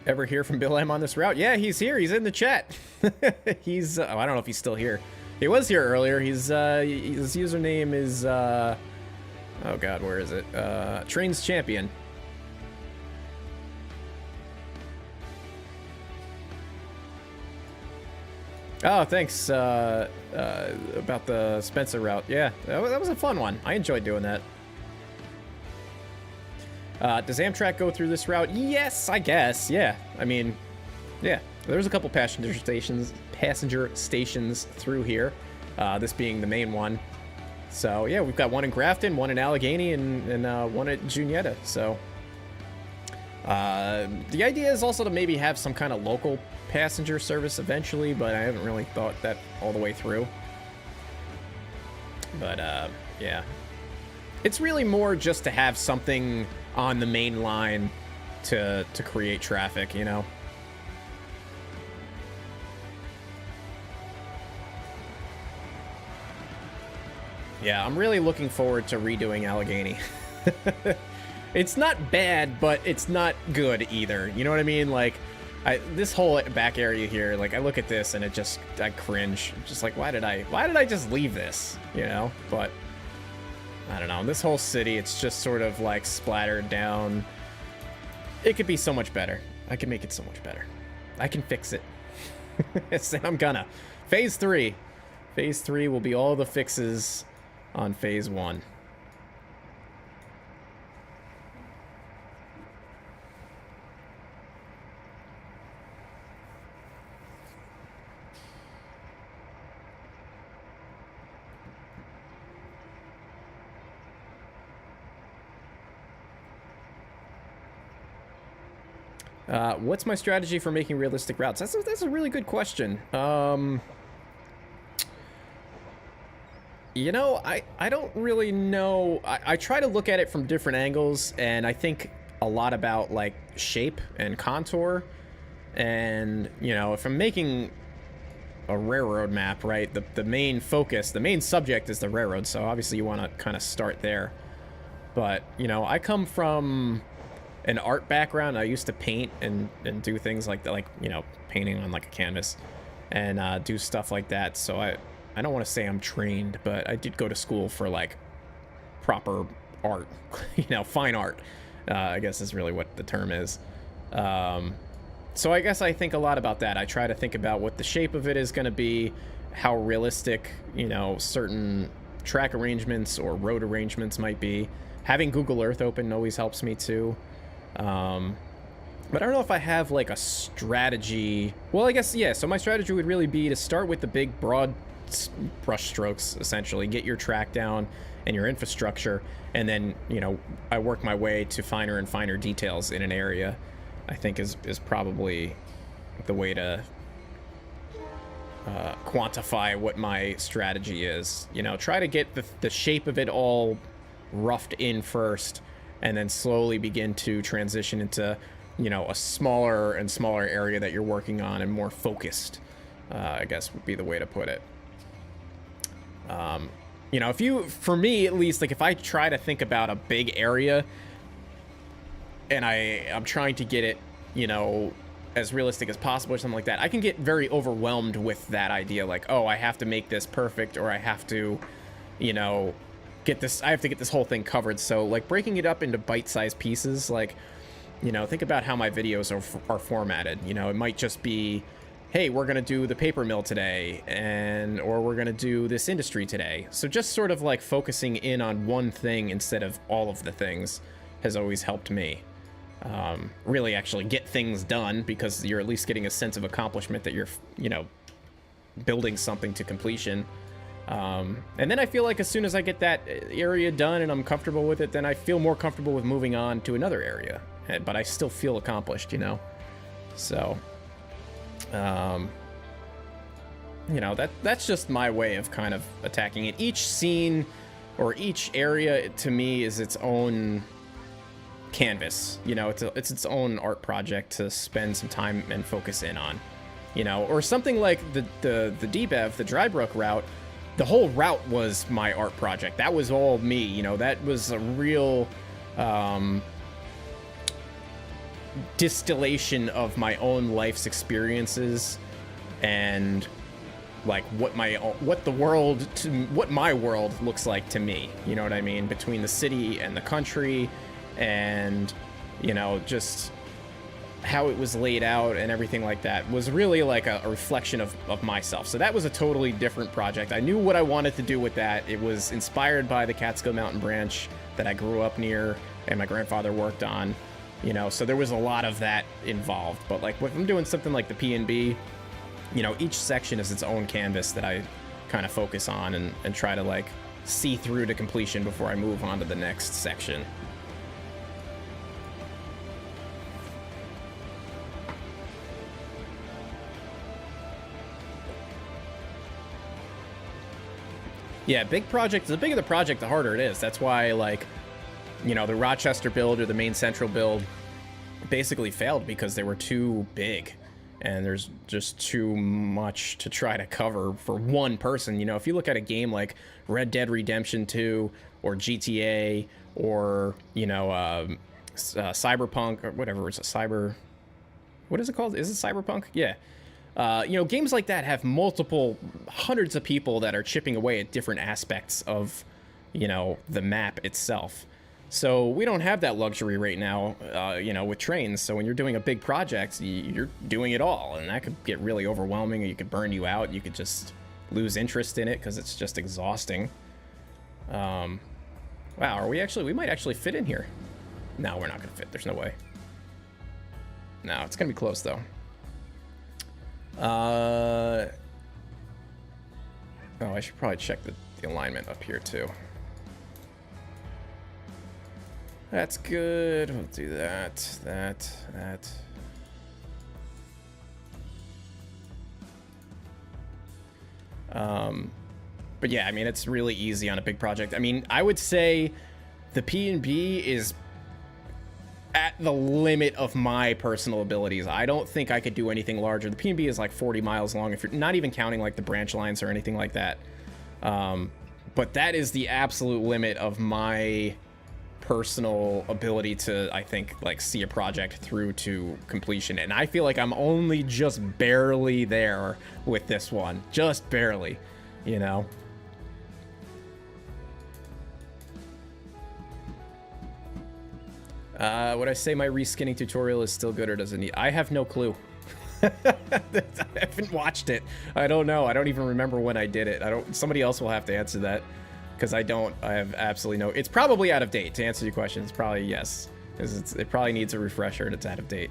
Ever hear from Bill M on this route? Yeah, he's here. He's in the chat. He's, oh, I don't know if he's still here. He was here earlier. He's, his username is, oh God, where is it? Trains Champion. Oh, thanks, about the Spencer route. Yeah, that was a fun one. I enjoyed doing that. Does Amtrak go through this route? Yes, I guess. Yeah. I mean, yeah. There's a couple passenger stations through here. This being the main one. So yeah, we've got one in Grafton, one in Allegheny, and one at Juniata. So the idea is also to maybe have some kind of local passenger service eventually, but I haven't really thought that all the way through. But yeah, it's really more just to have something on the main line to create traffic, you know? Yeah, I'm really looking forward to redoing Allegheny. It's not bad, but it's not good either. You know what I mean? Like, this whole back area here, like, I look at this and I cringe. I'm just like, why did I just leave this? You know? But I don't know. This whole city, it's just sort of like splattered down. It could be so much better. I can make it so much better. I can fix it. And I'm gonna. Phase 3. Phase 3 will be all the fixes on Phase 1. What's my strategy for making realistic routes? That's a really good question. You know, I don't really know. I try to look at it from different angles, and I think a lot about, like, shape and contour. And, you know, if I'm making a railroad map, right, the main focus, the main subject is the railroad, so obviously you want to kind of start there. But, you know, I come from an art background. I used to paint and do things like that, like, you know, painting on like a canvas and do stuff like that. So I don't want to say I'm trained, but I did go to school for like proper art, you know, fine art, I guess is really what the term is. So I guess I think a lot about that. I try to think about what the shape of it is going to be, how realistic, you know, certain track arrangements or road arrangements might be. Having Google Earth open always helps me too. But I don't know if I have like a strategy. Well, I guess, yeah. So my strategy would really be to start with the big broad brush strokes, essentially, get your track down and your infrastructure. And then, you know, I work my way to finer and finer details in an area, I think is probably the way to quantify what my strategy is. You know, try to get the shape of it all roughed in first, and then slowly begin to transition into, you know, a smaller and smaller area that you're working on and more focused, I guess would be the way to put it. You know, for me at least, like if I try to think about a big area and I'm trying to get it, you know, as realistic as possible or something like that, I can get very overwhelmed with that idea. Like, oh, I have to make this perfect, or I have to, you know, I have to get this whole thing covered. So like breaking it up into bite-sized pieces, like, you know, think about how my videos are formatted. You know, it might just be, hey, we're going to do the paper mill today, or we're going to do this industry today. So just sort of like focusing in on one thing instead of all of the things has always helped me really actually get things done, because you're at least getting a sense of accomplishment that you're, you know, building something to completion. And then I feel like as soon as I get that area done and I'm comfortable with it, then I feel more comfortable with moving on to another area. But I still feel accomplished, you know? So, you know, that's just my way of kind of attacking it. Each scene or each area to me is its own canvas. You know, it's its own art project to spend some time and focus in on, you know? Or something like the DBEV, the Drybrook route. The whole route was my art project. That was all me, you know? That was a real distillation of my own life's experiences and like what my world looks like to me, you know what I mean, between the city and the country, and, you know, just how it was laid out and everything like that was really like a reflection of myself. So that was a totally different project. I knew what I wanted to do with that. It was inspired by the Catskill Mountain branch that I grew up near and my grandfather worked on, you know, so there was a lot of that involved. But like if I'm doing something like the P&B, you know, each section is its own canvas that I kind of focus on and try to like see through to completion before I move on to the next section. Yeah, big project. The bigger the project, the harder it is. That's why, like, you know, the Rochester build or the Main Central build basically failed because they were too big. And there's just too much to try to cover for one person. You know, if you look at a game like Red Dead Redemption 2 or GTA or, you know, Cyberpunk or whatever, it's what is it called? Is it Cyberpunk? Yeah. You know, games like that have multiple hundreds of people that are chipping away at different aspects of, you know, the map itself. So we don't have that luxury right now, you know, with trains. So when you're doing a big project, you're doing it all, and that could get really overwhelming, or you could burn you out. You could just lose interest in it because it's just exhausting. Wow, we might actually fit in here. No, we're not going to fit. There's no way. No, it's going to be close, though. Oh, I should probably check the alignment up here, too. That's good. We'll do that. But yeah, I mean, it's really easy on a big project. I mean, I would say the P&B is at the limit of my personal abilities. I don't think I could do anything larger. The P&B is like 40 miles long, if you're not even counting like the branch lines or anything like that. But that is the absolute limit of my personal ability to, I think, like see a project through to completion. And I feel like I'm only just barely there with this one. Just barely, you know? Would I say my reskinning tutorial is still good, or does it need... I have no clue. I haven't watched it. I don't know. I don't even remember when I did it. Somebody else will have to answer that, because I have absolutely no... It's probably out of date. To answer your question, it's probably yes. It probably needs a refresher and it's out of date.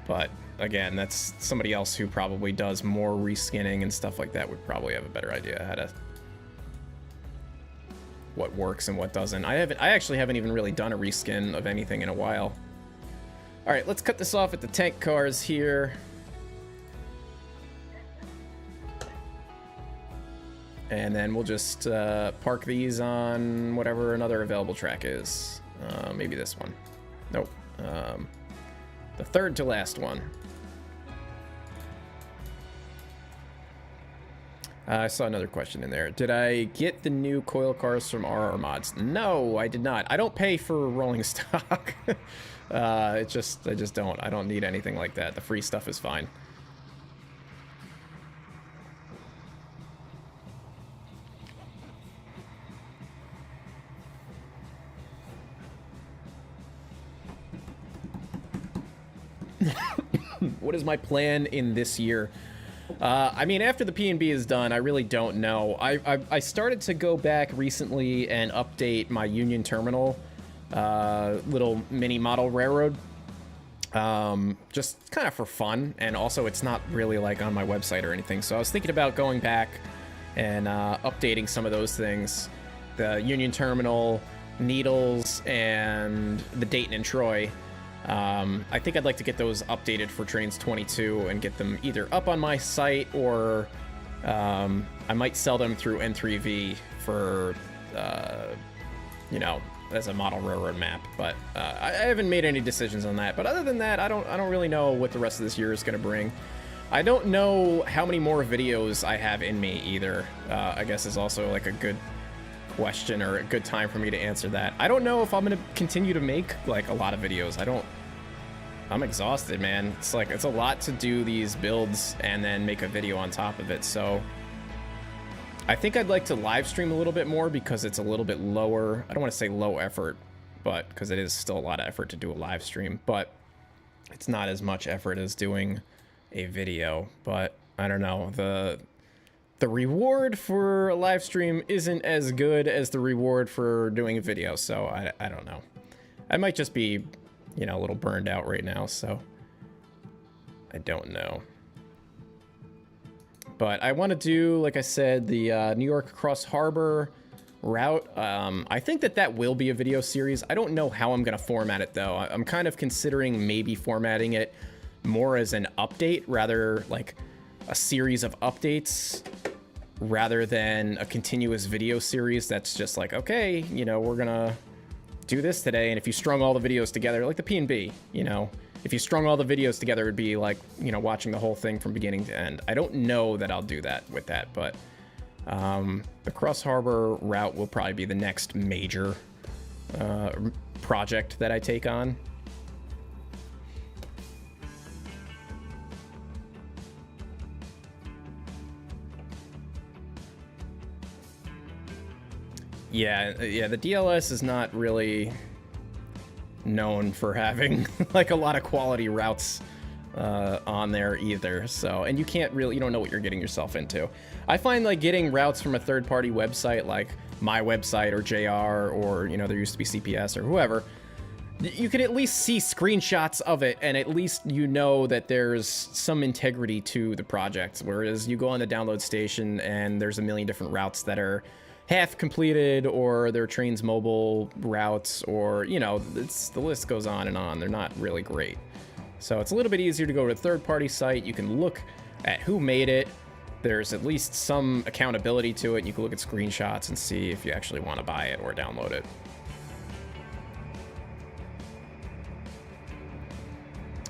But again, that's somebody else who probably does more reskinning and stuff like that would probably have a better idea how to what works and what doesn't. I actually haven't even really done a reskin of anything in a while. All right, let's cut this off at the tank cars here. And then we'll just park these on whatever another available track is. Maybe this one. Nope. The third to last one. I saw another question in there. Did I get the new coil cars from RR Mods? No, I did not. I don't pay for rolling stock. I just don't. I don't need anything like that. The free stuff is fine. What is my plan in this year? I mean, after the P&B is done, I really don't know. I started to go back recently and update my Union Terminal little mini model railroad. Just kind of for fun, and also it's not really like on my website or anything. So I was thinking about going back and updating some of those things. The Union Terminal, Needles, and the Dayton and Troy. I think I'd like to get those updated for Trains 22 and get them either up on my site or I might sell them through N3V for, you know, as a model railroad map. But I haven't made any decisions on that. But other than that, I don't really know what the rest of this year is going to bring. I don't know how many more videos I have in me either. I guess is also like a good question or a good time for me to answer that. I don't know if I'm gonna continue to make like a lot of videos. I'm exhausted, man. It's like it's a lot to do these builds and then make a video on top of it. So I think I'd like to live stream a little bit more because it's a little bit lower. I don't want to say low effort, but because it is still a lot of effort to do a live stream, but it's not as much effort as doing a video. But I don't know, the reward for a live stream isn't as good as the reward for doing a video, so I don't know. I might just be, you know, a little burned out right now, so I don't know. But I want to do, like I said, the New York Cross Harbor route. I think that will be a video series. I don't know how I'm going to format it, though. I'm kind of considering maybe formatting it more as an update, rather like a series of updates rather than a continuous video series that's just like, okay, you know, we're gonna do this today, and if you strung all the videos together, like the P&B, you know, if you strung all the videos together, it'd be like, you know, watching the whole thing from beginning to end. I don't know that I'll do that with that, but the Cross Harbor route will probably be the next major project that I take on. Yeah, the DLS is not really known for having like a lot of quality routes on there either. So, and you don't know what you're getting yourself into. I find like getting routes from a third-party website like my website or JR or, you know, there used to be CPS or whoever, you can at least see screenshots of it and at least you know that there's some integrity to the project. Whereas you go on the download station and there's a million different routes that are half completed, or their Trains Mobile routes, or, you know, the list goes on and on. They're not really great. So it's a little bit easier to go to a third-party site. You can look at who made it. There's at least some accountability to it. You can look at screenshots and see if you actually want to buy it or download it.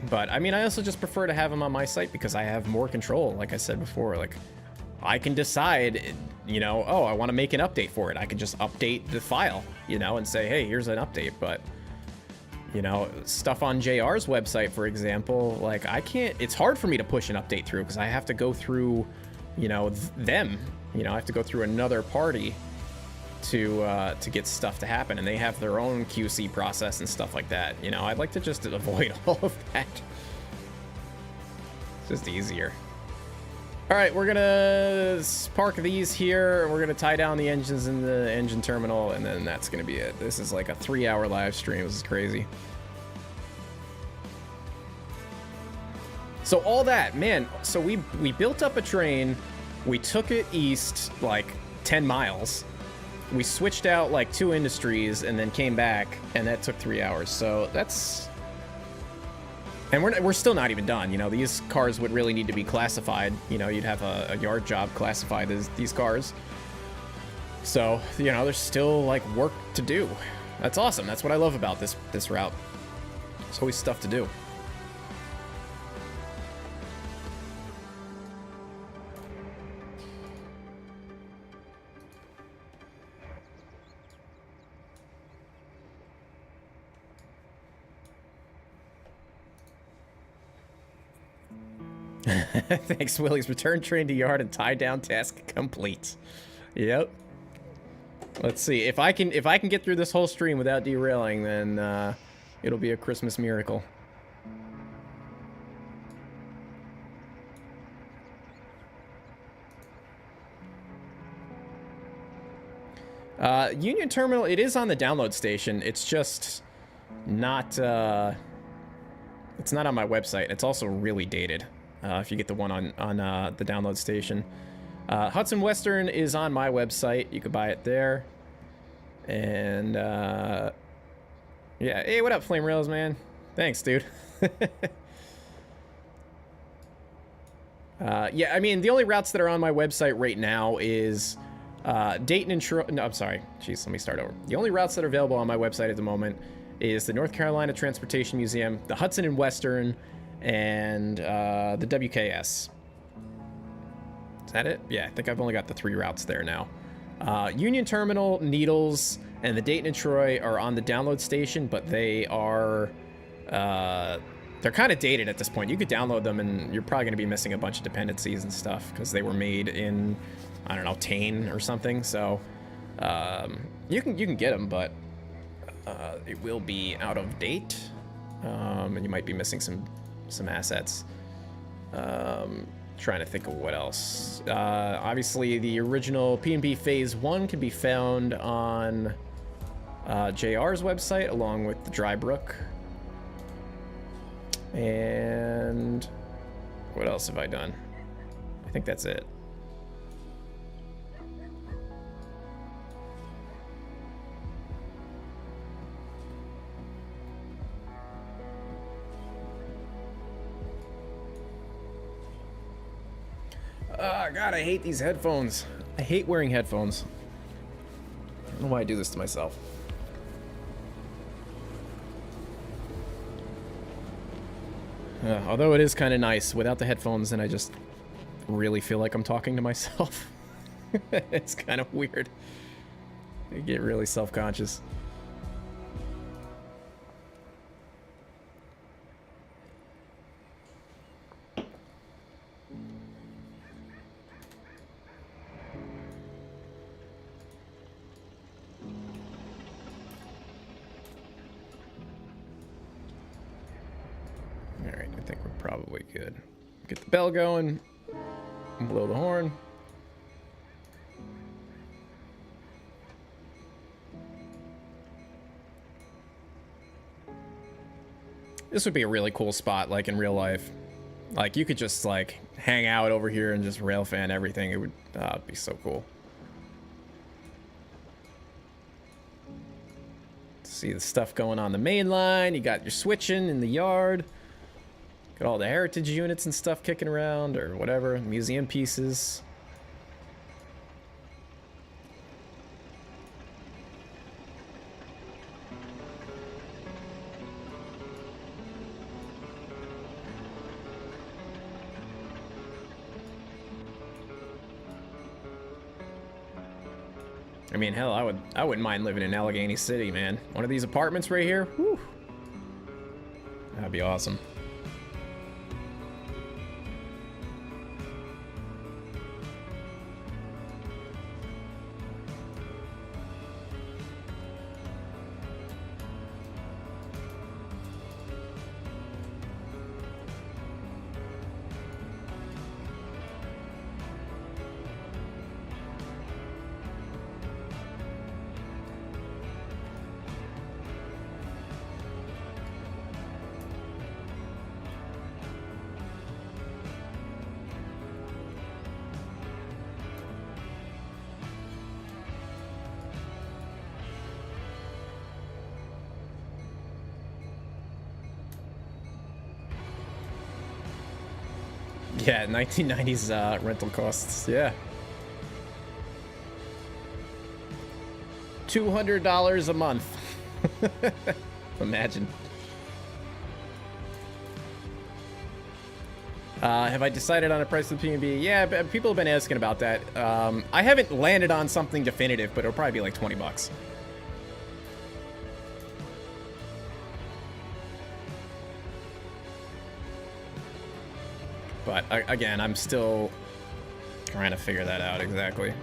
But I mean, I also just prefer to have them on my site because I have more control. Like I said before, like I can decide, you know, oh, I want to make an update for it. I can just update the file, you know, and say, hey, here's an update. But, you know, stuff on JR's website, for example, like it's hard for me to push an update through because I have to go through, you know, them, you know, I have to go through another party to get stuff to happen. And they have their own QC process and stuff like that. You know, I'd like to just avoid all of that. It's just easier. All right, we're gonna park these here. We're gonna tie down the engines in the engine terminal, and then that's gonna be it. This is like a 3-hour live stream. This is crazy. So all that, man, so we built up a train, we took it east like 10 miles, we switched out like 2 industries and then came back, and that took 3 hours. So that's... And we're still not even done, you know. These cars would really need to be classified. You know, you'd have a yard job classified as these cars. So, you know, there's still like work to do. That's awesome. That's what I love about this route. There's always stuff to do. Thanks, Willie's. Return train to yard and tie down task complete. Yep. Let's see if I can get through this whole stream without derailing, then it'll be a Christmas miracle. Union Terminal, it is on the download station. It's just not it's not on my website. It's also really dated. If you get the one on the download station. Hudson Western is on my website. You could buy it there. And, yeah. Hey, what up, Flame Rails, man? Thanks, dude. Yeah, I mean, the only routes that are on my website right now is Dayton and Troy. No, I'm sorry. Jeez, let me start over. The only routes that are available on my website at the moment is the North Carolina Transportation Museum, the Hudson and Western, and the WKS. Is that it? Yeah, I think I've only got the 3 routes there now. Union Terminal, Needles, and the Dayton and Troy are on the download station, but they are they're kind of dated at this point. You could download them, and you're probably going to be missing a bunch of dependencies and stuff because they were made in, I don't know, Tane or something. So you can get them, but it will be out of date, and you might be missing some assets. Trying to think of what else. Obviously, the original P&B Phase 1 can be found on JR's website, along with the Dry Brook. And what else have I done? I think that's it. God, I hate these headphones. I hate wearing headphones. I don't know why I do this to myself. Although it is kind of nice. Without the headphones, then I just really feel like I'm talking to myself. It's kind of weird. I get really self-conscious. Probably good. Get the bell going. Blow the horn. This would be a really cool spot, like in real life. Like you could just like hang out over here and just rail fan everything. It would be so cool. See the stuff going on the main line. You got your switching in the yard. Got all the heritage units and stuff kicking around, or whatever, museum pieces. I mean, hell, I wouldn't mind living in Allegheny City, man. One of these apartments right here, whew. That'd be awesome. Yeah, 1990s rental costs. Yeah. $200 a month. Imagine. Have I decided on a price for the P&B? Yeah, people have been asking about that. I haven't landed on something definitive, but it'll probably be like 20 bucks. But again, I'm still trying to figure that out exactly.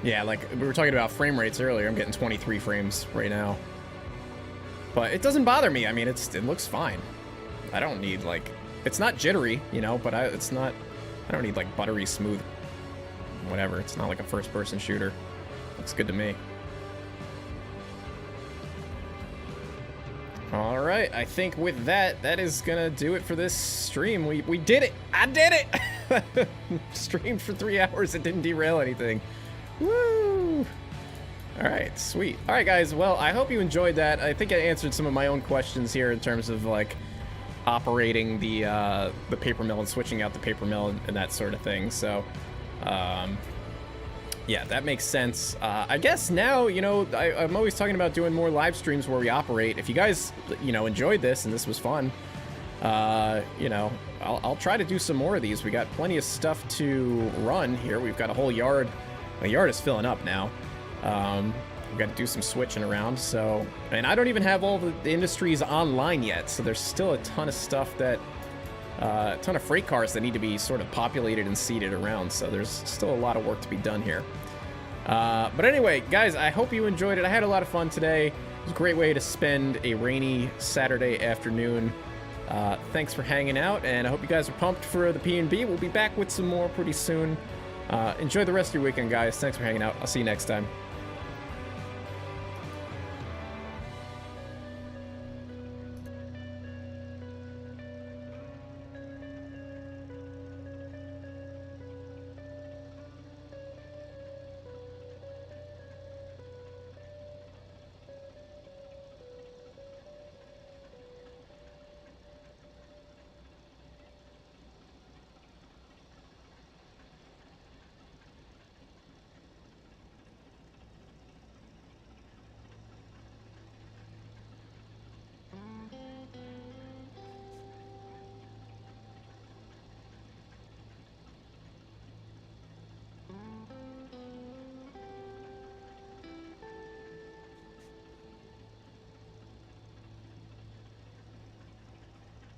Yeah, like we were talking about frame rates earlier. I'm getting 23 frames right now. But it doesn't bother me. I mean, it looks fine. I don't need like, it's not jittery, you know, but I don't need like buttery smooth whatever. It's not like a first person shooter. Looks good to me. All right, I think with that is gonna do it for this stream. We did it. I did it. Streamed for 3 hours. It didn't derail anything. Woo! All right, sweet. All right, guys. Well, I hope you enjoyed that. I think I answered some of my own questions here in terms of like operating the paper mill and switching out the paper mill and that sort of thing. So, yeah, that makes sense. I guess now, you know, I'm always talking about doing more live streams where we operate. If you guys, you know, enjoyed this and this was fun, you know, I'll try to do some more of these. We got plenty of stuff to run here. We've got a whole yard. The yard is filling up now. We've got to do some switching around. So, and I don't even have all the industries online yet. So there's still a ton of stuff that, a ton of freight cars that need to be sort of populated and seated around. So there's still a lot of work to be done here. But anyway, guys, I hope you enjoyed it. I had a lot of fun today. It was a great way to spend a rainy Saturday afternoon. Thanks for hanging out, and I hope you guys are pumped for the P&B. We'll be back with some more pretty soon. Enjoy the rest of your weekend, guys. Thanks for hanging out. I'll see you next time.